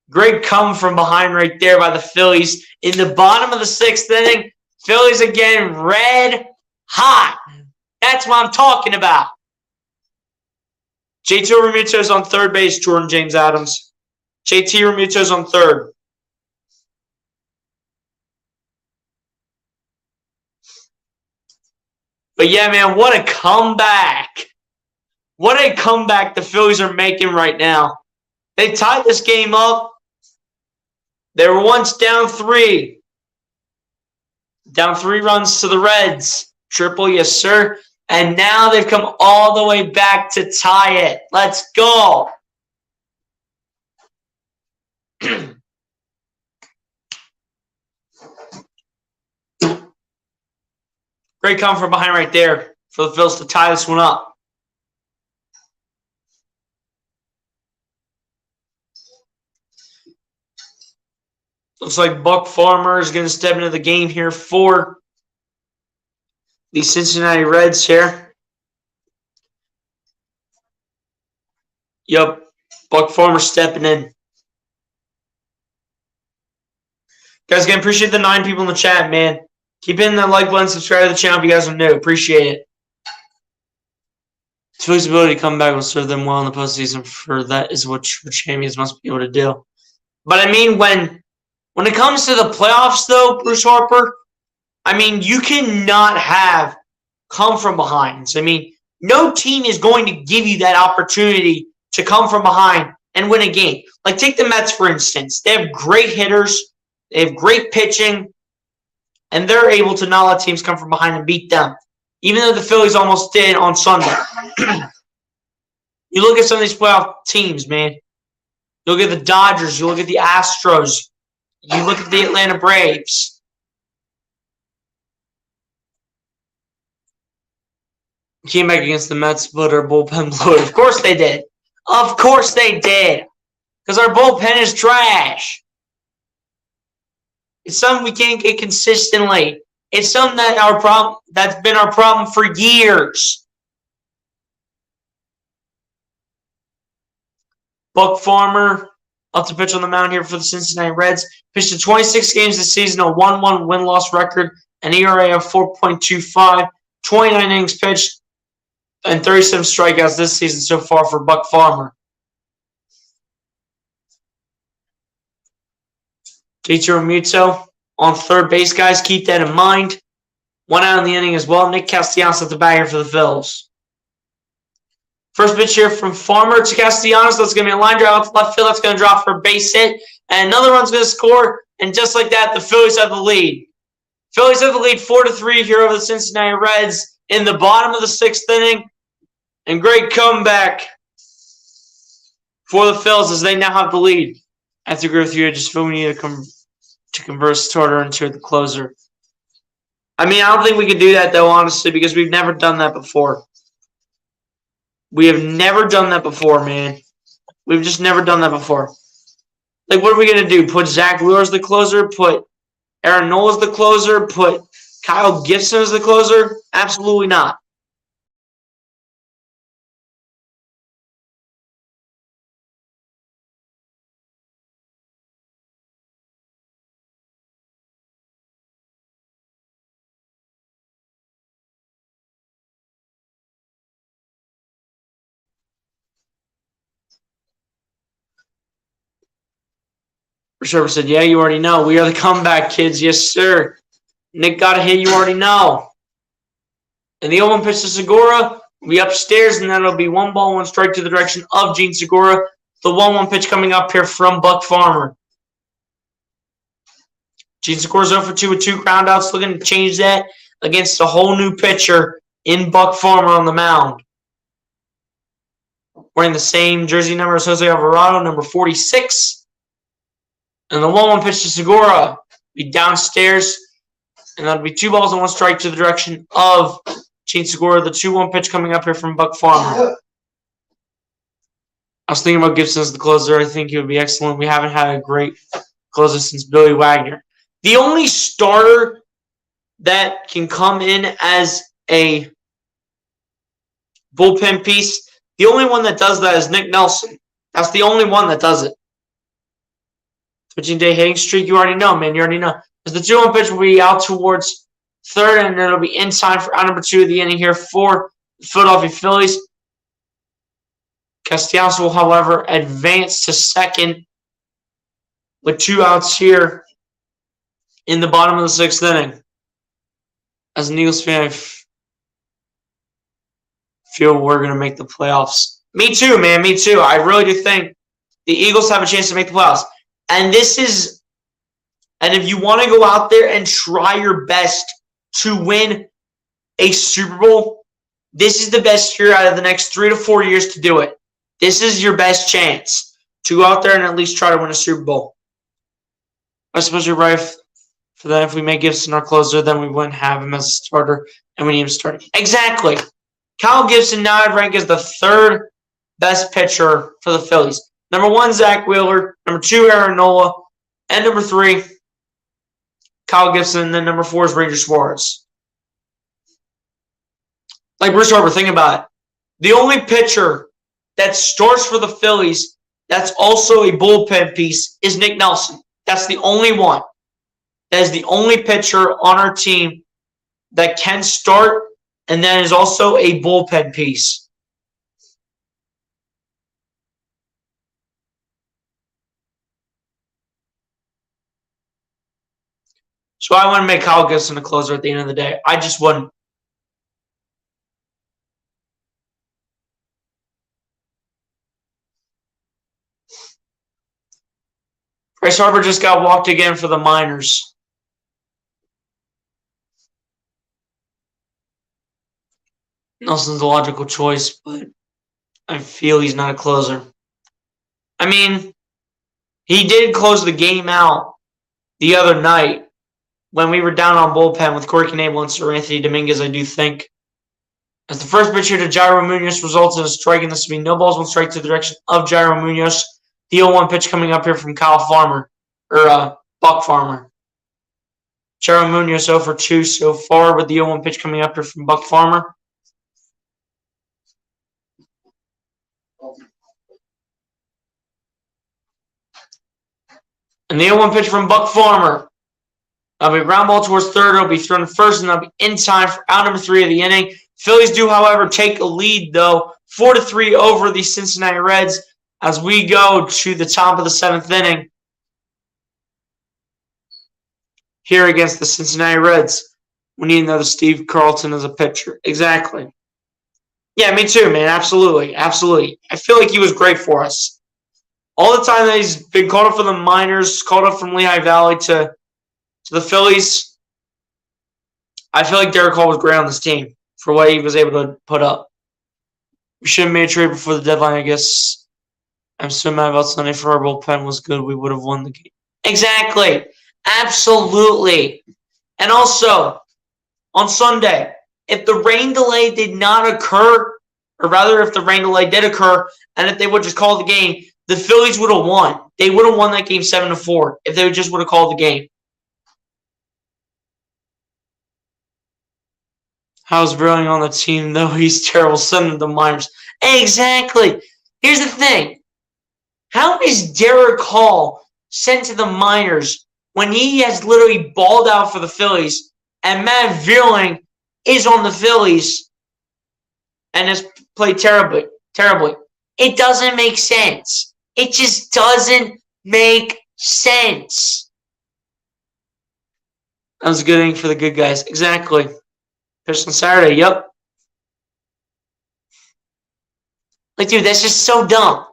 great come from behind right there by the Phillies in the bottom of the 6th inning. Phillies again, red hot. That's what I'm talking about. JT Realmuto's on third base, Jordan James Adams. JT Realmuto's on third. But yeah, man, what a comeback. What a comeback the Phillies are making right now. They tied this game up. They were once down 3. Down 3 runs to the Reds. Triple, yes, sir. And now they've come all the way back to tie it. Let's go. Great come from behind right there for the Phillies to tie this one up. Looks like Buck Farmer is going to step into the game here for the Cincinnati Reds here. Yep, Buck Farmer stepping in. Guys, again, appreciate the 9 people in the chat, man. Keep hitting that like button, subscribe to the channel if you guys are new. Appreciate it. Philly's ability to come back will serve them well in the postseason, for that is what true champions must be able to do. But I mean, when it comes to the playoffs, though, Bruce Harper, I mean, you cannot have come from behind. I mean, no team is going to give you that opportunity to come from behind and win a game. Like, take the Mets, for instance. They have great hitters. They have great pitching. And they're able to not let teams come from behind and beat them. Even though the Phillies almost did on Sunday. You look at some of these playoff teams, man. You look at the Dodgers. You look at the Astros. You look at the Atlanta Braves. Came back against the Mets, but our bullpen blew it. Of course they did. Of course they did. Because our bullpen is trash. It's something we can't get consistently. It's something that's been our problem for years. Buck Farmer up to pitch on the mound here for the Cincinnati Reds. Pitched in 26 games this season, a 1-1 win-loss record, an ERA of 4.25, 29 innings pitched, and 37 strikeouts this season so far for Buck Farmer. JT Realmuto on third base, guys. Keep that in mind. 1 out in the inning as well. Nick Castellanos at the bat here for the Phils. First pitch here from Farmer to Castellanos. That's going to be a line drive out to left field. That's going to drop for a base hit. And another run's going to score. And just like that, the Phillies have the lead. Phillies have the lead 4-3 here over the Cincinnati Reds in the bottom of the 6th inning. And great comeback for the Phillies as they now have the lead. I have to agree with you. I just feel we need to convert Starter into the closer. I mean, I don't think we can do that, though, honestly, because we've never done that before. We have never done that before, man. We've just never done that before. Like, what are we going to do? Put Zach Wheeler as the closer? Put Aaron Nola as the closer? Put Kyle Gibson as the closer? Absolutely not. Sherber said, yeah, you already know. We are the comeback kids. Yes, sir. Nick got a hit. You already know. And the 0-1 pitch to Segura will be upstairs, and then it'll be 1 ball, 1 strike to the direction of Gene Segura. The 1-1 pitch coming up here from Buck Farmer. Gene Segura's 0 for 2 with 2 groundouts, looking to change that against a whole new pitcher in Buck Farmer on the mound. Wearing the same jersey number as Jose Alvarado, number 46. And the 1-1 pitch to Segura be downstairs. And that'll be 2 balls and 1 strike to the direction of Gene Segura. The 2-1 pitch coming up here from Buck Farmer. I was thinking about Gibson as the closer. I think he would be excellent. We haven't had a great closer since Billy Wagner. The only starter that can come in as a bullpen piece, the only one that does that is Nick Nelson. That's the only one that does it. 13-day hitting streak, you already know, man. You already know. As the 2-1 pitch will be out towards third, and it'll be in time for out number 2 of the inning here for the Philadelphia Phillies. Castellanos will, however, advance to second with 2 outs here in the bottom of the 6th inning. As an Eagles fan, I feel we're going to make the playoffs. Me too, man. Me too. I really do think the Eagles have a chance to make the playoffs. And if you want to go out there and try your best to win a Super Bowl, this is the best year out of the next 3 to 4 years to do it. This is your best chance to go out there and at least try to win a Super Bowl. I suppose you're right for that. If we make Gibson our closer, then we wouldn't have him as a starter, and we need him starting. Exactly. Kyle Gibson now I'd rank as the 3rd best pitcher for the Phillies. Number 1, Zach Wheeler. Number 2, Aaron Nola. And number 3, Kyle Gibson. And then number 4 is Ranger Suarez. Like Bruce Harper, think about it. The only pitcher that starts for the Phillies that's also a bullpen piece is Nick Nelson. That's the only one. That is the only pitcher on our team that can start and then is also a bullpen piece. So I wouldn't make Kyle Gibson a closer at the end of the day. I just wouldn't. Bryce Harper just got walked again for the Miners. Nelson's a logical choice, but I feel he's not a closer. I mean, he did close the game out the other night when we were down on bullpen with Corey Knebel and Sir Anthony Dominguez, I do think. As the first pitch here to Jairo Munoz results in a strike, and this will be no balls, 1 strike to the direction of Jairo Munoz. The 0-1 pitch coming up here from Buck Farmer. Jairo Munoz 0 for 2 so far with the 0-1 pitch coming up here from Buck Farmer. And the 0-1 pitch from Buck Farmer. That'll be ground ball towards third. It'll be thrown to first, and that'll be in time for out number 3 of the inning. Phillies do, however, take a lead, though, 4-3 over the Cincinnati Reds as we go to the top of the 7th inning here against the Cincinnati Reds. We need another Steve Carlton as a pitcher. Exactly. Yeah, me too, man. Absolutely. Absolutely. I feel like he was great for us. All the time that he's been called up for the Miners, called up from Lehigh Valley to the Phillies, I feel like Derek Hall was great on this team for what he was able to put up. We should have made a trade before the deadline, I guess. I'm so mad about Sunday for our bullpen was good. We would have won the game. Exactly. Absolutely. And also, on Sunday, if the rain delay did not occur, or rather if the rain delay did occur, and if they would just call the game, the Phillies would have won. They would have won that game 7-4 if they just would have called the game. How's Brilling on the team, though? He's terrible. Send him to the Miners. Exactly. Here's the thing. How is Derek Hall sent to the Miners when he has literally balled out for the Phillies and Matt Vierling is on the Phillies and has played terribly? It doesn't make sense. It just doesn't make sense. That was a good inning for the good guys. Exactly. Pitched on Saturday. Yep. Like, dude, that's just so dumb.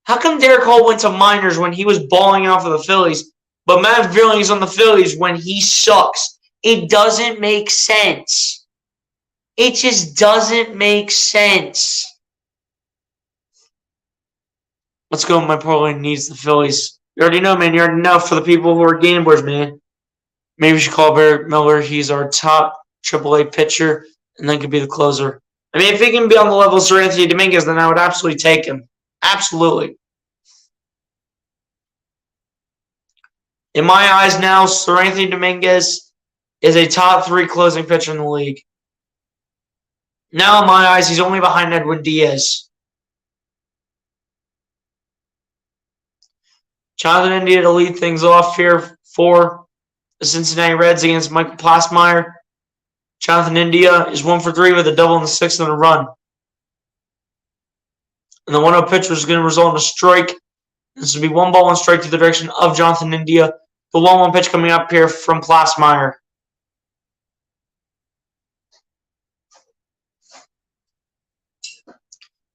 How come Derek Hall went to Miners when he was balling out for the Phillies, but Matt Vierling is on the Phillies when he sucks? It doesn't make sense. It just doesn't make sense. Let's go. My parlay needs the Phillies. You already know, man. You already know for the people who are game boards, man. Maybe we should call Barrett Miller. He's our top AAA pitcher, and then could be the closer. I mean, if he can be on the level of Sir Anthony Dominguez, then I would absolutely take him. Absolutely. In my eyes now, Sir Anthony Dominguez is a top 3 closing pitcher in the league. Now, in my eyes, he's only behind Edwin Diaz. Jonathan India to lead things off here for the Cincinnati Reds against Michael Plasmeyer. Jonathan India is 1 for 3 with a double in the 6th and a run. And the 1-0 pitch was going to result in a strike. This would be 1 ball, 1 strike to the direction of Jonathan India. The 1-1 pitch coming up here from Plasmeyer.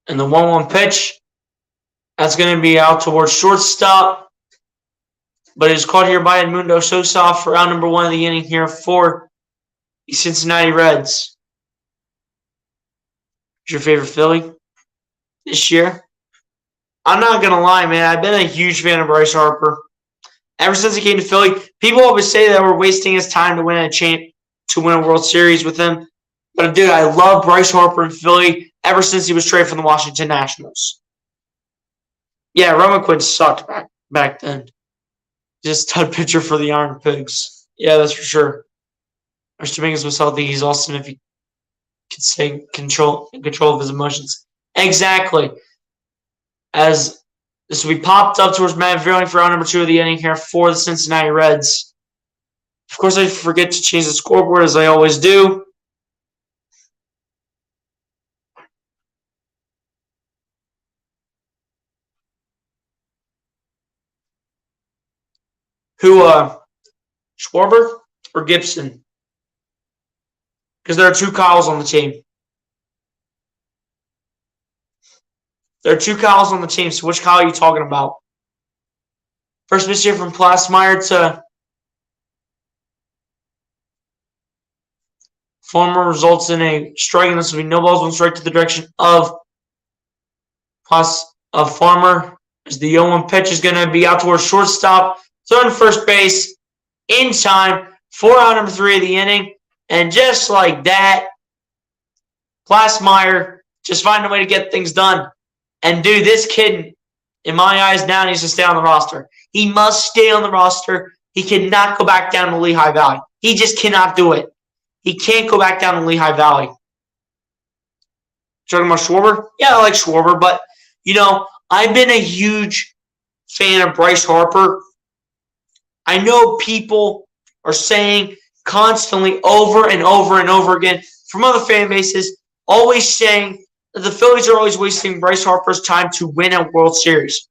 And the 1-1 pitch, that's going to be out towards shortstop. But it's caught here by Edmundo Sosa for out number 1 of the inning here for the Cincinnati Reds. Who's your favorite Philly this year? I'm not going to lie, man. I've been a huge fan of Bryce Harper. Ever since he came to Philly, people always say that we're wasting his time to win a World Series with him. But, dude, I love Bryce Harper in Philly ever since he was traded from the Washington Nationals. Yeah, Roman Quinn sucked back then. Just stud pitcher for the Iron Pigs. Yeah, that's for sure. Mr. Dominguez was healthy. He's awesome if he could stay control of his emotions. Exactly. As this will be popped up towards Matt Vierling for round number 2 of the inning here for the Cincinnati Reds. Of course, I forget to change the scoreboard as I always do. Who, Schwarber or Gibson? Because there are 2 Kyles on the team. There are 2 Kyles on the team, so which Kyle are you talking about? First pitch here from Plasmeyer to Farmer results in a strike, and this will be no balls, 1 strike to the direction of Farmer. As the 0-1 pitch is going to be out towards shortstop, third and first base in time for out number 3 of the inning. And just like that, Plasmeyer just finding a way to get things done. And, dude, this kid, in my eyes, now needs to stay on the roster. He must stay on the roster. He cannot go back down to Lehigh Valley. He just cannot do it. He can't go back down to Lehigh Valley. Talking about Schwarber? Yeah, I like Schwarber, but, I've been a huge fan of Bryce Harper. I know people are saying constantly over and over and over again from other fan bases, always saying that the Phillies are always wasting Bryce Harper's time to win a World Series.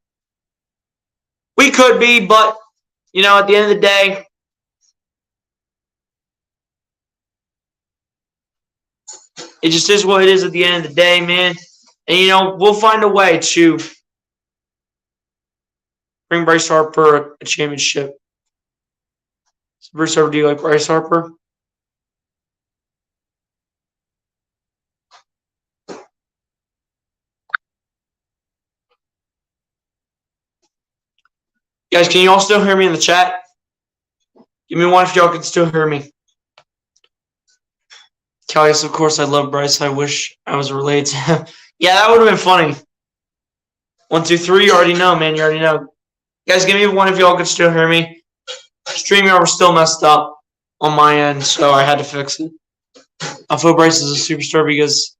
We could be, but, at the end of the day, it just is what it is at the end of the day, man. And, we'll find a way to bring Bryce Harper a championship. So Bruce Harper, do you like Bryce Harper? Guys, can you all still hear me in the chat? Give me 1 if y'all can still hear me. Callius, of course, I love Bryce. I wish I was related to him. Yeah, that would have been funny. 1, 2, 3. You already know, man. You already know. Guys, give me 1 if y'all can still hear me. StreamYard was still messed up on my end, so I had to fix it. I feel Bryce is a superstar because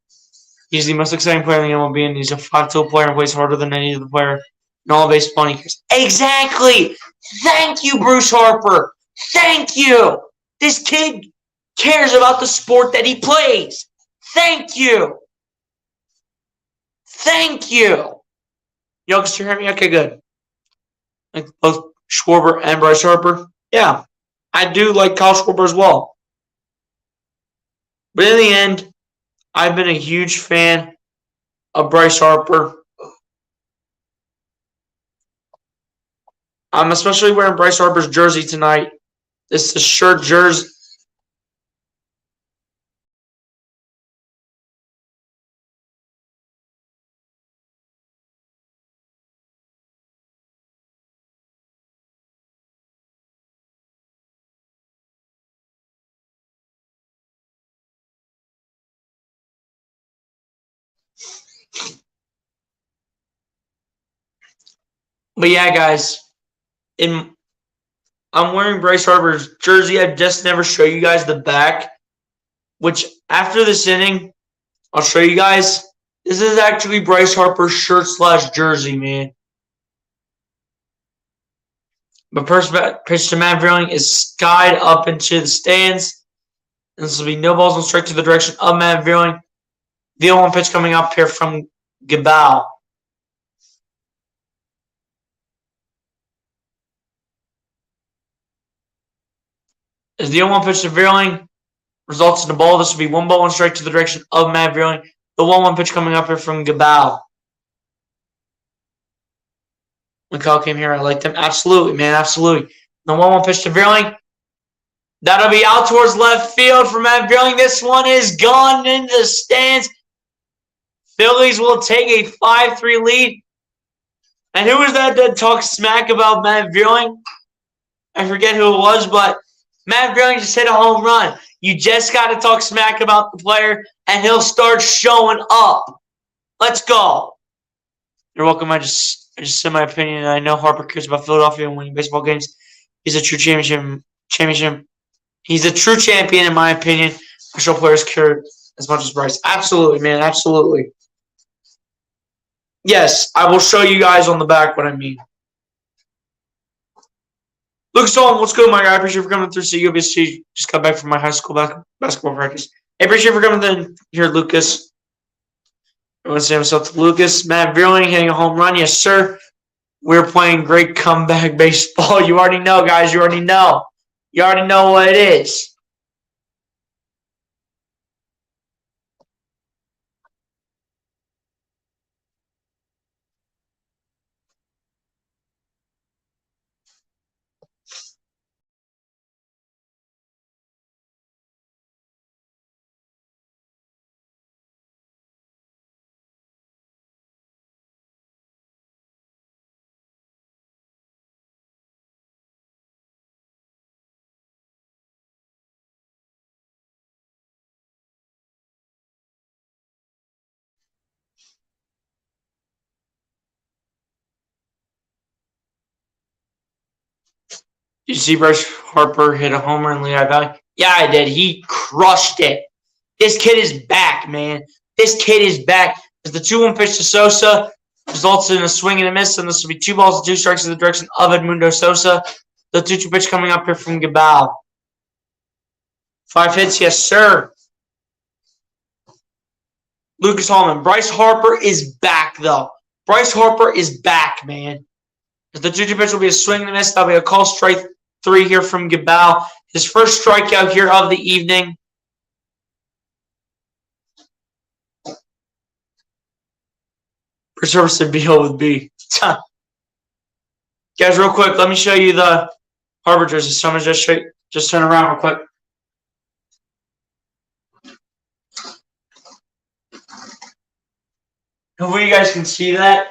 he's the most exciting player in the MLB, and he's a 5-tool player and plays harder than any other player in all of baseball. Exactly! Thank you, Bruce Harper! Thank you! This kid cares about the sport that he plays. Thank you! Thank you! Y'all can still hear me? Okay, good. Like both Schwarber and Bryce Harper? Yeah, I do like Kyle Schwarber as well. But in the end, I've been a huge fan of Bryce Harper. I'm especially wearing Bryce Harper's jersey tonight. This is the shirt jersey. But yeah, guys, I'm wearing Bryce Harper's jersey. I just never show you guys the back, which after this inning, I'll show you guys. This is actually Bryce Harper's shirt/jersey, man. But first pitch to Matt Vierling is skied up into the stands. And this will be no balls, no strike to the direction of Matt Vierling. The 0-1 pitch coming up here from Gabal. As the 0-1 pitch to Vierling results in a ball, this will be 1 ball, 1 strike to the direction of Matt Vierling. The 1-1 pitch coming up here from Gabal. When Kyle came here, I liked him. Absolutely, man, absolutely. The 1-1 pitch to Vierling. That'll be out towards left field for Matt Vierling. This one is gone into the stands. Phillies will take a 5-3 lead. And who was that talked smack about Matt Vierling? I forget who it was, but Matt Vierling just hit a home run. You just got to talk smack about the player, and he'll start showing up. Let's go. You're welcome. I just said my opinion. I know Harper cares about Philadelphia and winning baseball games. He's a true championship. He's a true champion, in my opinion. Professional players care as much as Bryce. Absolutely, man. Absolutely. Yes, I will show you guys on the back what I mean. Lucas Holm, what's good, my guy? I appreciate you for coming through CUBSC. Just got back from my high school basketball practice. I appreciate you for coming in here, Lucas. I want to say myself to Lucas. Matt Vierling hitting a home run. Yes, sir. We're playing great comeback baseball. You already know, guys. You already know. You already know what it is. Did you see Bryce Harper hit a homer in Lehigh Valley? Yeah, I did. He crushed it. This kid is back, man. This kid is back. As the 2-1 pitch to Sosa results in a swing and a miss, and this will be 2 balls and 2 strikes in the direction of Edmundo Sosa. The 2-2 pitch coming up here from Gabal. 5 hits, yes, sir. Lucas Hallman. Bryce Harper is back, though. Bryce Harper is back, man. As the 2-2 pitch will be a swing and a miss. That'll be a call strike 3 here from Gabal. His first strikeout here of the evening. Preserves to BO with B. Guys, real quick, let me show you the Harper jersey. Someone just turn around real quick. Hopefully you guys can see that.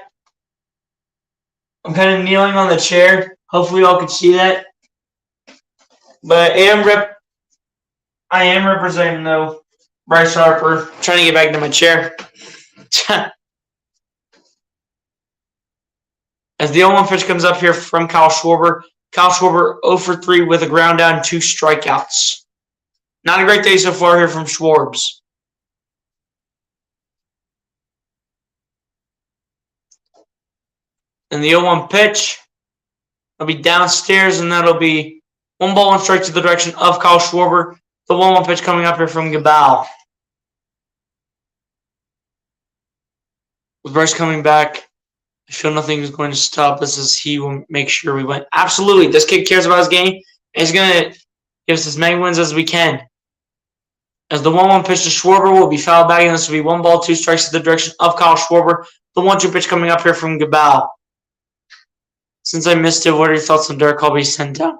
I'm kind of kneeling on the chair. Hopefully y'all can see that. But I am representing, though, Bryce Harper. I'm trying to get back to my chair. As the 0-1 pitch comes up here from Kyle Schwarber. Kyle Schwarber 0 for 3 with a ground down, 2 strikeouts. Not a great day so far here from Schwarbs. And the 0-1 pitch will be downstairs, and that'll be 1 ball, 1 strike to the direction of Kyle Schwarber. The 1-1 pitch coming up here from Gabal. With Bryce coming back, I feel nothing is going to stop us as he will make sure we win. Absolutely. This kid cares about his game, and he's going to give us as many wins as we can. As the 1-1 pitch to Schwarber will be fouled back, and this will be 1 ball, 2 strikes to the direction of Kyle Schwarber. The 1-2 pitch coming up here from Gabal. Since I missed it, what are your thoughts on Derek Hall being sent down?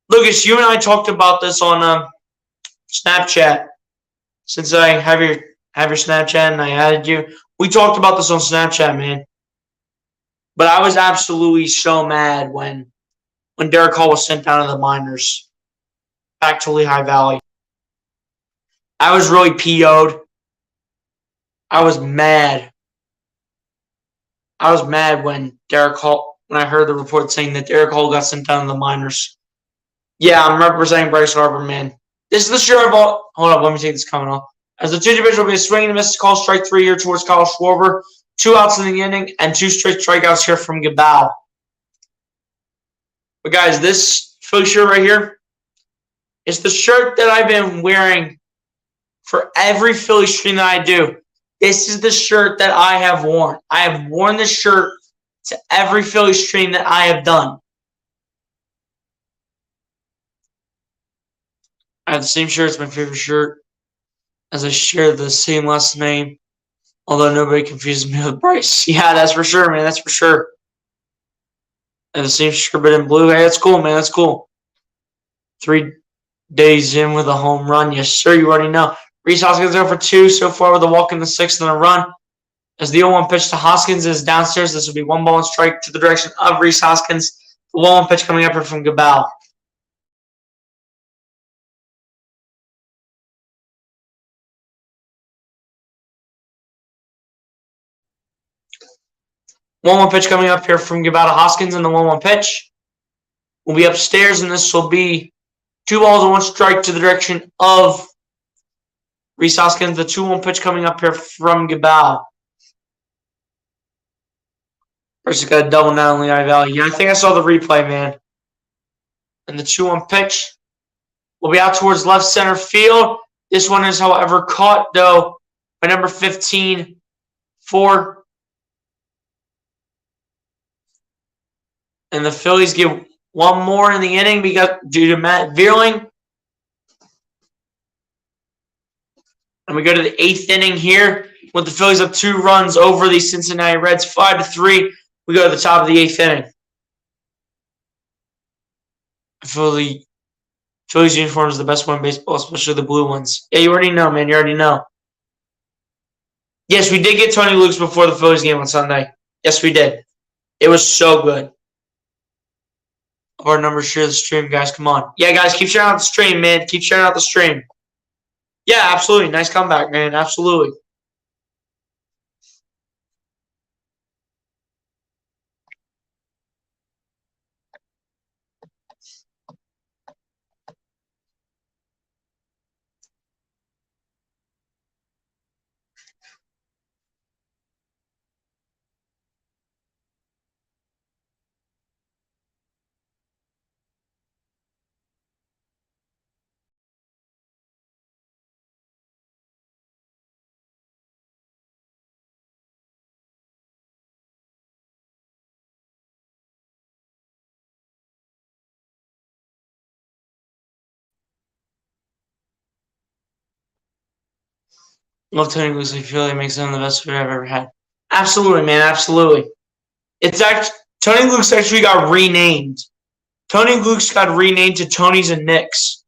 Lucas, you and I talked about this on Snapchat. Since I have your Snapchat and I added you, we talked about this on Snapchat, man. But I was absolutely so mad when Derek Hall was sent down to the minors, back to Lehigh Valley. I was really PO'd. I was mad. I was mad when Derek Hall when I heard the report saying that Eric Hall got sent down to the minors. Yeah, I'm representing Bryce Harper, man. This is the shirt of all. Hold up, let me take this comment off. As the 2 pitch will be a swing and a miss, call strike 3 here towards Kyle Schwarber. 2 outs in the inning and 2 straight strikeouts here from Gabal. But guys, this Philly shirt right here is the shirt that I've been wearing for every Philly stream that I do. This is the shirt that I have worn. I have worn this shirt to every Philly stream that I have done. I have the same shirt. It's my favorite shirt, as I share the same last name, although nobody confuses me with Bryce. Yeah, that's for sure, man. That's for sure. I have the same shirt, but in blue. Hey, that's cool, man. That's cool. 3 days in with a home run. Yes, sir. You already know. Rhys Hoskins 0 for 2 so far with a walk in the 6th and a run. As the 0-1 pitch to Hoskins is downstairs, this will be 1 ball and strike to the direction of Rhys Hoskins. The 1-1 pitch coming up here from Gabal. One pitch coming up here from Gabal to Hoskins, and the 1-1 pitch will be upstairs, and this will be 2 balls and 1 strike to the direction of Rhys Hoskins. The 2-1 pitch coming up here from Gabal. First, got a double now in the eye value. Yeah, I think I saw the replay, man. And the 2-1 pitch will be out towards left center field. This one is, however, caught, though, by number 15 for. And the Phillies get 1 more in the inning due to Matt Vierling. And we go to the 8th inning here with the Phillies up 2 runs over the Cincinnati Reds, 5-3. We go to the top of the 8th inning. Phillies uniform is the best one in baseball, especially the blue ones. Yeah, you already know, man. You already know. Yes, we did get Tony Luke's before the Phillies game on Sunday. Yes, we did. It was so good. Our numbers share the stream, guys. Come on. Yeah, guys, keep sharing out the stream, man. Keep sharing out the stream. Yeah, absolutely. Nice comeback, man. Absolutely. Love Tony Luke's. I feel like it makes them the best food I've ever had. Absolutely, man. Absolutely. It's actually Tony Luke's actually got renamed. Tony Luke's got renamed to Tony's and Nick's.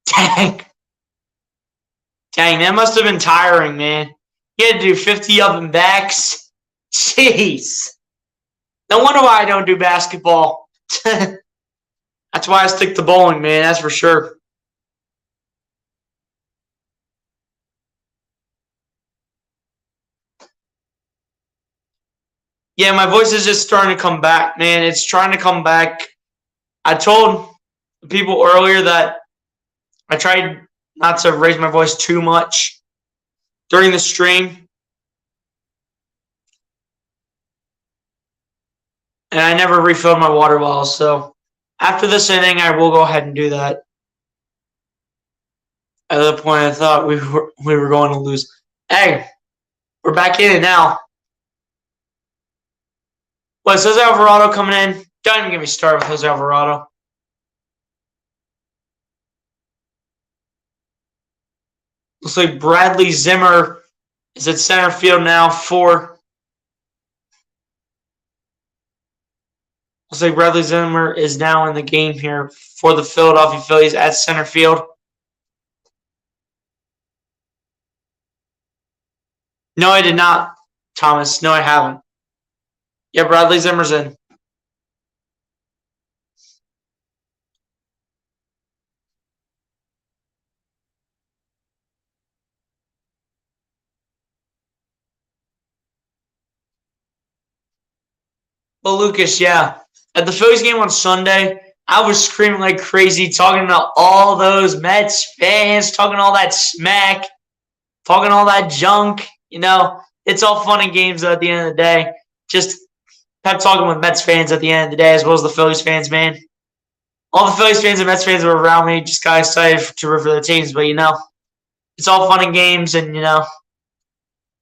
Dang. Dang, that must have been tiring, man. You had to do 50 up and backs. Jeez. No wonder why I don't do basketball. That's why I stick to bowling, man. That's for sure. Yeah, my voice is just starting to come back, man. It's trying to come back. I told people earlier that I tried not to raise my voice too much during the stream. And I never refilled my water bottles. So after this inning, I will go ahead and do that. At that point, I thought we were going to lose. Hey, we're back in it now. What's Jose Alvarado coming in? Don't even get me started with Jose Alvarado. Looks like Bradley Zimmer is at center field now for. Looks like Bradley Zimmer is now in the game here for the Philadelphia Phillies at center field. No, I did not, Thomas. No, I haven't. Yeah, Bradley Zimmer's in. Well, Lucas, yeah. At the Phillies game on Sunday, I was screaming like crazy, talking about all those Mets fans, talking all that smack, talking all that junk. It's all fun and games at the end of the day. Just kept talking with Mets fans at the end of the day, as well as the Phillies fans, man. All the Phillies fans and Mets fans were around me, just got excited to root for their teams. But, it's all fun and games, and,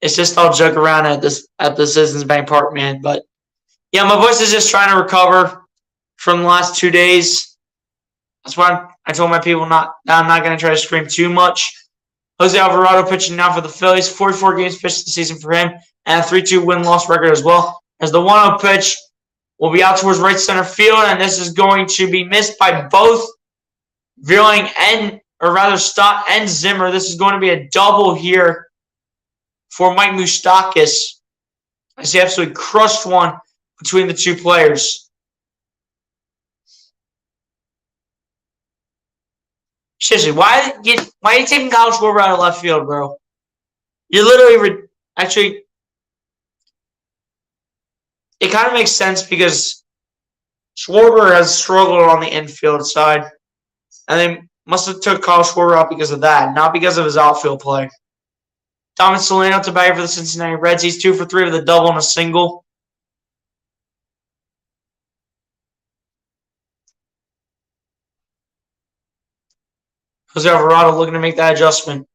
it's just all joke around at the Citizens Bank Park, man. But, yeah, my voice is just trying to recover from the last 2 days. That's why I told my people that I'm not going to try to scream too much. Jose Alvarado pitching now for the Phillies. 44 games pitched this season for him, and a 3-2 win-loss record as well. As the 1-0 pitch will be out towards right center field, and this is going to be missed by both Vierling Stott and Zimmer. This is going to be a double here for Mike Moustakas, as he absolutely crushed one between the two players. Seriously, why are you taking Kyle Schwarber out of left field, bro? You're literally actually. It kind of makes sense because Schwarber has struggled on the infield side, and they must have took Kyle Schwarber out because of that, not because of his outfield play. Donovan Solano to bat for the Cincinnati Reds. He's 2 for 3 with a double and a single. Jose Alvarado looking to make that adjustment.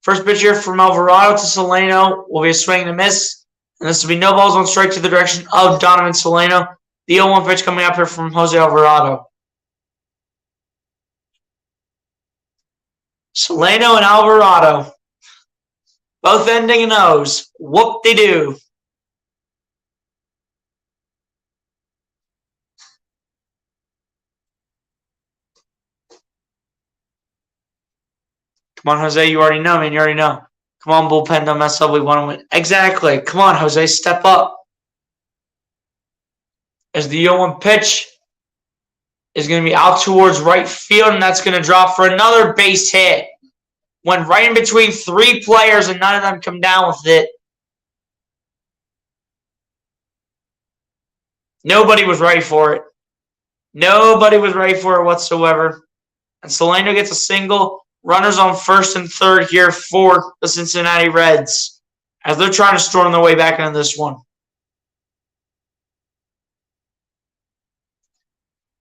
First pitch here from Alvarado to Solano will be a swing and a miss. And this will be no balls on strike to the direction of Donovan Solano. The 0-1 pitch coming up here from Jose Alvarado. Solano and Alvarado. Both ending in O's. Whoop-de-doo. Come on, Jose. You already know, man. You already know. Come on, bullpen. Don't mess up. We want to win. Exactly. Come on, Jose. Step up. As the 0-1 pitch is going to be out towards right field, and that's going to drop for another base hit. Went right in between 3 players, and none of them come down with it. Nobody was ready for it. Nobody was ready for it whatsoever. And Solano gets a single. Runners on first and third here for the Cincinnati Reds, as they're trying to storm their way back into this one.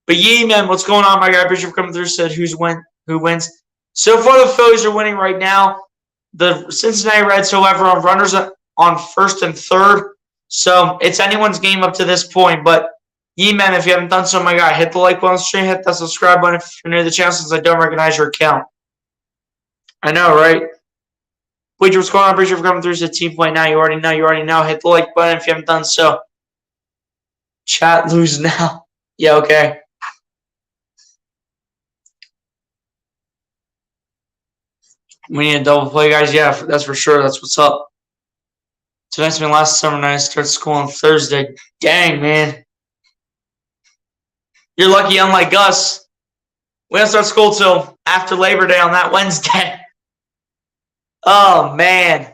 But man, what's going on, my guy? Appreciate you for coming through. Said who wins. So far, the Phillies are winning right now. The Cincinnati Reds, however, are runners on first and third. So it's anyone's game up to this point. But man, if you haven't done so, my guy, hit the like button, stream, hit that subscribe button if you're new to the channel, since I don't recognize your account. I know, right? Wait, what's going on? Appreciate you for coming through. Said team play now. You already know. Hit the like button if you haven't done so. Chat lose now. Yeah, okay. We need a double play, guys. Yeah, that's for sure. That's what's up. Tonight's been last summer night. I start school on Thursday. Dang, man. You're lucky, unlike us. We don't start school till after Labor Day on that Wednesday. Oh, man.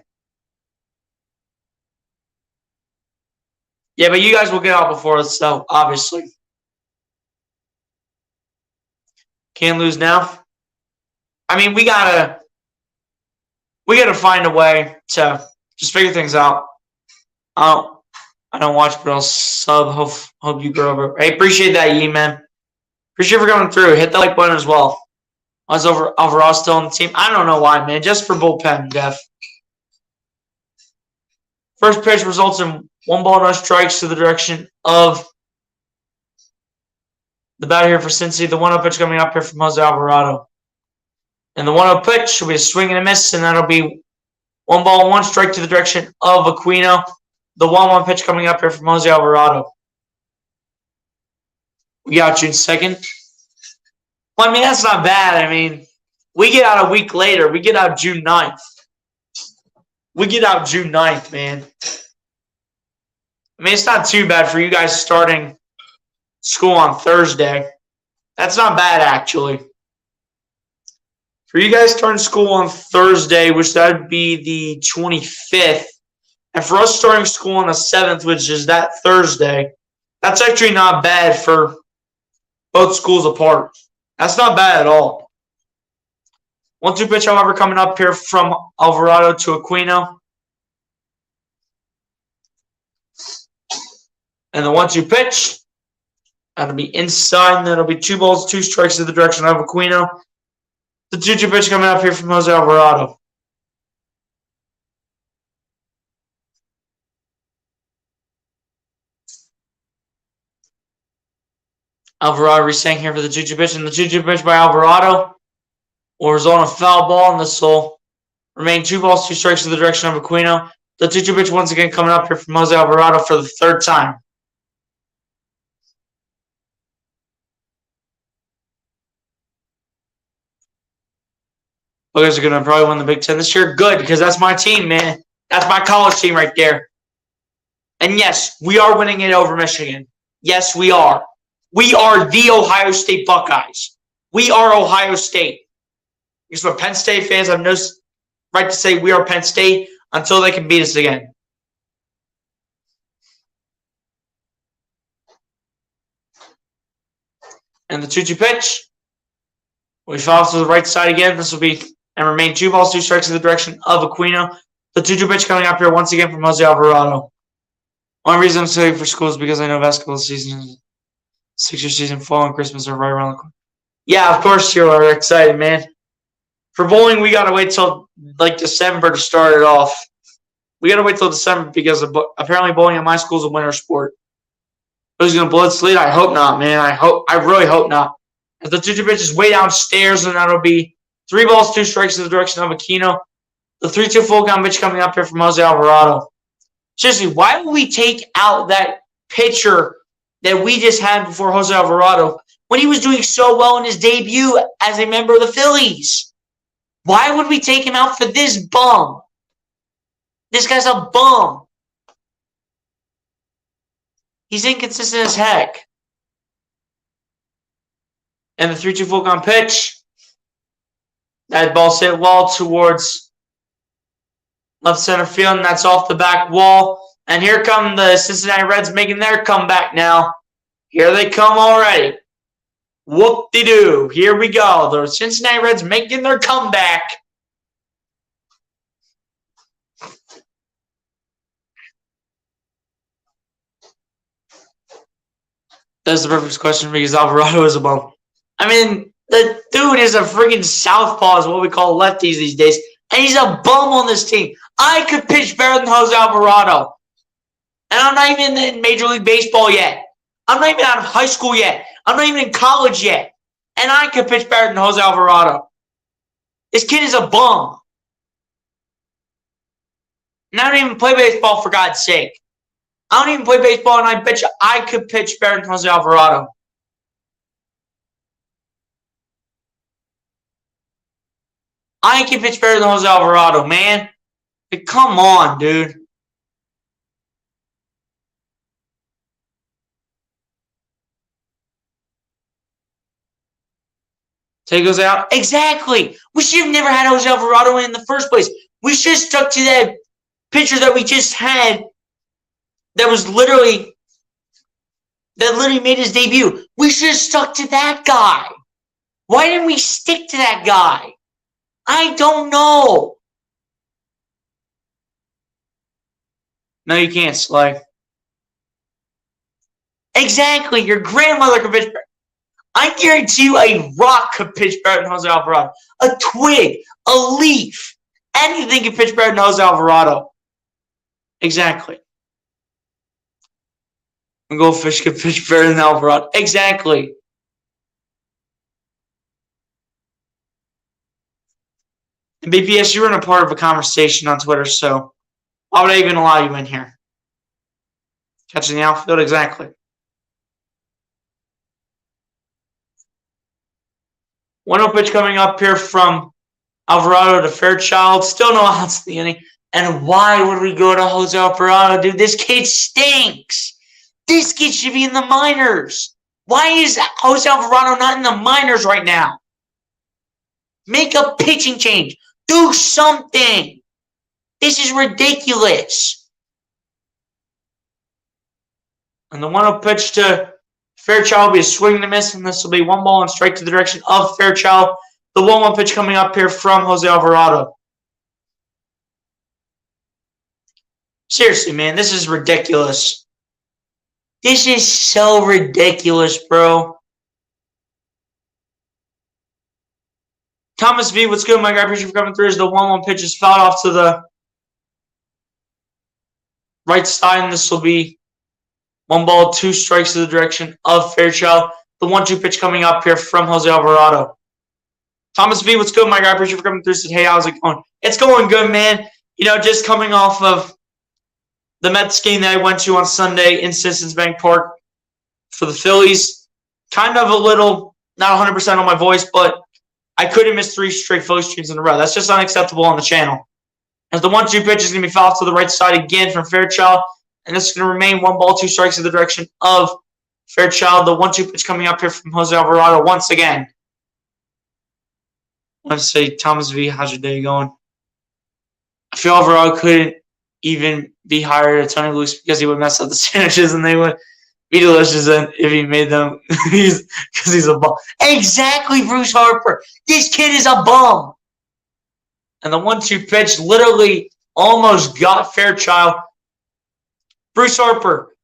Yeah, but you guys will get out before us, so obviously. Can't lose now. I mean, we gotta find a way to just figure things out. I don't watch, but I'll sub. Hope you grow over. Hey, appreciate that, man. Appreciate you for coming through. Hit the like button as well. I was overall still on the team. I don't know why, man. Just for bullpen, Def. First pitch results in 1 ball, no strikes to the direction of the batter here for Cincy. The 1-0 pitch coming up here from Jose Alvarado. And the 1-0 pitch will be a swing and a miss, and that'll be 1 ball, 1 strike to the direction of Aquino. The 1-1 pitch coming up here from Jose Alvarado. We got June 2nd. Well, I mean, that's not bad. I mean, we get out a week later. We get out June 9th. We get out June 9th, man. I mean, it's not too bad for you guys starting school on Thursday. That's not bad, actually. For you guys starting school on Thursday, which that would be the 25th, And for us starting school on the 7th, which is that Thursday, that's actually not bad for both schools apart. That's not bad at all. 1-2 pitch, however, coming up here from Alvarado to Aquino. And the 1-2 pitch, that'll be inside, and that'll be 2 balls, 2 strikes in the direction of Aquino. The 2-2 pitch coming up here from Jose Alvarado. Alvarado resetting here for the 2-2 pitch, and the 2-2 pitch by Alvarado will result in a foul ball, and this will remain 2 balls, 2 strikes in the direction of Aquino. The 2-2 pitch once again coming up here from Jose Alvarado for the 3rd time. Buckeyes are going to probably win the Big Ten this year. Good, because that's my team, man. That's my college team right there. And yes, we are winning it over Michigan. Yes, we are. We are the Ohio State Buckeyes. We are Ohio State. Because for Penn State fans, I have no right to say we are Penn State until they can beat us again. And the 2-2 pitch. We foul to the right side again. This will be and remain 2 balls, 2 strikes in the direction of Aquino. The 2-2 pitch coming up here once again from Jose Alvarado. One reason I'm saying for school is because I know basketball season, 6-year season, fall, and Christmas are right around the corner. Yeah, of course you are excited, man. For bowling, we got to wait till like December to start it off. We got to wait till December because apparently bowling at my school is a winter sport. Who's going to blow its lead? I hope not, man. I really hope not. As the 2-2 pitch is way downstairs, and that'll be 3 balls, 2 strikes in the direction of Aquino. The 3-2 full count pitch coming up here from Jose Alvarado. Seriously, why would we take out that pitcher that we just had before Jose Alvarado when he was doing so well in his debut as a member of the Phillies? Why would we take him out for this bum? This guy's a bum. He's inconsistent as heck. And the 3-2 full count pitch. That ball hit well towards left center field, and that's off the back wall. And here come the Cincinnati Reds making their comeback now. Here they come already. Whoop-de-doo. Here we go. The Cincinnati Reds making their comeback. That's the perfect question because Alvarado is a bum. I mean, the dude is a freaking southpaw is what we call lefties these days. And he's a bum on this team. I could pitch better than Jose Alvarado. And I'm not even in Major League Baseball yet. I'm not even out of high school yet. I'm not even in college yet. And I could pitch better than Jose Alvarado. This kid is a bum. And I don't even play baseball, for God's sake. I don't even play baseball, and I bet you I could pitch better than Jose Alvarado. I can pitch better than Jose Alvarado, man. Like, come on, dude. Take goes out. Exactly. We should have never had Jose Alvarado in the first place. We should have stuck to that pitcher that we just had that literally made his debut. We should have stuck to that guy. Why didn't we stick to that guy? I don't know. No, you can't, Sly. Exactly. Your grandmother could pitch better. I guarantee you a rock could pitch better than Jose Alvarado. A twig, a leaf, anything could pitch better than Jose Alvarado. Exactly. A goldfish could pitch better than Alvarado. Exactly. And BPS, you were in a part of a conversation on Twitter, so why would I even allow you in here? Catching the outfield? Exactly. 1-0 pitch coming up here from Alvarado to Fairchild. Still no outs in the inning. And why would we go to Jose Alvarado, dude? This kid stinks. This kid should be in the minors. Why is Jose Alvarado not in the minors right now? Make a pitching change. Do something. This is ridiculous. And the 1-0 pitch to Fairchild will be a swing and a miss, and this will be 1 ball and strike to the direction of Fairchild. The 1-1 pitch coming up here from Jose Alvarado. Seriously, man, this is ridiculous. This is so ridiculous, bro. Thomas V, what's good, my guy? Appreciate you for coming through. As the 1-1 pitch is fouled off to the right side, and this will be 1 ball, 2 strikes to the direction of Fairchild. The 1-2 pitch coming up here from Jose Alvarado. Thomas V, what's good, my guy? Appreciate you for coming through. Said, hey, how's it going? It's going good, man. You know, just coming off of the Mets game that I went to on Sunday in Citizens Bank Park for the Phillies. Kind of a little, not 100% on my voice, but I couldn't miss 3 straight Phillies streams in a row. That's just unacceptable on the channel. As the 1-2 pitch is going to be fouled to the right side again from Fairchild. And this is going to remain 1 ball, 2 strikes in the direction of Fairchild. The 1-2 pitch coming up here from Jose Alvarado once again. Let's say, Thomas V, how's your day going? I feel Alvarado couldn't even be hired at Tony Luce because he would mess up the sandwiches and they would be delicious if he made them because he's a bum. Exactly, Bruce Harper. This kid is a bum. And the 1-2 pitch literally almost got Fairchild. Bruce Harper,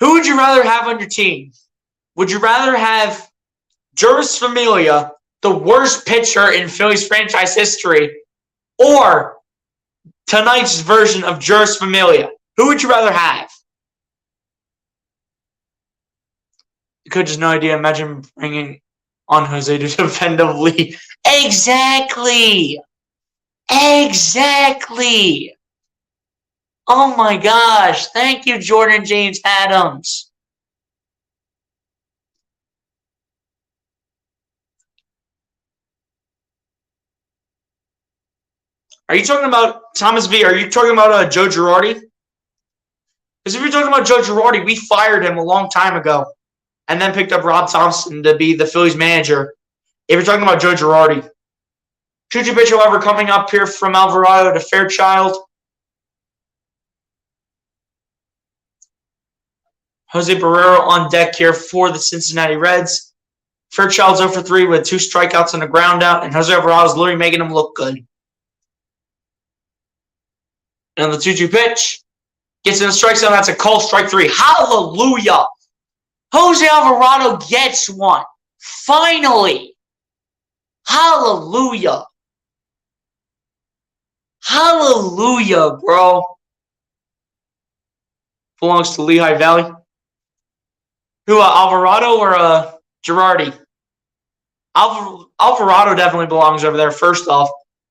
who would you rather have on your team? Would you rather have Juris Familia, the worst pitcher in Phillies franchise history, or tonight's version of Juris Familia? Who would you rather have? You could just no idea. Imagine bringing on Jose to defensively. Exactly. Exactly. Oh my gosh. Thank you, Jordan James Adams. Are you talking about Thomas V? Are you talking about Joe Girardi? Because if you're talking about Joe Girardi, we fired him a long time ago and then picked up Rob Thompson to be the Phillies manager. If you're talking about Joe Girardi. 2-2 pitch, however, coming up here from Alvarado to Fairchild. Jose Barrero on deck here for the Cincinnati Reds. Fairchild's 0 for 3 with 2 strikeouts and a ground out, and Jose Alvarado's literally making him look good. And the 2-2 pitch gets in the strike zone. That's a call, strike 3. Hallelujah. Jose Alvarado gets one. Finally. Hallelujah. Hallelujah, bro. Belongs to Lehigh Valley. Who, Alvarado or Girardi? Alvarado definitely belongs over there, first off.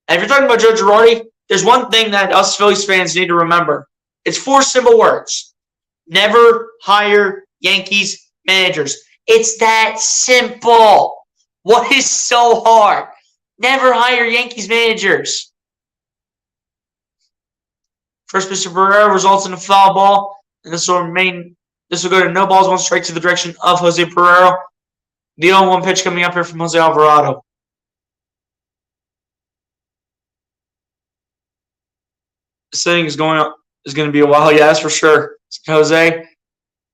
And if you're talking about Joe Girardi, there's one thing that us Phillies fans need to remember. It's 4 simple words. Never hire Yankees managers. It's that simple. What is so hard? Never hire Yankees managers. First pitch to Barrera results in a foul ball, and this will go to no balls, 1 strike to the direction of Jose Barrera. The 0-1 pitch coming up here from Jose Alvarado. This thing is going to be a while, yeah, that's for sure. Jose.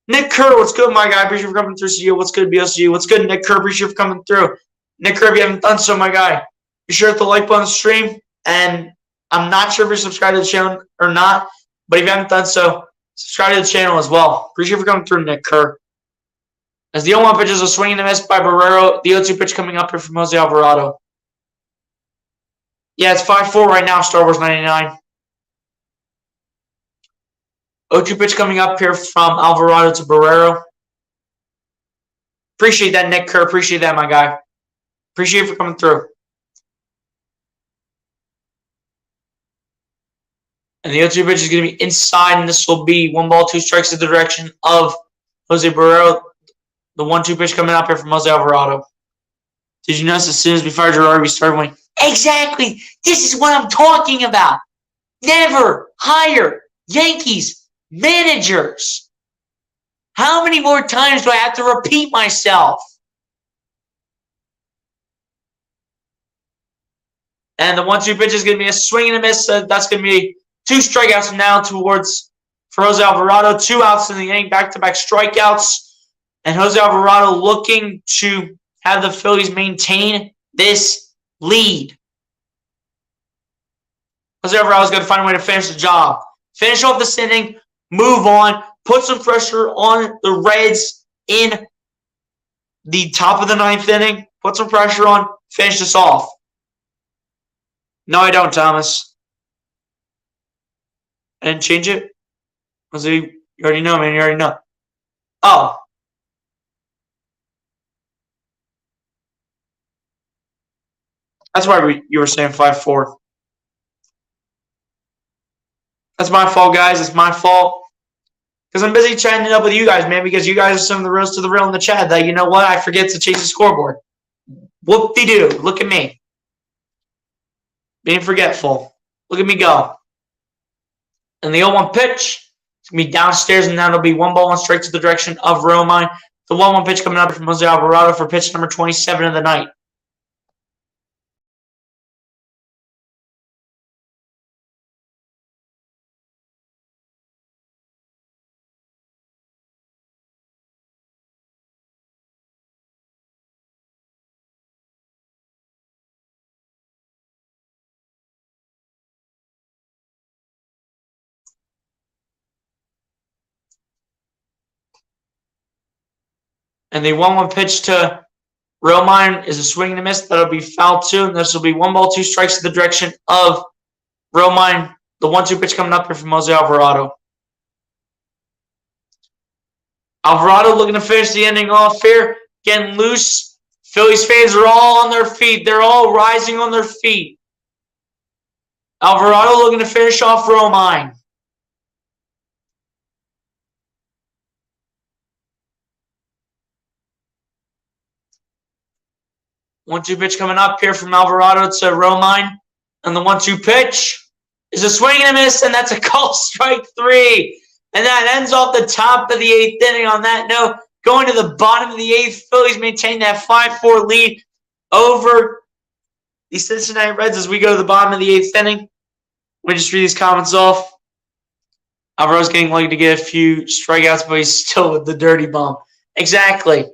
Nick Kerr, what's good, my guy? Appreciate you for coming through. See you. What's good, BLCU? What's good, Nick Kerr? Appreciate you for coming through. Nick Kerr, if you haven't done so, my guy, be sure to hit the like button on the stream. And I'm not sure if you're subscribed to the channel or not, but if you haven't done so, subscribe to the channel as well. Appreciate you for coming through, Nick Kerr. As the 0-1 pitch is a swing and a miss by Barrero, the 0-2 pitch coming up here from Jose Alvarado. Yeah, it's 5-4 right now, Star Wars 99. 0-2 pitch coming up here from Alvarado to Barrero. Appreciate that, Nick Kerr. Appreciate that, my guy. Appreciate you for coming through. And the 0-2 pitch is going to be inside, and this will be 1 ball, 2 strikes in the direction of Jose Barrero. The 1-2 pitch coming up here from Jose Alvarado. Did you notice as soon as we fired Girardi, we started winning? Exactly. This is what I'm talking about. Never hire Yankees managers. How many more times do I have to repeat myself? And the 1-2 pitch is going to be a swing and a miss. That's going to be 2 strikeouts from now towards for Jose Alvarado. 2 outs in the inning, back-to-back strikeouts. And Jose Alvarado looking to have the Phillies maintain this lead. Jose Alvarado's going to find a way to finish the job. Finish off this inning, move on, put some pressure on the Reds in the top of the 9th inning. Put some pressure on, finish this off. No, I don't, Thomas. I didn't change it. You already know, man. You already know. Oh. That's why you were saying 5-4. That's my fault, guys. It's my fault. Because I'm busy chatting it up with you guys, man, because you guys are some of the reals to the real in the chat that, you know what, I forget to change the scoreboard. Whoop-de-doo. Look at me. Being forgetful. Look at me go. And the 0-1 pitch, it's going to be downstairs, and that'll be 1 ball, 1 strike to the direction of Romine. The 1-1 pitch coming up from Jose Alvarado for pitch number 27 of the night. And the 1-1 pitch to Romine is a swing and a miss. That'll be foul 2. And this will be 1 ball, 2 strikes to the direction of Romine. The 1-2 pitch coming up here from Jose Alvarado. Alvarado looking to finish the inning off here. Getting loose. Phillies fans are all on their feet. They're all rising on their feet. Alvarado looking to finish off Romine. One-two pitch coming up here from Alvarado to Romine. And the 1-2 pitch is a swing and a miss, and that's a call strike 3. And that ends off the top of the 8th inning on that note. Going to the bottom of the 8th, Phillies maintain that 5-4 lead over the Cincinnati Reds as we go to the bottom of the 8th inning. Let me just read these comments off. Alvarado's getting lucky to get a few strikeouts, but he's still with the dirty bum. Exactly.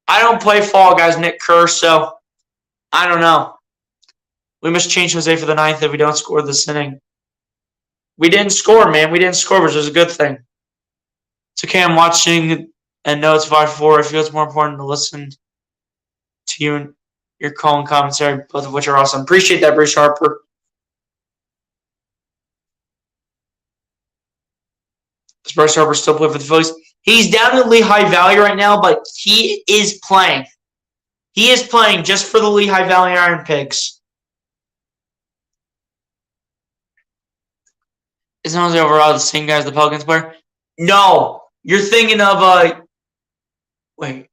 I don't play Fall Guys, Nick Kerr, so I don't know. We must change Jose for the 9th if we don't score this inning. We didn't score, man. We didn't score, which is a good thing. It's okay. I'm watching and know it's 5-4. I feel it's more important to listen to you and your call and commentary, both of which are awesome. Appreciate that, Bruce Harper. Does Bryce Harper still play for the Phillies? He's down in Lehigh Valley right now, but he is playing. He is playing just for the Lehigh Valley Iron Pigs. Isn't Jose Alvarado the same guy as the Pelicans player? No. You're thinking of wait.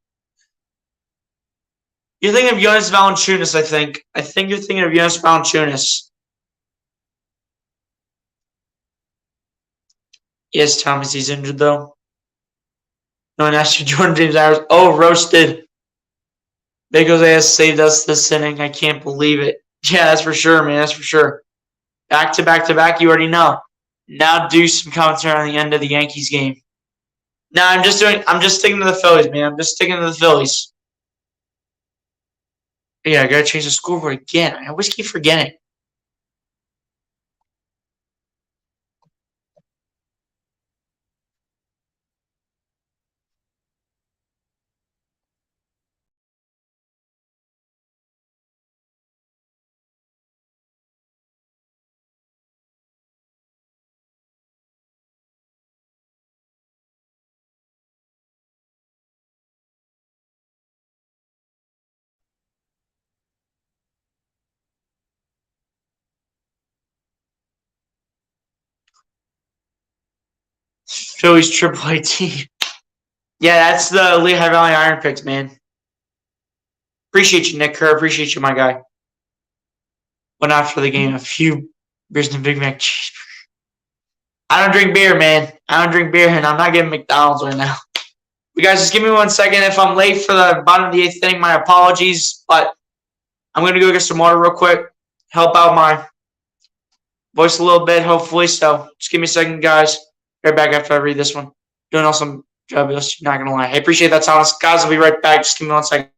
You're thinking of Jonas Valanciunas, I think. I think you're thinking of Jonas Valanciunas. Yes, Thomas, he's injured though. No one asked you, Jordan James Ayers. Oh, roasted. Big Jose has saved us this inning. I can't believe it. Yeah, that's for sure, man. That's for sure. Back to back to back, you already know. Now do some commentary on the end of the Yankees game. No, I'm just sticking to the Phillies, man. I'm just sticking to the Phillies. Yeah, I gotta change the scoreboard again. I always keep forgetting. Phillies AAA team. Yeah, that's the Lehigh Valley Iron Pigs, man. Appreciate you, Nick Kerr. Appreciate you, my guy. Went after the game. A few beers and Big Mac cheese. I don't drink beer, man. I don't drink beer, and I'm not getting McDonald's right now. You guys, just give me 1 second. If I'm late for the bottom of the 8th inning, my apologies. But I'm going to go get some water real quick. Help out my voice a little bit, hopefully. So just give me a second, guys. Right back after I read this one. Doing awesome job, not gonna lie. I appreciate that, Thomas. Guys, I'll be right back. Just give me 1 second.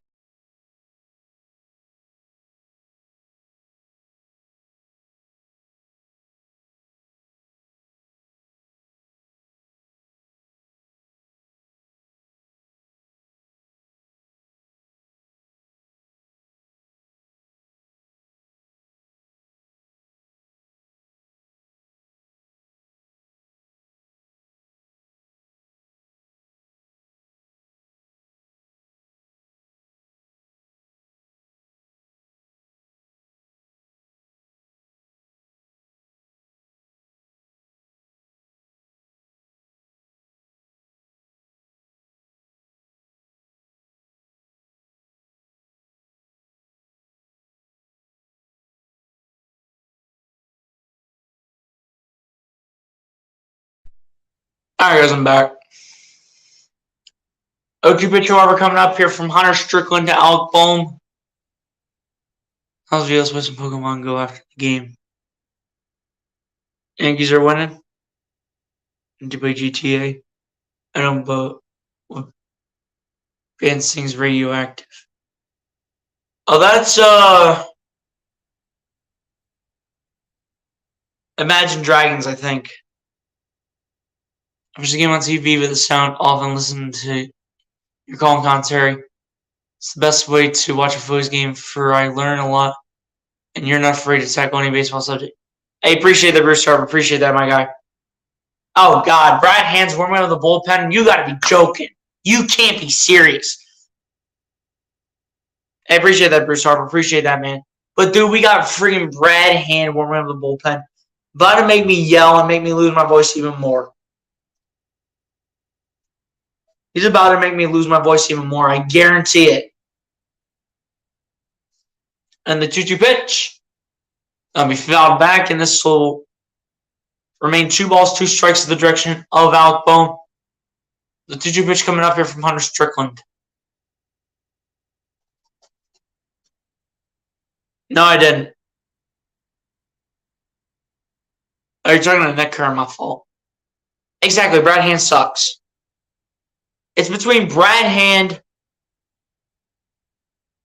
All right, guys, I'm back. OG pitcher, however, coming up here from Hunter Strickland to Alec Bohm. How's videos with some Pokemon Go after the game? Yankees are winning. And to play GTA. I don't vote. Dancing's radioactive. Oh, that's Imagine Dragons, I think. I'm just a game on TV with the sound off and listen to your call and commentary. It's the best way to watch a Phillies game, for I learn a lot, and you're not afraid to tackle any baseball subject. I appreciate that, Bruce Harper. Appreciate that, my guy. Oh, God. Brad Hand's warming up the bullpen. You got to be joking. You can't be serious. I appreciate that, Bruce Harper. Appreciate that, man. But, dude, we got freaking Brad Hand warming up the bullpen. About to make me yell and make me lose my voice even more. He's about to make me lose my voice even more. I guarantee it. And the 2-2 pitch. That'll be fouled back, and this will remain 2 balls, 2 strikes in the direction of Alec Bohm. The 2-2 pitch coming up here from Hunter Strickland. No, I didn't. Oh, you're talking to Nick Kerr, my fault. Exactly, Brad Hand sucks. It's between Brad Hand,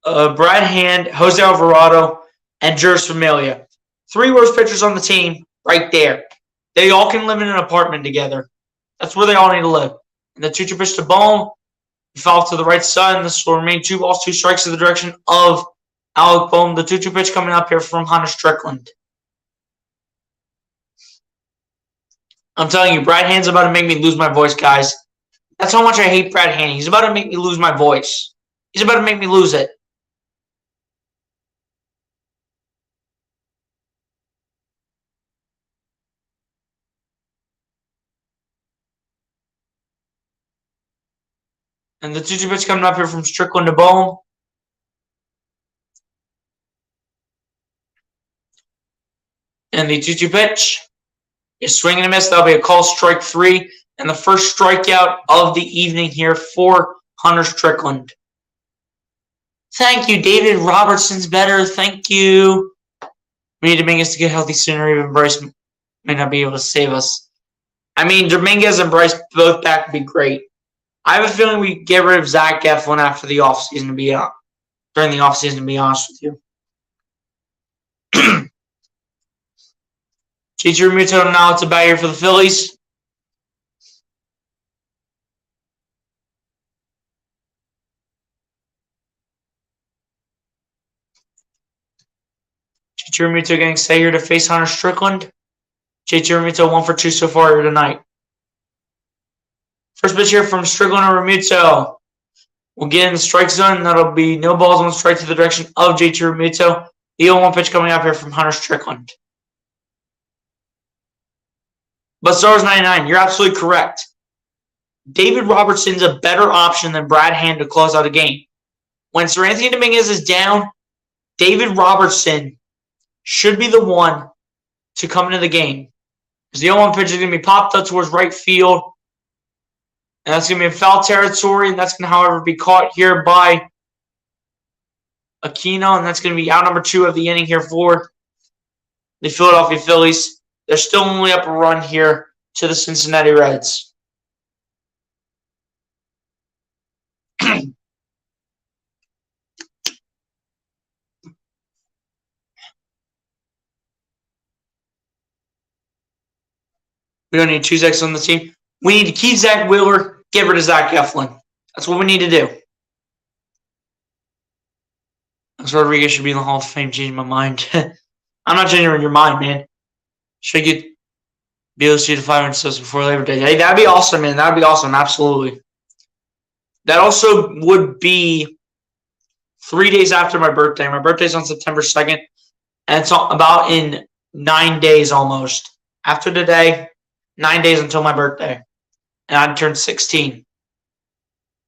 Jose Alvarado, and Juris Familia. 3 worst pitchers on the team right there. They all can live in an apartment together. That's where they all need to live. And the 2-2 pitch to Bohm. He fouled to the right side, and this will remain 2 balls, 2 strikes in the direction of Alec Bohm. The 2-2 pitch coming up here from Hunter Strickland. I'm telling you, Brad Hand's about to make me lose my voice, guys. That's how much I hate Brad Hand. He's about to make me lose my voice. He's about to make me lose it. And the 2-2 pitch coming up here from Strickland to Bohm. And the 2-2 pitch is swinging and a miss. That'll be a call, strike 3. And the first strikeout of the evening here for Hunter Strickland. Thank you, David Robertson's better. Thank you. We need Dominguez to get healthy sooner. Even Bryce may not be able to save us. I mean, Dominguez and Bryce both back would be great. I have a feeling we get rid of Zach Eflin after the offseason, to be during the offseason, to be honest with you. JT Realmuto now it's a bat here for the Phillies. JT Realmuto getting set here to face Hunter Strickland. JT Realmuto 1 for 2 so far here tonight. First pitch here from Strickland and Realmuto. We'll get in the strike zone. That'll be no balls, 1 strike to the direction of JT Realmuto. The 0-1 pitch coming up here from Hunter Strickland. But Stars 99, you're absolutely correct. David Robertson's a better option than Brad Hand to close out a game. When Sir Anthony Dominguez is down, David Robertson should be the one to come into the game. Because the 0-1 pitch is going to be popped up towards right field. And that's going to be in foul territory. And that's going to, however, be caught here by Aquino. And that's going to be out number 2 of the inning here for the Philadelphia Phillies. They're still only up a run here to the Cincinnati Reds. We don't need two Zachs on the team. We need to keep Zach Wheeler, get rid of Zach Eflin. That's what we need to do. Rodriguez should be in the Hall of Fame. Changing my mind. I'm not changing your mind, man. Should I get BLC to 500 subs before Labor Day? Hey, that'd be awesome, man. That'd be awesome. Absolutely. That also would be 3 days after my birthday. My birthday's on September 2nd, and it's about in 9 days almost. After today, 9 days until my birthday, and I'd turn 16.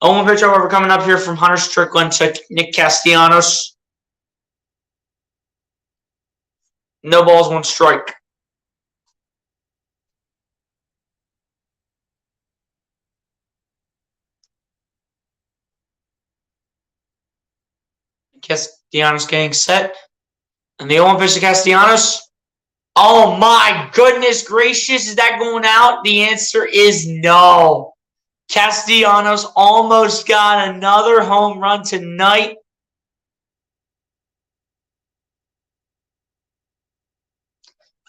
Only pitcher we're coming up here from Hunter Strickland to Nick Castellanos. No balls, one strike. Castellanos getting set. And the 0-1 pitch to Castellanos. Oh my goodness gracious, is that going out? The answer is no. Castellanos almost got another home run tonight.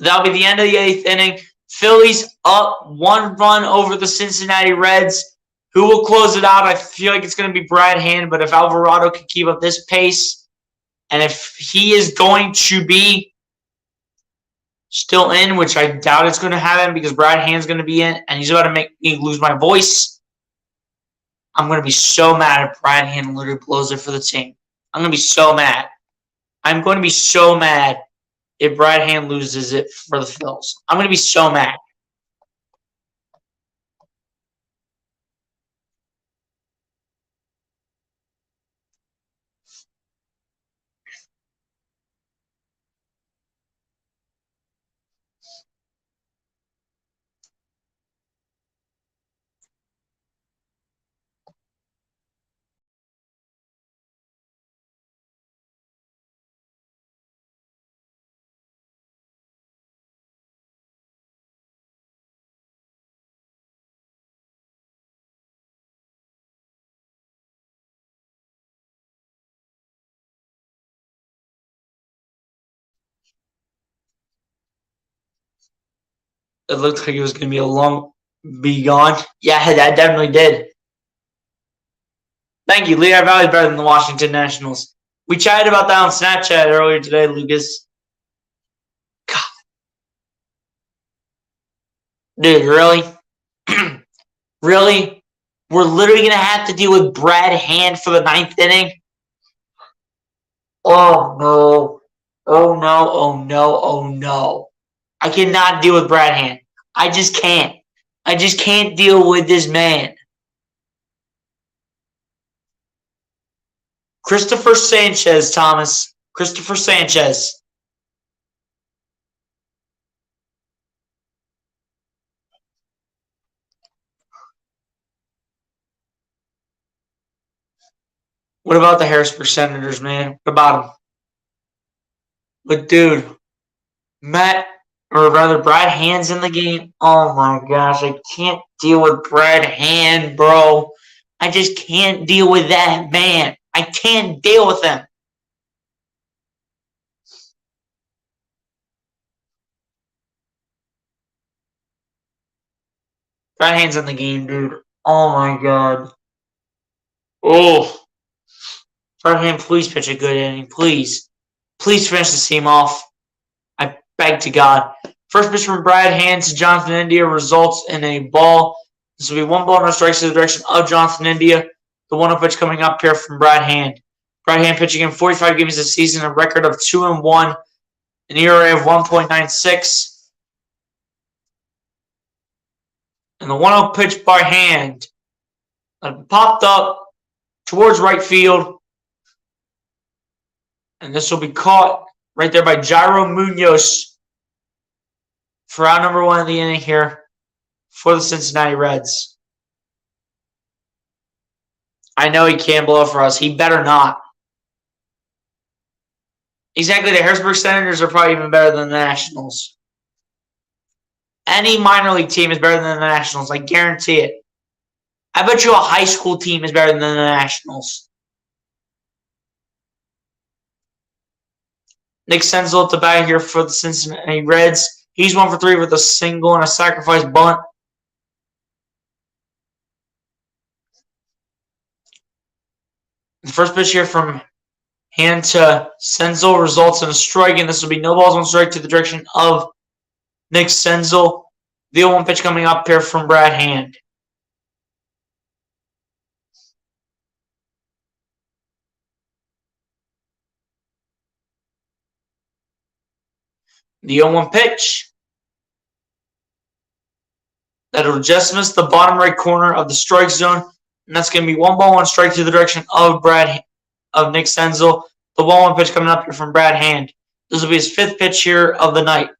That'll be the end of the 8th inning. Phillies up 1 run over the Cincinnati Reds. Who will close it out? I feel like it's going to be Brad Hand, but if Alvarado can keep up this pace, and if he is going to be still in, which I doubt it's going to happen because Brad Hand's going to be in, and he's about to make me lose my voice, I'm going to be so mad if Brad Hand literally blows it for the team. I'm going to be so mad. I'm going to be so mad if Brad Hand loses it for the Phils. I'm going to be so mad. It looked like it was going to be a long be gone. Yeah, that definitely did. Thank you. Lehigh Valley is better than the Washington Nationals. We chatted about that on Snapchat earlier today, Lucas. God. Dude, really? Really? We're literally going to have to deal with Brad Hand for the 9th inning? Oh, no. Oh, no. Oh, no. Oh, no. I cannot deal with Brad Hand. I just can't. I just can't deal with this man. Christopher Sanchez, Thomas. Christopher Sanchez. What about the Harrisburg Senators, man? What about them? But, dude, Brad Hand's in the game. Oh, my gosh. I can't deal with Brad Hand, bro. I just can't deal with that man. I can't deal with him. Brad Hand's in the game, dude. Oh, my God. Oh. Brad Hand, please pitch a good inning. Please. Please finish this team off. I beg to God. First pitch from Brad Hand to Jonathan India results in a ball. This will be 1 ball, no strikes to the direction of Jonathan India. The 1-0 pitch coming up here from Brad Hand. Brad Hand pitching in 45 games this season, a record of 2-1, an ERA of 1.96. And the 1-0 pitch by Hand popped up towards right field. And this will be caught right there by Jairo Munoz for out number 1 of the inning here for the Cincinnati Reds. I know he can blow for us. He better not. Exactly. The Harrisburg Senators are probably even better than the Nationals. Any minor league team is better than the Nationals. I guarantee it. I bet you a high school team is better than the Nationals. Nick Senzel at the bat here for the Cincinnati Reds. He's 1 for 3 with a single and a sacrifice bunt. The first pitch here from hand to Senzel results in a strike, and this will be no balls, one strike to the direction of Nick Senzel. The 0-1 pitch coming up here from Brad Hand. The 0-1 pitch. That'll just miss the bottom right corner of the strike zone. And that's going to be 1 ball, 1 strike to the direction of Nick Senzel. The 1-1 pitch coming up here from Brad Hand. This will be his 5th pitch here of the night.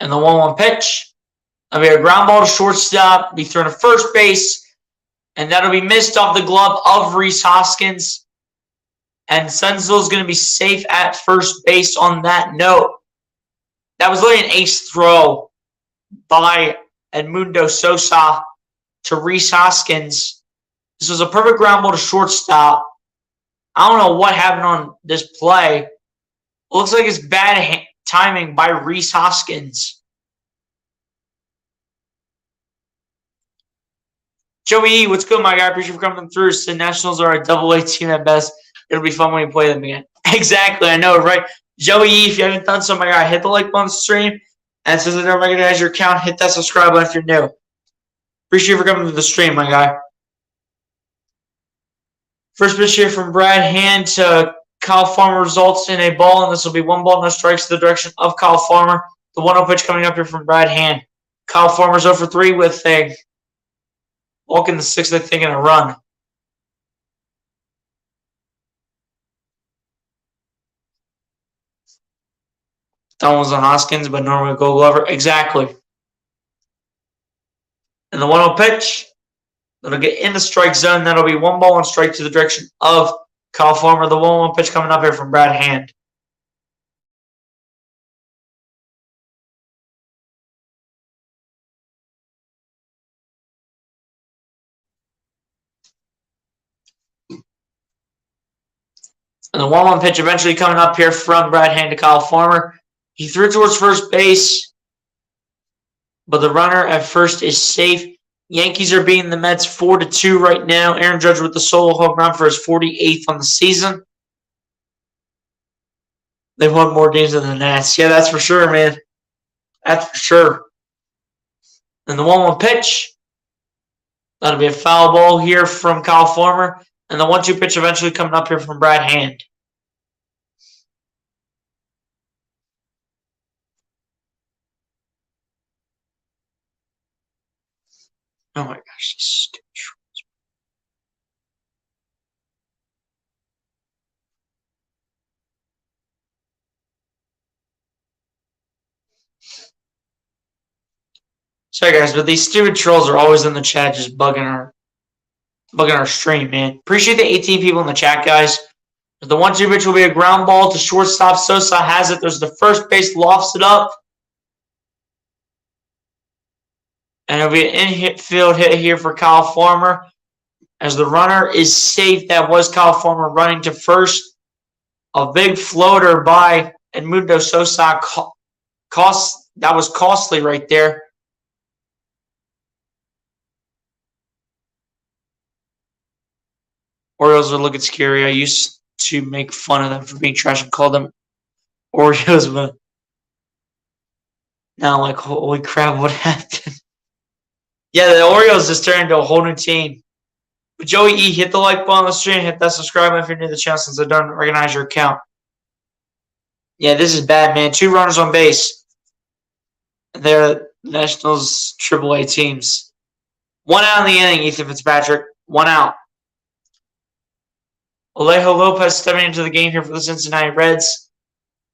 And the 1-1 pitch. That'll be a ground ball to shortstop. Be thrown to first base. And that'll be missed off the glove of Rhys Hoskins. And Senzel is going to be safe at first base on that note. That was literally an ace throw by Edmundo Sosa to Rhys Hoskins. This was a perfect ground ball to shortstop. I don't know what happened on this play. It looks like it's bad timing by Rhys Hoskins. Joey E, what's good, my guy? Appreciate you for coming through. The Nationals are a double-A team at best. It'll be fun when you play them again. Exactly, I know, right? Joey E, if you haven't done so, my guy, hit the like button on the stream. And since I don't recognize your account, hit that subscribe button if you're new. Appreciate you for coming to the stream, my guy. First pitch here from Brad Hand to Kyle Farmer results in a ball, and this will be 1 ball, no strikes to the direction of Kyle Farmer. The 1-0 pitch coming up here from Brad Hand. Kyle Farmer's 0 for 3 with a walk in the 6th, I think, and a run. That one was on Hoskins, but normally Gold Glover. Exactly. And the 1-0 pitch, that'll get in the strike zone. That'll be 1 ball, 1 strike to the direction of Kyle Farmer. The 1-1 pitch coming up here from Brad Hand. And the 1-1 pitch eventually coming up here from Brad Hand to Kyle Farmer. He threw it towards first base, but the runner at first is safe. Yankees are beating the Mets 4-2 right now. Aaron Judge with the solo home run for his 48th on the season. They've won more games than the Nats. Yeah, that's for sure, man. That's for sure. And the 1-1 pitch, that'll be a foul ball here from Kyle Farmer. And the 1-2 pitch eventually coming up here from Brad Hand. Oh my gosh, these stupid trolls. Sorry guys, but these stupid trolls are always in the chat just bugging our stream, man. Appreciate the 18 people in the chat, guys. The 1-2 pitch will be a ground ball to shortstop. Sosa has it. There's the first base, lofts it up. And it'll be an infield hit here for Kyle Farmer. As the runner is safe, that was Kyle Farmer running to first. A big floater by Edmundo Sosa. That was costly right there. Orioles are looking scary. I used to make fun of them for being trash and call them Oreos, but now I'm like, holy crap, what happened? Yeah, the Orioles just turned into a whole new team. But Joey E, hit the like button on the stream, hit that subscribe button if you're new to the channel since I don't recognize your account. Yeah, this is bad, man. 2 runners on base. They're Nationals AAA teams. 1 out in the inning, Ethan Fitzpatrick. 1 out. Alejo Lopez stepping into the game here for the Cincinnati Reds.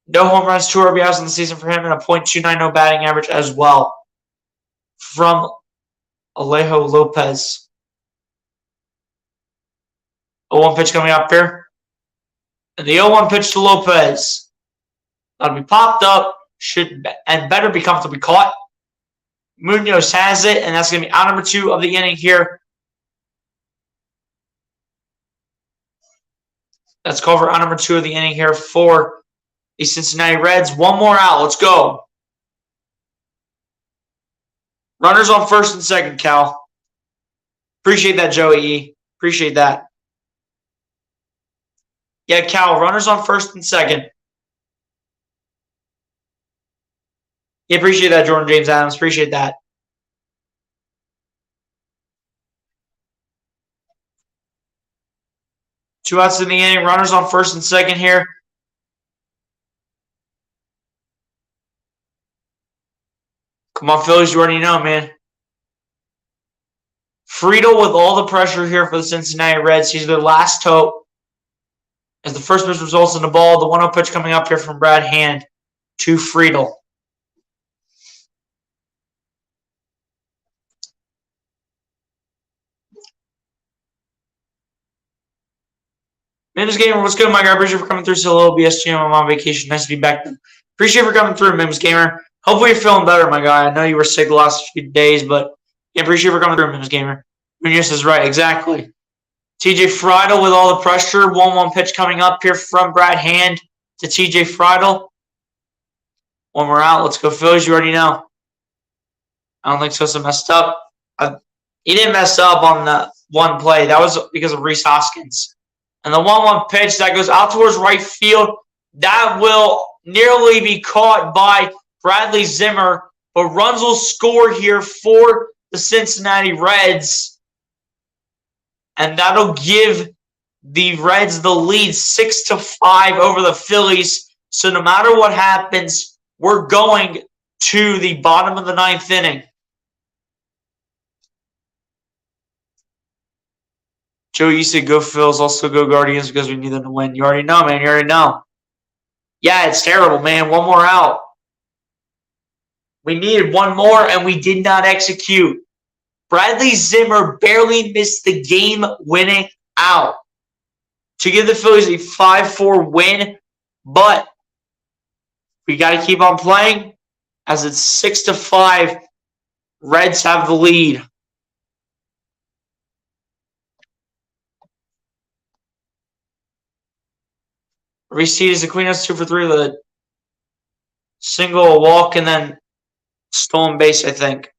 No home runs, 2 RBIs in the season for him, and a .290 batting average as well from Alejo Lopez. A 1 pitch coming up here. And the 0-1 pitch to Lopez. That'll be popped up. Should and better be comfortably caught. Munoz has it, and that's going to be out number 2 of the inning here. That's cover out number 2 of the inning here for the Cincinnati Reds. One more out. Let's go. Runners on first and second, Cal. Appreciate that, Joey E. Appreciate that. Yeah, Cal, runners on first and second. Yeah, appreciate that, Jordan James Adams. Appreciate that. Two outs in the inning. Runners on first and second here. Come on, Phillies. You already know, man. Friedel with all the pressure here for the Cincinnati Reds. He's their last hope. As the first pitch results in the ball, the 1-0 pitch coming up here from Brad Hand to Friedel. Mims Gamer, what's good, Mike? I appreciate you for coming through. So little BSGM. I'm on vacation. Nice to be back. Appreciate you for coming through, Mims Gamer. Hopefully you're feeling better, my guy. I know you were sick the last few days, but yeah, appreciate you for coming through, Mims Gamer. Munoz is right, exactly. TJ Friedel with all the pressure. 1-1 pitch coming up here from Brad Hand to TJ Friedel. One more out. Let's go, Phillies. You already know. I don't think Sosa messed up. He didn't mess up on the one play. That was because of Rhys Hoskins. And the 1-1 pitch that goes out towards right field, that will nearly be caught by Bradley Zimmer. But runs will score here for the Cincinnati Reds. And that'll give the Reds the lead 6-5 over the Phillies. So no matter what happens, we're going to the bottom of the 9th inning. Joe, you said go Phils, also go Guardians because we need them to win. You already know, man. You already know. Yeah, it's terrible, man. One more out. We needed one more, and we did not execute. Bradley Zimmer barely missed the game-winning out to give the Phillies a 5-4 win, but we got to keep on playing as it's 6-5. Reds have the lead. Aristides Aquinas 2 for 3 with a single, a walk, and then stolen base, I think.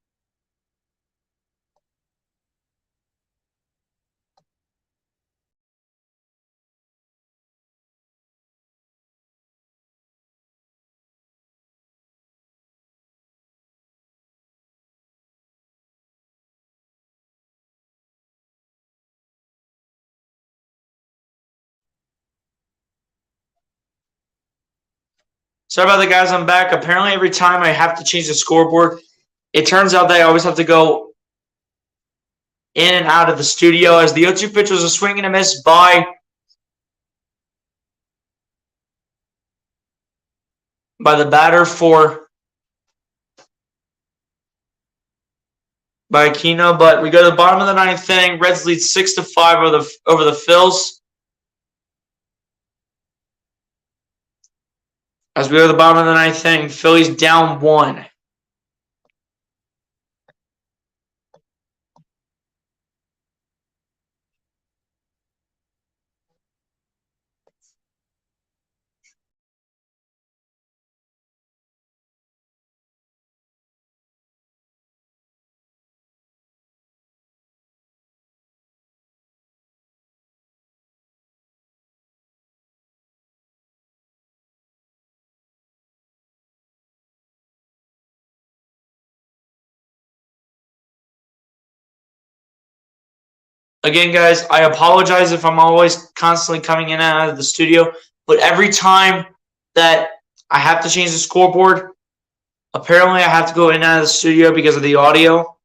Sorry about the guys, I'm back. Apparently every time I have to change the scoreboard, it turns out that I always have to go in and out of the studio as the 0-2 pitch was a swing and a miss by the batter by Aquino. But we go to the bottom of the 9th inning. Reds lead 6-5 over the Phils. As we go to the bottom of the 9th inning, Phillies down 1. Again, guys, I apologize if I'm always constantly coming in and out of the studio, but every time that I have to change the scoreboard, apparently I have to go in and out of the studio because of the audio.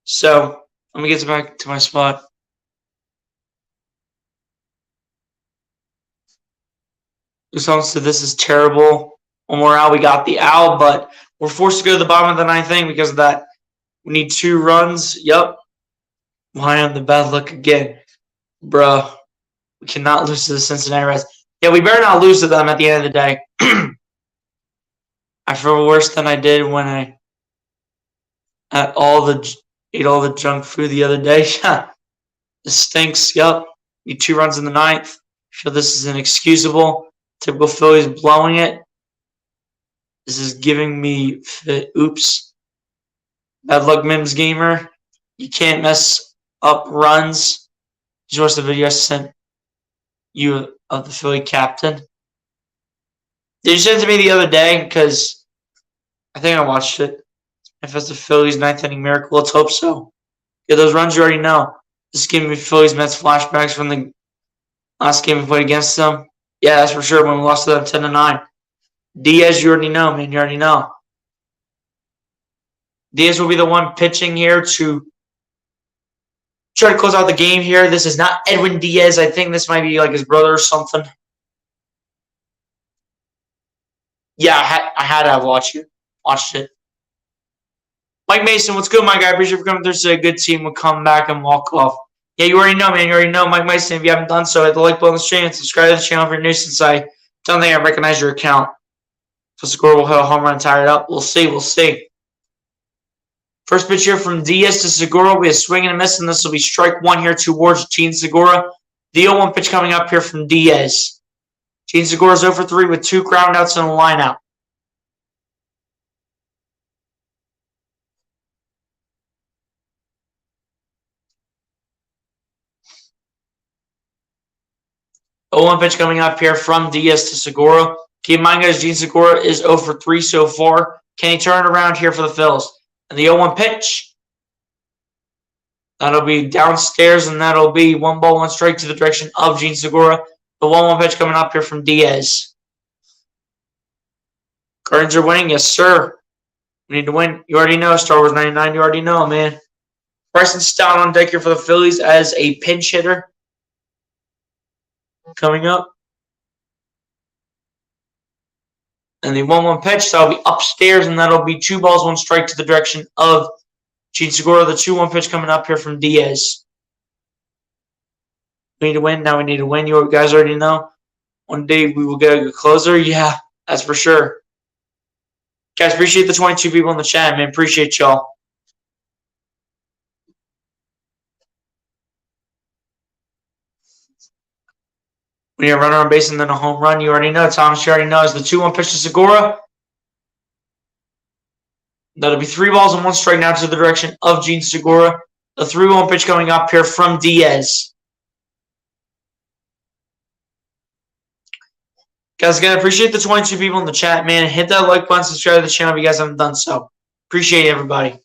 So let me get back to my spot. Usam said this is terrible. One more out. We got the out, but we're forced to go to the bottom of the 9th inning because of that. We need 2 runs. Yep. Why on the bad luck again? Bro, we cannot lose to the Cincinnati Reds. Yeah, we better not lose to them at the end of the day. I feel worse than I did when I ate all the junk food the other day. This stinks. Yup. Need 2 runs in the ninth. I feel this is inexcusable. Typical Phillies blowing it. This is giving me oops. Bad luck, Mims Gamer. You can't mess up runs. Did you watch the video I sent you of the Philly captain? Did you send it to me the other day? Because I think I watched it. If it's the Phillies' ninth inning miracle, let's hope so. Yeah, those runs you already know. This is giving me Phillies Mets flashbacks from the last game we played against them. Yeah, that's for sure. When we lost to them 10-9. Diaz, you already know, man. You already know. Diaz will be the one pitching here to try to close out the game here. This is not Edwin Diaz. I think this might be like his brother or something. Yeah, I had to have watched it. Mike Mason, what's good, my guy? Appreciate you for coming through. So a good team will come back and walk off. Yeah, you already know, man. You already know. Mike Mason, if you haven't done so, hit the like button on the stream and subscribe to the channel if you're new, since I don't think I recognize your account. So Segura will hit a home run, tie it up. We'll see. We'll see. First pitch here from Diaz to Segura will be a swing and a miss, and this will be strike one here towards Gene Segura. The 0-1 pitch coming up here from Diaz. Gene Segura is 0 for 3 with 2 groundouts and a line out. The 0-1 pitch coming up here from Diaz to Segura. Keep in mind, guys, Gene Segura is 0 for 3 so far. Can he turn it around here for the Phils? And the 0-1 pitch, that'll be downstairs, and that'll be 1 ball, 1 strike to the direction of Gene Segura. The 1-1 pitch coming up here from Diaz. Guardians are winning, yes, sir. We need to win. You already know, Star Wars 99. You already know, man. Bryson Stott on deck here for the Phillies as a pinch hitter. Coming up. And the 1-1 pitch, that'll be upstairs, and that'll be 2 balls, 1 strike to the direction of Gene Segura. The 2-1 pitch coming up here from Diaz. We need to win. Now we need to win. You guys already know. One day we will get a good closer. Yeah, that's for sure. Guys, appreciate the 22 people in the chat, man. Appreciate y'all. We need a runner on base and then a home run. You already know. Thomas, you already knows. The 2-1 pitch to Segura. That'll be 3 balls and 1 strike now to the direction of Gene Segura. The 3-1 pitch coming up here from Diaz. Guys, again, appreciate the 22 people in the chat, man. Hit that like button, subscribe to the channel if you guys haven't done so. Appreciate everybody.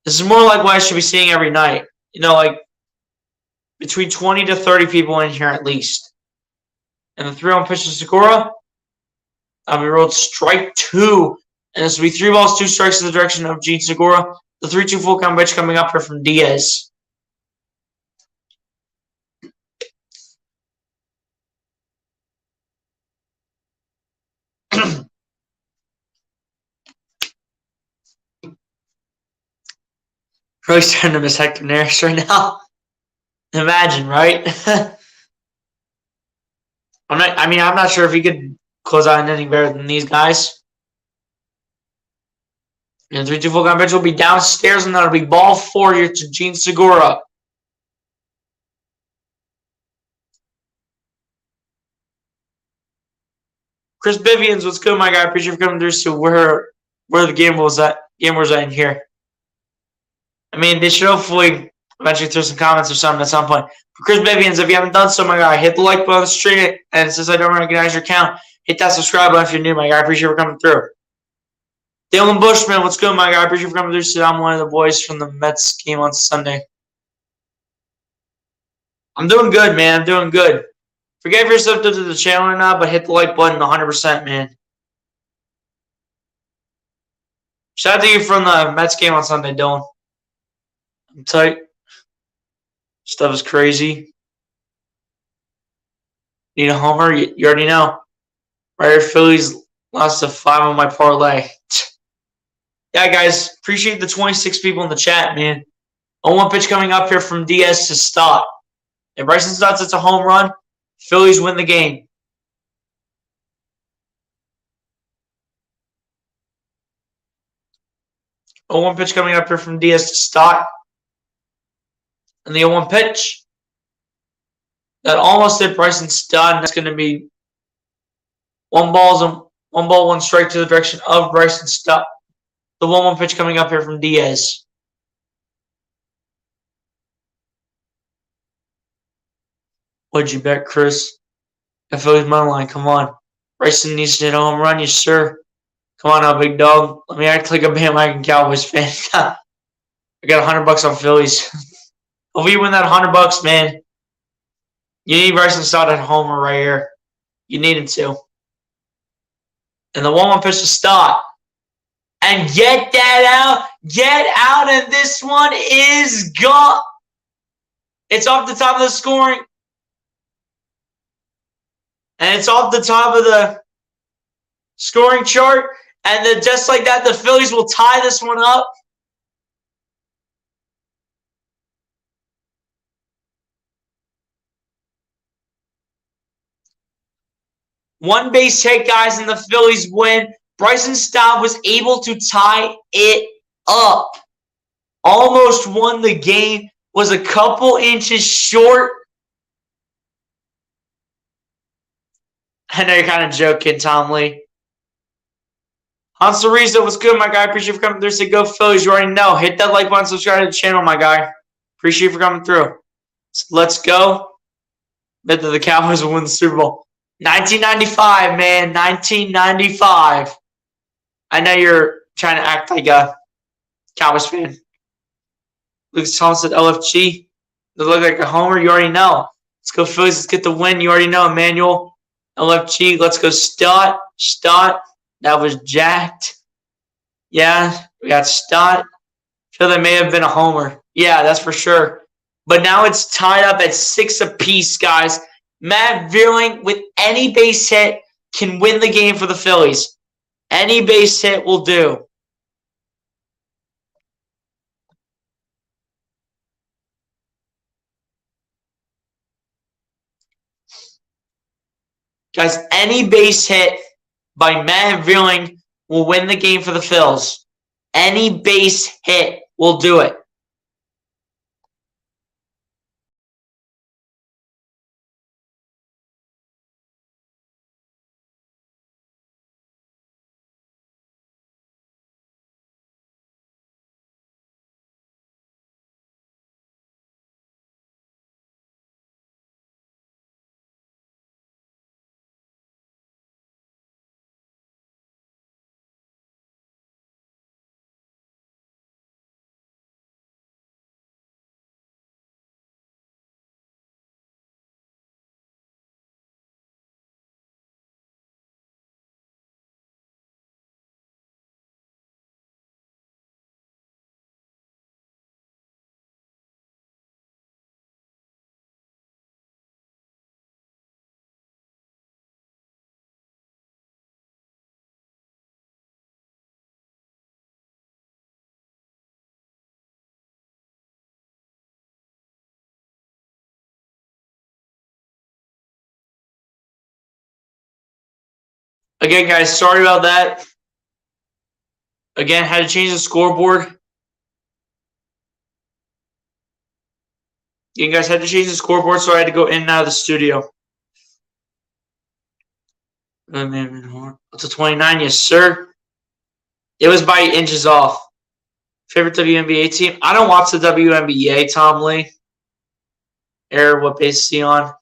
This is more like what I should be seeing every night. You know, like between 20 to 30 people in here at least. And the 3-1 pitch to Segura. We rolled strike 2. And this will be 3 balls, 2 strikes to the direction of Gene Segura. The 3-2 full count pitch coming up here from Diaz. Really starting to miss Hector Neris right now. Imagine, right? I'm not sure if he could close out an inning better than these guys. And 3-2 full count pitch will be downstairs, and that'll be ball 4 here to Gene Segura. Chris Bivians, what's good, my guy? Appreciate you for coming through. So where the game was at in here. I mean, they should hopefully eventually throw some comments or something at some point. But Chris Bivians, if you haven't done so, my guy, hit the like button on the stream. And since I don't recognize your account, hit that subscribe button if you're new, my guy. I appreciate you for coming through. Dylan Bushman, what's good, my guy? I appreciate you for coming through. So I'm one of the boys from the Mets game on Sunday. I'm doing good, man. I'm doing good. Forget if you're subbed to the channel or not, but hit the like button 100%, man. Shout out to you from the Mets game on Sunday, Dylan. I'm tight. Stuff is crazy. Need a homer? You already know. Right here, Phillies lost to 5 on my parlay. Yeah, guys, appreciate the 26 people in the chat, man. 0-1 pitch coming up here from Diaz to Stott. If Bryson Stott's it's a home run, Phillies win the game. Oh, 0-1 pitch coming up here from Diaz to Stott. And the 0-1 pitch that almost hit Bryson Stott. That's going to be one ball, one strike to the direction of Bryson Stott. The 1-1 pitch coming up here from Diaz. What'd you bet, Chris? The Phillies money line. Come on. Bryson needs to hit a home run, yes, sir. Come on now, big dog. Let me act like a bandwagon Cowboys fan. I got $100 on Phillies. If we win that $100, man, you need Bryson Stott at homer right here. You need him to. And the 1-1 pitch to Stott. And get that out. Get out. And this one is gone. It's off the top of the scoring. And it's off the top of the scoring chart. And then just like that, the Phillies will tie this one up. One base hit, guys, and the Phillies win. Bryson Stott was able to tie it up. Almost won the game. Was a couple inches short. I know you're kind of joking, Tom Lee. Hans Ariza, what's good, my guy? Appreciate you for coming through. Say go Phillies. You already know. Hit that like button, subscribe to the channel, my guy. Appreciate you for coming through. So let's go. Bet that the Cowboys will win the Super Bowl. 1995, man. 1995. I know you're trying to act like a Cowboys fan. Lucas Thompson said LFG. They look like a homer. You already know. Let's go Phillies. Let's get the win. You already know, Emmanuel. LFG. Let's go Stott. Stott. That was jacked. Yeah, we got Stott. Feel that may have been a homer. Yeah, that's for sure. But now it's tied up at 6 apiece, guys. Matt Vierling, with any base hit, can win the game for the Phillies. Any base hit will do. Guys, any base hit by Matt Vierling will win the game for the Phils. Any base hit will do it. Again, guys, sorry about that. Again, had to change the scoreboard. You guys had to change the scoreboard, so I had to go in and out of the studio. It's a 29, yes, sir. It was by inches off. Favorite WNBA team? I don't watch the WNBA, Tom Lee. Error, what base is he on?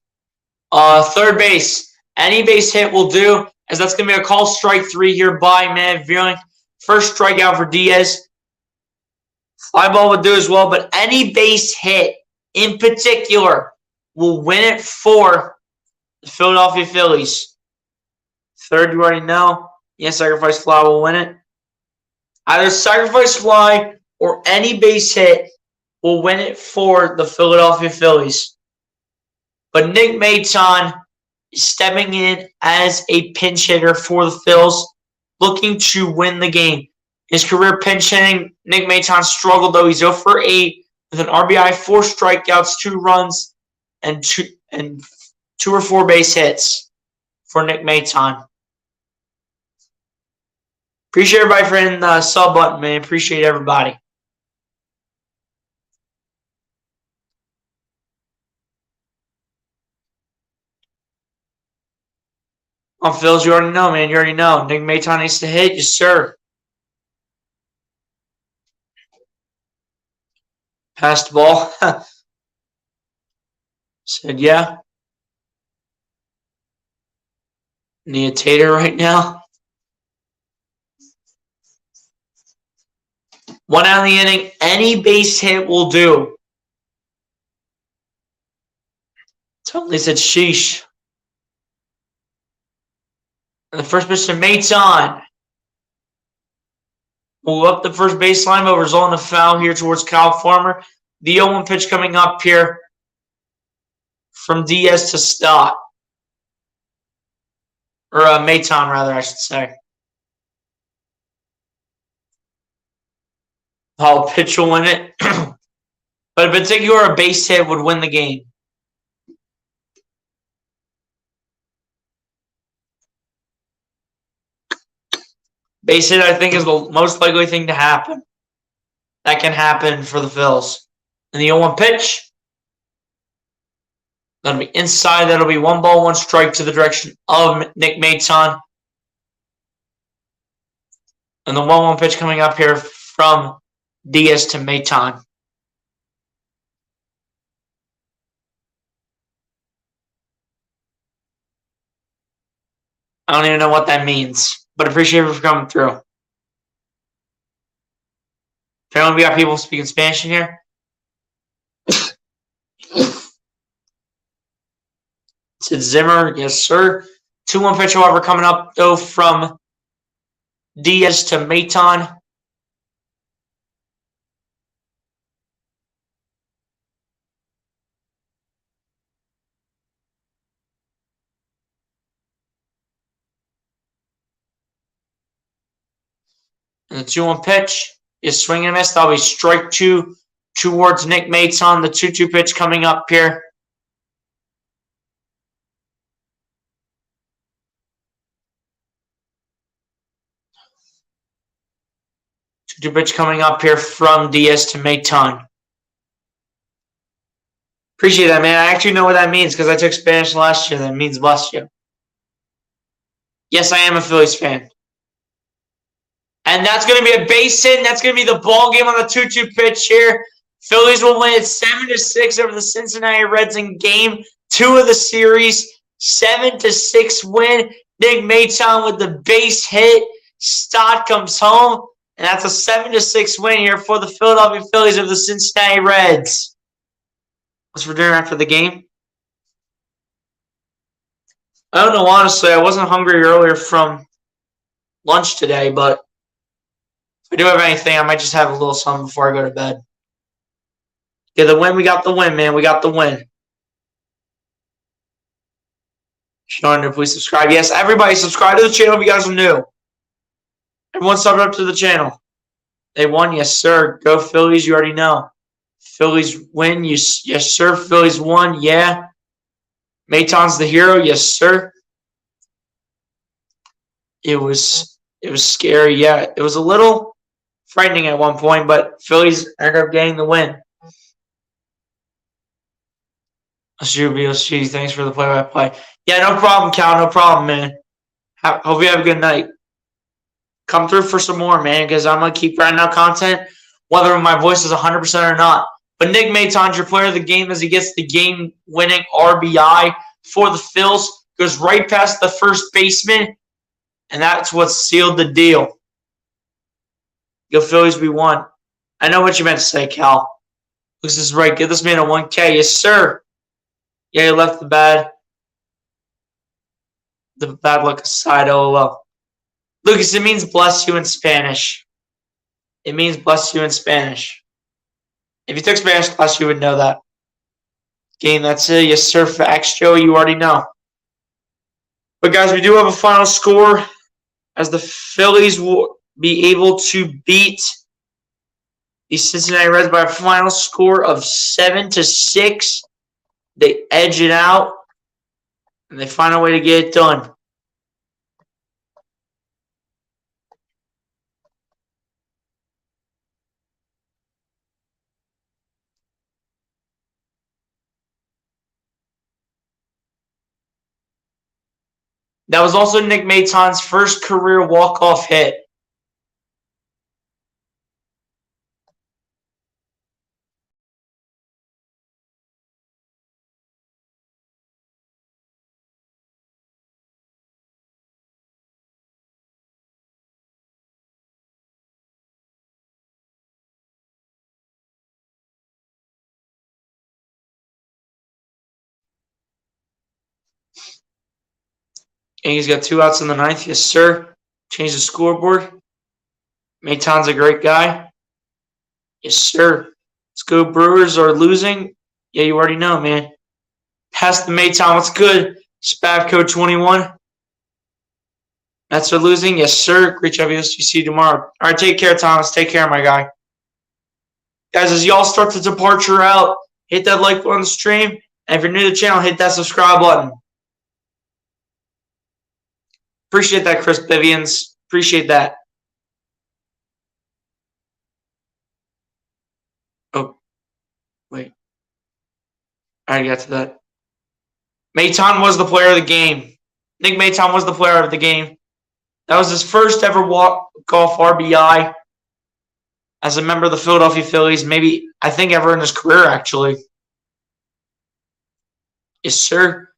Third base. Any base hit will do, as that's going to be a call strike 3 here by Matt Vierling. First strikeout for Diaz. Fly ball would do as well, but any base hit in particular will win it for the Philadelphia Phillies. Third, you already know. Yes, sacrifice fly will win it. Either sacrifice fly or any base hit will win it for the Philadelphia Phillies. But Nick Maton is stepping in as a pinch hitter for the Phils, looking to win the game. His career pinch hitting, Nick Maton struggled, though. He's 0 for 8 with an RBI, 4 strikeouts, 2 runs, and 2 or 4 base hits for Nick Maton. Appreciate everybody for hitting the sub button, man. Appreciate everybody. On Phils, you already know, man. You already know. Nick Maton needs to hit. Yes, sir. Passed the ball. Said, yeah. Need a tater right now. 1 out of the inning. Any base hit will do. Totally said, sheesh. And the first pitch to Maton. Move up the first baseline, but result in a foul here towards Kyle Farmer. The 0-1 pitch coming up here from Diaz to Stott. Or Maton, rather, I should say. How pitch will win it. But in particular, a base hit would win the game. Base hit, I think, is the most likely thing to happen. That can happen for the Phils. And the 0-1 pitch. That'll be inside. That'll be 1 ball, 1 strike to the direction of Nick Maton. And the 1-1 pitch coming up here from Diaz to Maton. I don't even know what that means, but appreciate it for coming through. Apparently, we got people speaking Spanish in here. Said Zimmer, yes, sir. 2-1 pitch, however, coming up, though, from Diaz to Maton. And the 2-1 pitch is swing and miss. That'll be strike 2 towards Nick Maton. The 2-2 pitch coming up here. Two pitch coming up here from Diaz to Maton. Appreciate that, man. I actually know what that means because I took Spanish last year. That means bless you. Yes, I am a Phillies fan. And that's going to be a base hit, and that's going to be the ball game on the 2-2 pitch here. Phillies will win it 7-6 over the Cincinnati Reds in Game 2 of the series. 7-6 win. Nick Maton with the base hit. Stott comes home. And that's a 7-6 win here for the Philadelphia Phillies of the Cincinnati Reds. What's for dinner after the game? I don't know, honestly. I wasn't hungry earlier from lunch today, but if I do have anything, I might just have a little something before I go to bed. Yeah, the win. We got the win, man. We got the win. Sean, please subscribe. Yes, everybody subscribe to the channel if you guys are new. Everyone subbed up to the channel. They won, yes, sir. Go Phillies, you already know. Phillies win, yes, sir. Phillies won, yeah. Maton's the hero, yes, sir. It was scary, yeah. It was a little frightening at one point, but Phillies ended up getting the win. BLC, thanks for the play-by-play. Yeah, no problem, Cal. No problem, man. Hope you have a good night. Come through for some more, man, because I'm going to keep writing out content, whether my voice is 100% or not. But Nick Maton's your player of the game as he gets the game-winning RBI for the Phils. Goes right past the first baseman, and that's what sealed the deal. Go Phillies, we won. I know what you meant to say, Cal. This is right. Give this man a 1K. Yes, sir. Yeah, he left the bad luck aside. LOL. Lucas, it means bless you in Spanish. It means bless you in Spanish. If you took Spanish class, you would know that. Game, that's it. Yes, sir. Facts, Joe. You already know. But, guys, we do have a final score as the Phillies be able to beat the Cincinnati Reds by a final score of 7-6. They edge it out, and they find a way to get it done. That was also Nick Maton's first career walk-off hit. And he's got 2 outs in the ninth. Yes, sir. Change the scoreboard. Maton's a great guy. Yes, sir. Let's go. Brewers are losing. Yeah, you already know, man. Pass the Maton. What's good? Spavco 21. Mets are losing. Yes, sir. Great job, see you tomorrow. All right, take care, Thomas. Take care, my guy. Guys, as y'all start the departure out, hit that like button on the stream. And if you're new to the channel, hit that subscribe button. Appreciate that, Chris Vivians. Appreciate that. Oh, wait. I already got to that. Maton was the player of the game. Nick Maton was the player of the game. That was his first ever walk-off RBI as a member of the Philadelphia Phillies. Maybe, I think, ever in his career, actually. Yes, sir.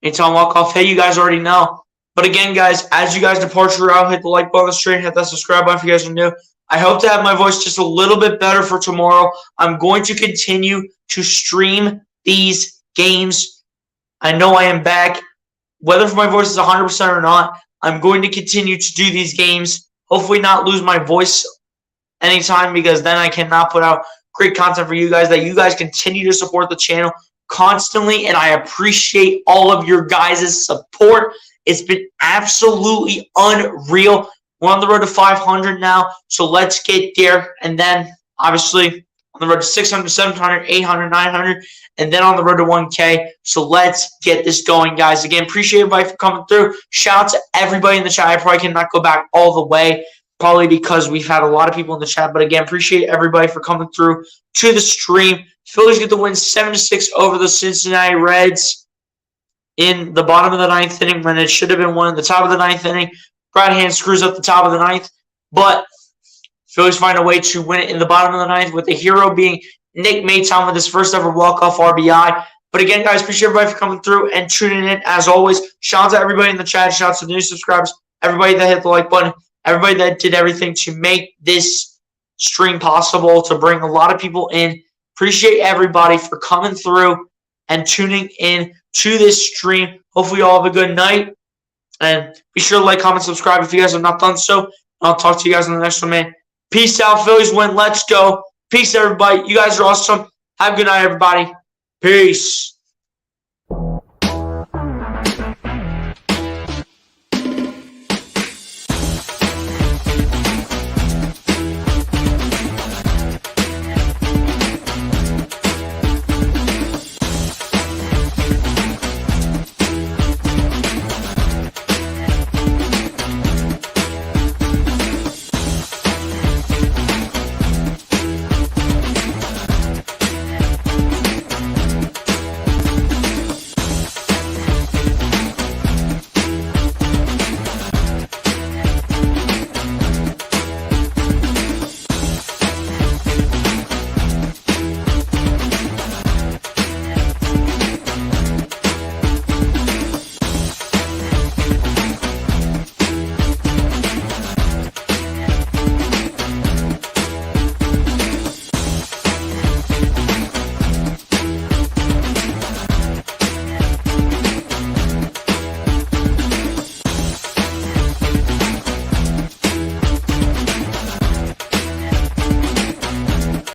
Maton walk-off. Hey, you guys already know. But again, guys, as you guys departure out, hit the like button on the stream, hit that subscribe button if you guys are new. I hope to have my voice just a little bit better for tomorrow. I'm going to continue to stream these games. I know I am back. Whether my voice is 100% or not, I'm going to continue to do these games. Hopefully not lose my voice anytime, because then I cannot put out great content for you guys, that you guys continue to support the channel constantly, and I appreciate all of your guys' support. It's been absolutely unreal. We're on the road to 500 now, so let's get there. And then, obviously, on the road to 600, 700, 800, 900, and then on the road to 1K. So let's get this going, guys. Again, appreciate everybody for coming through. Shout out to everybody in the chat. I probably cannot go back all the way, probably because we've had a lot of people in the chat. But again, appreciate everybody for coming through to the stream. Phillies get the win 7-6 over the Cincinnati Reds in the bottom of the ninth inning, when it should have been won in the top of the ninth inning. Brad Hand screws up the top of the ninth, but Phillies find a way to win it in the bottom of the ninth, with the hero being Nick Maton with his first ever walk-off RBI. But again, guys, appreciate everybody for coming through and tuning in. As always, shout out to everybody in the chat. Shout out to the new subscribers, everybody that hit the like button, everybody that did everything to make this stream possible, to bring a lot of people in. Appreciate everybody for coming through and tuning in to this stream. Hopefully you all have a good night. And be sure to like, comment, subscribe if you guys have not done so. I'll talk to you guys in the next one, man. Peace out. Phillies win. Let's go. Peace, everybody. You guys are awesome. Have a good night, everybody. Peace.